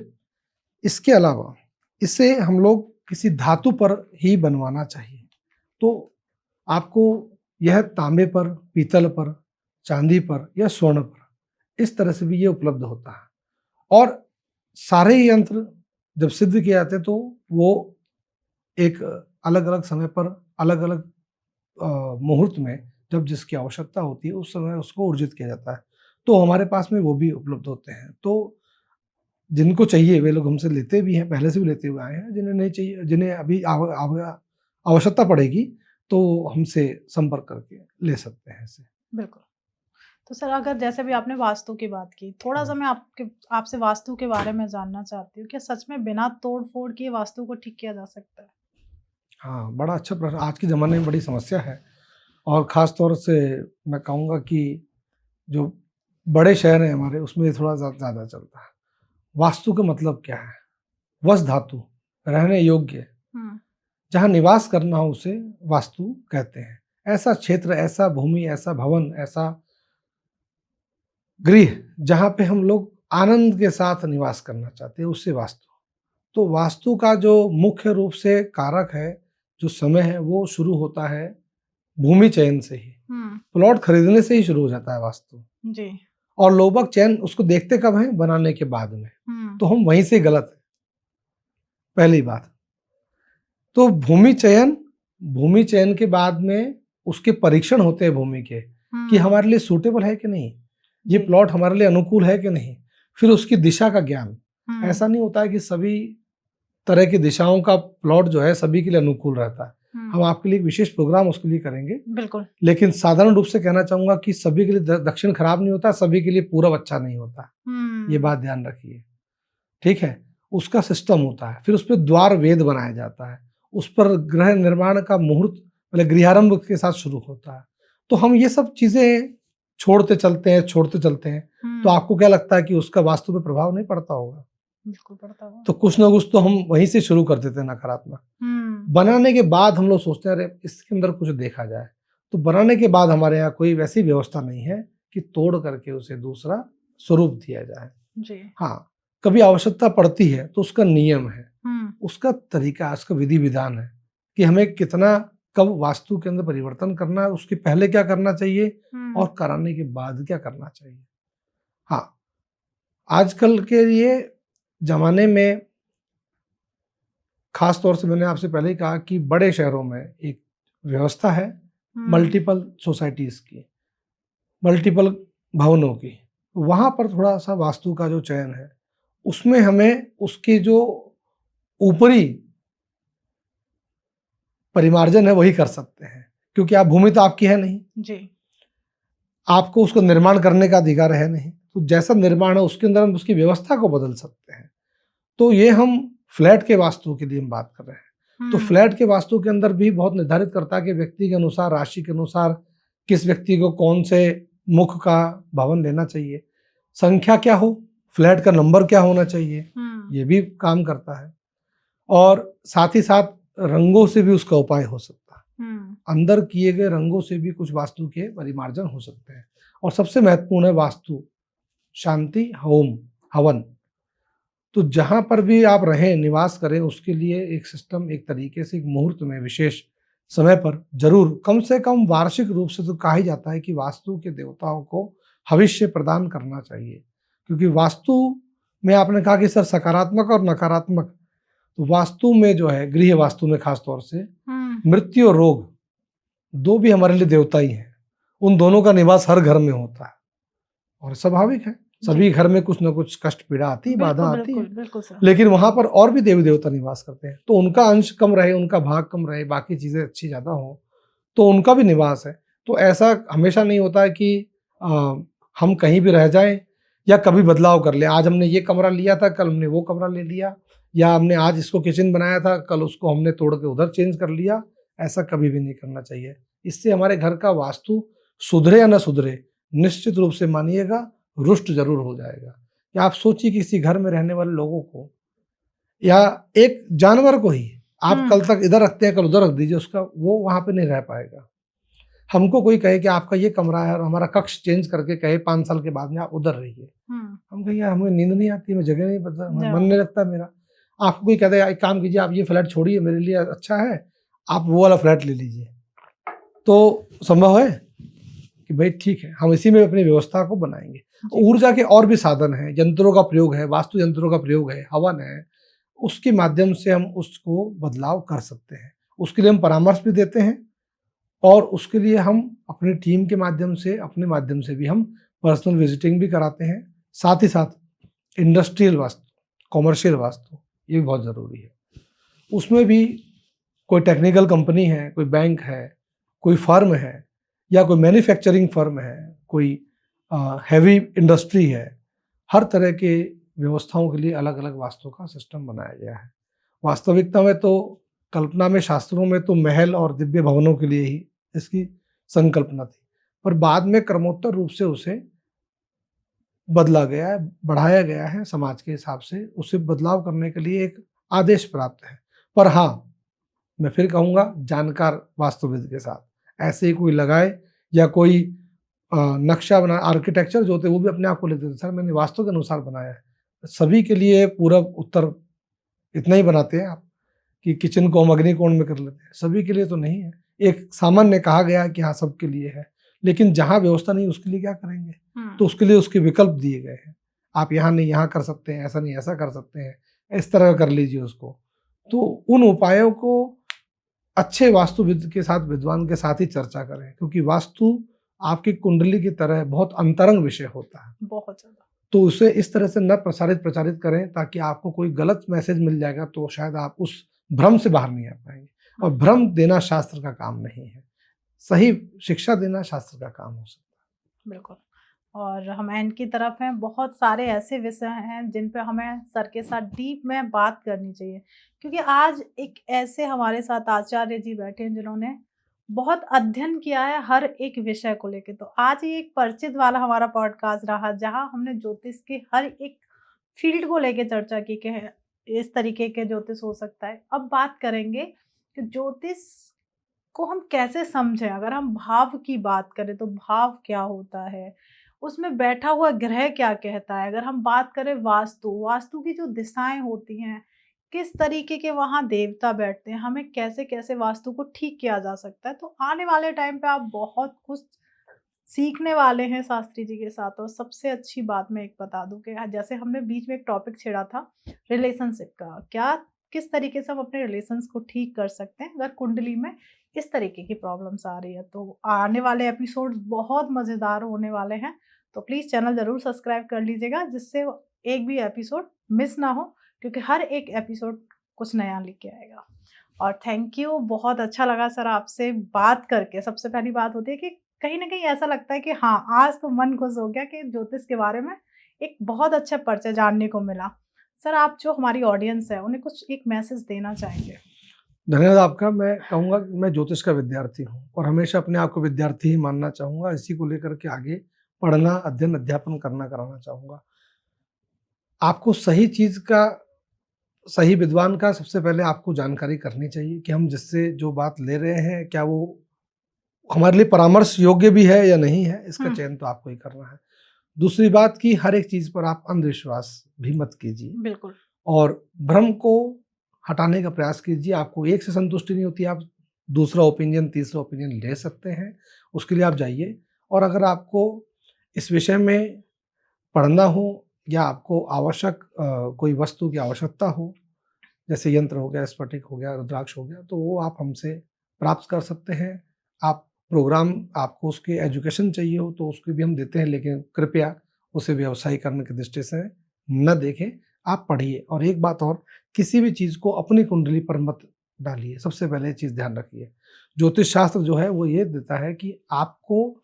इसके अलावा इसे हम लोग किसी धातु पर ही बनवाना चाहिए। तो आपको यह तांबे पर, पीतल पर, चांदी पर या स्वर्ण पर इस तरह से भी ये उपलब्ध होता है और सारे यंत्र जब सिद्ध किए जाते हैं तो वो एक अलग-अलग समय पर अलग-अलग मुहूर्त में जब जिसकी आवश्यकता होती है उस समय उसको ऊर्जित किया जाता है। तो हमारे पास में वो भी उपलब्ध होते हैं। तो जिनको चाहिए वे लोग हमसे लेते भी हैं, पहले से भी लेते हुए आए हैं। जिन्हें नहीं चाहिए, जिन्हें अभी आवश्यकता पड़ेगी तो हमसे संपर्क करके ले सकते हैं इसे। बिल्कुल। तो सर अगर जैसे भी आपने वास्तु की बात की, थोड़ा-सा हुँ। मैं आपसे वास्तु के बारे में जानना चाहती हूँ, क्या सच में बिना तोड़-फोड़ किए वास्तु को ठीक किया जा सकता है? हाँ, बड़ा अच्छा प्रश्न आज के ज़माने में बड़ी समस्या है और ख़ास तौर से मैं कहूँगा कि जो बड़े शहर हैं हमारे उसमें थोड़ा ज़्यादा चलता है। वास्तु का मतलब क्या है? वस धातु, रहने योग्य, हुँ, जहाँ निवास करना हो उसे वास्तु कहते हैं। ऐसा क्षेत्र, ऐसा भूमि, ऐसा भवन, ऐसा गृह जहाँ पे हम लोग आनंद के साथ निवास करना चाहते हैं, उसे वास्तु। तो वास्तु का जो मुख्य रूप से कारक है, जो समय है, वो शुरू होता है भूमि चयन से ही। हुँ, प्लॉट खरीदने से ही शुरू हो जाता है वास्तु जी। और लोग-बाग चयन उसको देखते कब हैं? बनाने के बाद में। हुँ, तो हम वहीं से गलत हैं, पहली बात। तो भूमि चयन के बाद में उसके परीक्षण होते हैं भूमि के, कि हुँ, हमारे लिए सूटेबल है कि नहीं? ये जी। प्लॉट हमारे लिए अनुकूल है कि नहीं? फिर उसकी दिशा का ज्ञान। हुँ, ऐसा नहीं होता है कि सभी तरह की दिशाओं का प्लॉट जो है सभी के लिए अनुकूल रहता है। हुँ, हम आपके लिए एक विशेष प्रोग्राम उसके लिए करेंगे, बिल्कुल। लेकिन साधारण रूप से कहना चाहूँगा कि सभी के लिए दक्षिण खराब नहीं होता, सभी के लिए पूरब अच्छा नहीं होता। ये हुँ, बात ध्यान रखिए, ठीक है? उसका सिस्टम होता है, फिर उसपे द्वार वेद बनाया जाता है, उस पर गृह निर्माण का मुहूर्त पहले गृहारंभ के साथ शुरू होता है। तो हम ये सब चीज़ें छोड़ते चलते हैं, तो हुँ, आपको क्या लगता है कि उसका वास्तु पे प्रभाव नहीं पड़ता होगा? बिल्कुल पड़ता होगा। तो कुछ ना कुछ तो हम वहीं से शुरू कर देते हैं नकारात्मक। हुँ, बनाने के बाद हम लोग सोचते हैं अरे इसके अंदर कुछ देखा जाए। तो बनाने के बाद हमारे यहाँ कोई वैसी व्यवस्था नहीं है कि तोड़ करके उसे दूसरा स्वरूप दिया जाए। जी। हाँ, कभी आवश्यकता पड़ती है तो उसका नियम है, हुँ, उसका तरीका, उसका विधि-विधान है कि हमें कितना कब वास्तु के अंदर परिवर्तन करना है, उसके पहले क्या करना चाहिए हुँ, और कराने के बाद क्या करना चाहिए। हाँ, आजकल के ये ज़माने में खास तौर से मैंने आपसे पहले ही कहा कि बड़े शहरों में एक व्यवस्था है मल्टीपल सोसाइटीज की, मल्टीपल भवनों की। वहाँ पर थोड़ा सा वास्तु का जो चयन है उसमें हमें उसके जो ऊपरी परिमार्जन है वही कर सकते हैं, क्योंकि आप भूमि तो आपकी है नहीं जी। आपको उसको निर्माण करने का अधिकार है नहीं, तो जैसा निर्माण है उसके अंदर हम उसकी व्यवस्था को बदल सकते हैं। तो ये हम फ्लैट के वास्तु के लिए हम बात कर रहे हैं। तो फ्लैट के वास्तु के अंदर भी बहुत निर्धारित करता है कि व्यक्ति के अनुसार, राशि के अनुसार किस व्यक्ति को कौन से मुख का भवन लेना चाहिए, संख्या क्या हो, फ्लैट का नंबर क्या होना चाहिए, ये भी काम करता है। और साथ ही साथ रंगों से भी उसका उपाय हो सकता है। अंदर किए गए रंगों से भी कुछ वास्तु के परिमार्जन हो सकते हैं। और सबसे महत्वपूर्ण है वास्तु शांति होम हवन। तो जहां पर भी आप रहें, निवास करें, उसके लिए एक सिस्टम, एक तरीके से, एक मुहूर्त में, विशेष समय पर जरूर, कम से कम वार्षिक रूप से तो कहा ही जाता है कि वास्तु के देवताओं को भविष्य प्रदान करना चाहिए। क्योंकि वास्तु में आपने कहा कि सर सकारात्मक और नकारात्मक, तो वास्तु में जो है, गृह वास्तु में खास तौर से मृत्यु और रोग दो भी हमारे लिए देवता ही हैं। उन दोनों का निवास हर घर में होता है और स्वाभाविक है, सभी घर में कुछ ना कुछ कष्ट पीड़ा आती है, बाधा आती है, बिल्कुल सर। लेकिन वहां पर और भी देवी देवता निवास करते हैं, तो उनका अंश कम रहे, उनका भाग कम रहे, बाकी चीजें अच्छी ज्यादा हो, तो उनका भी निवास है। तो ऐसा हमेशा नहीं होता है कि हम कहीं भी रह जाएं या कभी बदलाव कर ले। आज हमने ये कमरा लिया था, कल हमने वो कमरा ले लिया, या हमने आज इसको किचन बनाया था, कल उसको हमने तोड़ के उधर चेंज कर लिया। ऐसा कभी भी नहीं करना चाहिए। इससे हमारे घर का वास्तु सुधरे या न सुधरे, निश्चित रूप से मानिएगा रुष्ट जरूर हो जाएगा। कि आप सोचिए किसी घर में रहने वाले लोगों को या एक जानवर को ही आप कल तक इधर रखते हैं, कल उधर रख दीजिए, उसका वो वहां पे नहीं रह पाएगा। हमको कोई कहे कि आपका ये कमरा है और हमारा कक्ष चेंज करके कहे 5 साल के बाद में आप उधर रहिए, हम कहेंगे हमें नींद नहीं आती, मैं जगह नहीं पता, मन नहीं लगता मेरा। आपको कोई कहता है एक काम कीजिए, आप ये फ्लैट छोड़िए, मेरे लिए अच्छा है, आप वो वाला फ्लैट ले लीजिए, तो संभव है कि भाई ठीक है, हम इसी में अपनी व्यवस्था को बनाएंगे। ऊर्जा के और भी साधन हैं, यंत्रों का प्रयोग है, वास्तु यंत्रों का प्रयोग है, हवन है, उसके माध्यम से हम उसको बदलाव कर सकते हैं। उसके लिए हम परामर्श भी देते हैं और उसके लिए हम अपनी टीम के माध्यम से, अपने माध्यम से भी हम पर्सनल विजिटिंग भी कराते हैं। साथ ही साथ इंडस्ट्रियल वास्तु, कॉमर्शियल वास्तु, ये भी बहुत ज़रूरी है। उसमें भी कोई टेक्निकल कंपनी है, कोई बैंक है, कोई फर्म है, या कोई मैन्युफैक्चरिंग फर्म है, कोई हैवी इंडस्ट्री है, हर तरह के व्यवस्थाओं के लिए अलग अलग वास्तु का सिस्टम बनाया गया है। वास्तविकता में तो, कल्पना में, शास्त्रों में तो महल और दिव्य भवनों के लिए ही इसकी संकल्पना थी, पर बाद में क्रमोत्तर रूप से उसे बदला गया है, बढ़ाया गया है, समाज के हिसाब से उसे बदलाव करने के लिए एक आदेश प्राप्त है। पर हाँ, मैं फिर कहूँगा जानकार वास्तुविद के साथ, ऐसे ही कोई लगाए या कोई नक्शा बना, आर्किटेक्चर जो होते हैं वो भी अपने आप को लेते थे, सर मैंने वास्तु के अनुसार बनाया है। सभी के लिए पूरब उत्तर इतना ही बनाते हैं आप कि किचन को हम अग्निकोण में कर लेते हैं, सभी के लिए तो नहीं है। एक सामान्य कहा गया है कि हाँ सबके लिए है, लेकिन जहाँ व्यवस्था नहीं उसके लिए क्या करेंगे, तो उसके लिए उसके विकल्प दिए गए हैं। आप यहाँ नहीं यहाँ कर सकते हैं, ऐसा नहीं ऐसा कर सकते हैं, इस तरह कर लीजिए उसको। तो उन उपायों को अच्छे वास्तुविद के साथ, विद्वान के साथ ही चर्चा करें, क्योंकि वास्तु आपकी कुंडली की तरह बहुत अंतरंग विषय होता है, बहुत ज्यादा। तो उसे इस तरह से न प्रचारित करें ताकि आपको कोई गलत मैसेज मिल जाएगा तो शायद आप उस भ्रम से बाहर नहीं आ पाएंगे। और भ्रम देना शास्त्र का काम नहीं है, सही शिक्षा देना शास्त्र का काम हो सकता है। बिल्कुल। और हम एंड की तरफ हैं, बहुत सारे ऐसे विषय हैं जिन पे हमें सर के साथ डीप में बात करनी चाहिए, क्योंकि आज एक ऐसे हमारे साथ आचार्य जी बैठे हैं जिन्होंने बहुत अध्ययन किया है हर एक विषय को लेके। तो आज ये एक परिचित वाला हमारा पॉडकास्ट रहा जहां हमने ज्योतिष के हर एक फील्ड को लेके चर्चा की कि इस तरीके के ज्योतिष हो सकता है। अब बात करेंगे कि ज्योतिष को हम कैसे समझें। अगर हम भाव की बात करें तो भाव क्या होता है, उसमें बैठा हुआ ग्रह क्या कहता है। अगर हम बात करें वास्तु की जो दिशाएं होती हैं, किस तरीके के वहाँ देवता बैठते हैं, हमें कैसे कैसे वास्तु को ठीक किया जा सकता है। तो आने वाले टाइम पे आप बहुत कुछ सीखने वाले हैं शास्त्री जी के साथ। और सबसे अच्छी बात मैं एक बता दूं कि जैसे हमने बीच में एक टॉपिक छेड़ा था रिलेशनशिप का, क्या किस तरीके से हम अपने रिलेशंस को ठीक कर सकते हैं अगर कुंडली में इस तरीके की प्रॉब्लम्स आ रही है। तो आने वाले एपिसोड्स बहुत मज़ेदार होने वाले हैं, तो प्लीज़ चैनल ज़रूर सब्सक्राइब कर लीजिएगा जिससे एक भी एपिसोड मिस ना हो, क्योंकि हर एक एपिसोड कुछ नया लेके आएगा। और थैंक यू, बहुत अच्छा लगा सर आपसे बात करके। सबसे पहली बात होती है कि कहीं न कहीं ऐसा लगता है कि हाँ, आज तो मन खुश हो गया कि ज्योतिष के बारे में एक बहुत अच्छा परिचय जानने को मिला। सर आप जो हमारी ऑडियंस है उन्हें कुछ एक मैसेज देना चाहेंगे? धन्यवाद आपका। मैं कहूँगा कि मैं ज्योतिष का विद्यार्थी हूँ और हमेशा अपने आप को विद्यार्थी ही मानना चाहूँगा। इसी को लेकर के आगे पढ़ना, अध्ययन, अध्यापन कराना चाहूँगा। आपको सही चीज़ का, सही विद्वान का सबसे पहले आपको जानकारी करनी चाहिए कि हम जिससे जो बात ले रहे हैं, क्या वो हमारे लिए परामर्श योग्य भी है या नहीं है, इसका हुँ, चयन तो आपको ही करना है। दूसरी बात कि हर एक चीज़ पर आप अंधविश्वास भी मत कीजिए बिल्कुल। और भ्रम को हटाने का प्रयास कीजिए। आपको एक से संतुष्टि नहीं होती, आप दूसरा ओपिनियन, तीसरा ओपिनियन ले सकते हैं, उसके लिए आप जाइए। और अगर आपको इस विषय में पढ़ना हो या आपको आवश्यक कोई वस्तु की आवश्यकता हो, जैसे यंत्र हो गया, स्फटिक हो गया, रुद्राक्ष हो गया, तो वो आप हमसे प्राप्त कर सकते हैं। आप प्रोग्राम, आपको उसकी एजुकेशन चाहिए हो तो उसकी भी हम देते हैं, लेकिन कृपया उसे व्यवसायीकरण की दृष्टि से न देखें, आप पढ़िए। और एक बात और, किसी भी चीज़ को अपनी कुंडली पर मत डालिए, सबसे पहले ये चीज़ ध्यान रखिए। ज्योतिष शास्त्र जो है वो ये देता है कि आपको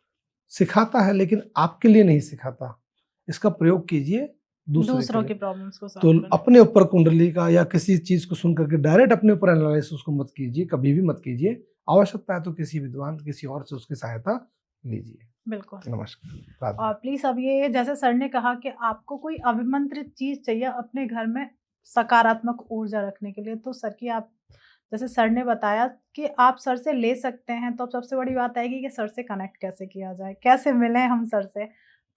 सिखाता है लेकिन आपके लिए नहीं सिखाता। इसका प्रयोग कीजिए दूसरे के दूसरों लिए। की प्रॉब्लम्स को तो सॉल्व करने अपने ऊपर कुंडली का या किसी चीज़ को सुन करके डायरेक्ट अपने ऊपर एनालिसिस को मत कीजिए, कभी भी मत कीजिए। आवश्यकता है तो किसी विद्वान, किसी और से उसकी सहायता लीजिए। बिल्कुल। नमस्कार, राधे। और प्लीज़ अब ये जैसे सर ने कहा कि आपको कोई अभिमंत्रित चीज़ चाहिए अपने घर में सकारात्मक ऊर्जा रखने के लिए, तो सर की आप जैसे सर ने बताया कि आप सर से ले सकते हैं, तो अब सबसे बड़ी बात आएगी कि सर से कनेक्ट कैसे किया जाए, कैसे मिलें हम सर से?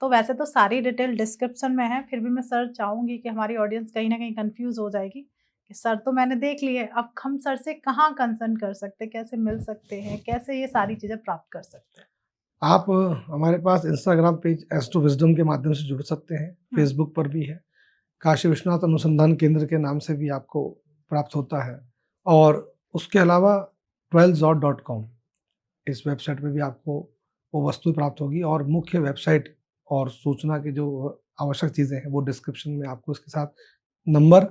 तो वैसे तो सारी डिटेल डिस्क्रिप्शन में है, फिर भी मैं सर चाहूँगी कि हमारी ऑडियंस कहीं न कहीं कन्फ्यूज़ हो जाएगी कि सर तो मैंने देख लिए, अब हम सर से कहाँ कंसर्न कर सकते हैं, कैसे मिल सकते हैं, कैसे ये सारी चीज़ें प्राप्त कर सकते हैं? आप हमारे पास इंस्टाग्राम पेज एस्ट्रो विज़डम के माध्यम से जुड़ सकते हैं, हुँ, फेसबुक पर भी है। काशी विश्वनाथ अनुसंधान केंद्र के नाम से भी आपको प्राप्त होता है। और उसके अलावा 12zod.com, इस वेबसाइट पे भी आपको वो वस्तु प्राप्त होगी और मुख्य वेबसाइट और सूचना की जो आवश्यक चीज़ें हैं, वो डिस्क्रिप्शन में आपको इसके साथ नंबर,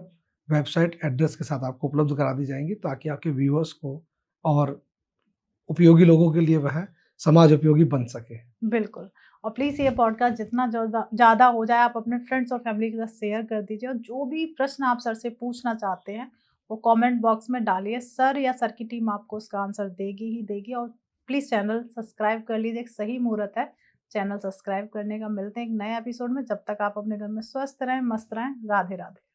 वेबसाइट, एड्रेस के साथ आपको उपलब्ध करा दी जाएँगी, ताकि आपके व्यूअर्स को और उपयोगी लोगों के लिए वह समाज उपयोगी बन सके। बिल्कुल। और प्लीज़ ये पॉडकास्ट जितना ज़्यादा हो जाए आप अपने फ्रेंड्स और फैमिली के साथ शेयर कर दीजिए, और जो भी प्रश्न आप सर से पूछना चाहते हैं, वो कमेंट बॉक्स में डालिए। सर या सर की टीम आपको उसका आंसर देगी ही देगी। और प्लीज़ चैनल सब्सक्राइब कर लीजिए, एक सही मुहूर्त है चैनल सब्सक्राइब करने का। मिलते हैं एक नए एपिसोड में, जब तक आप अपने घर में स्वस्थ रहें, मस्त रहें। राधे-राधे।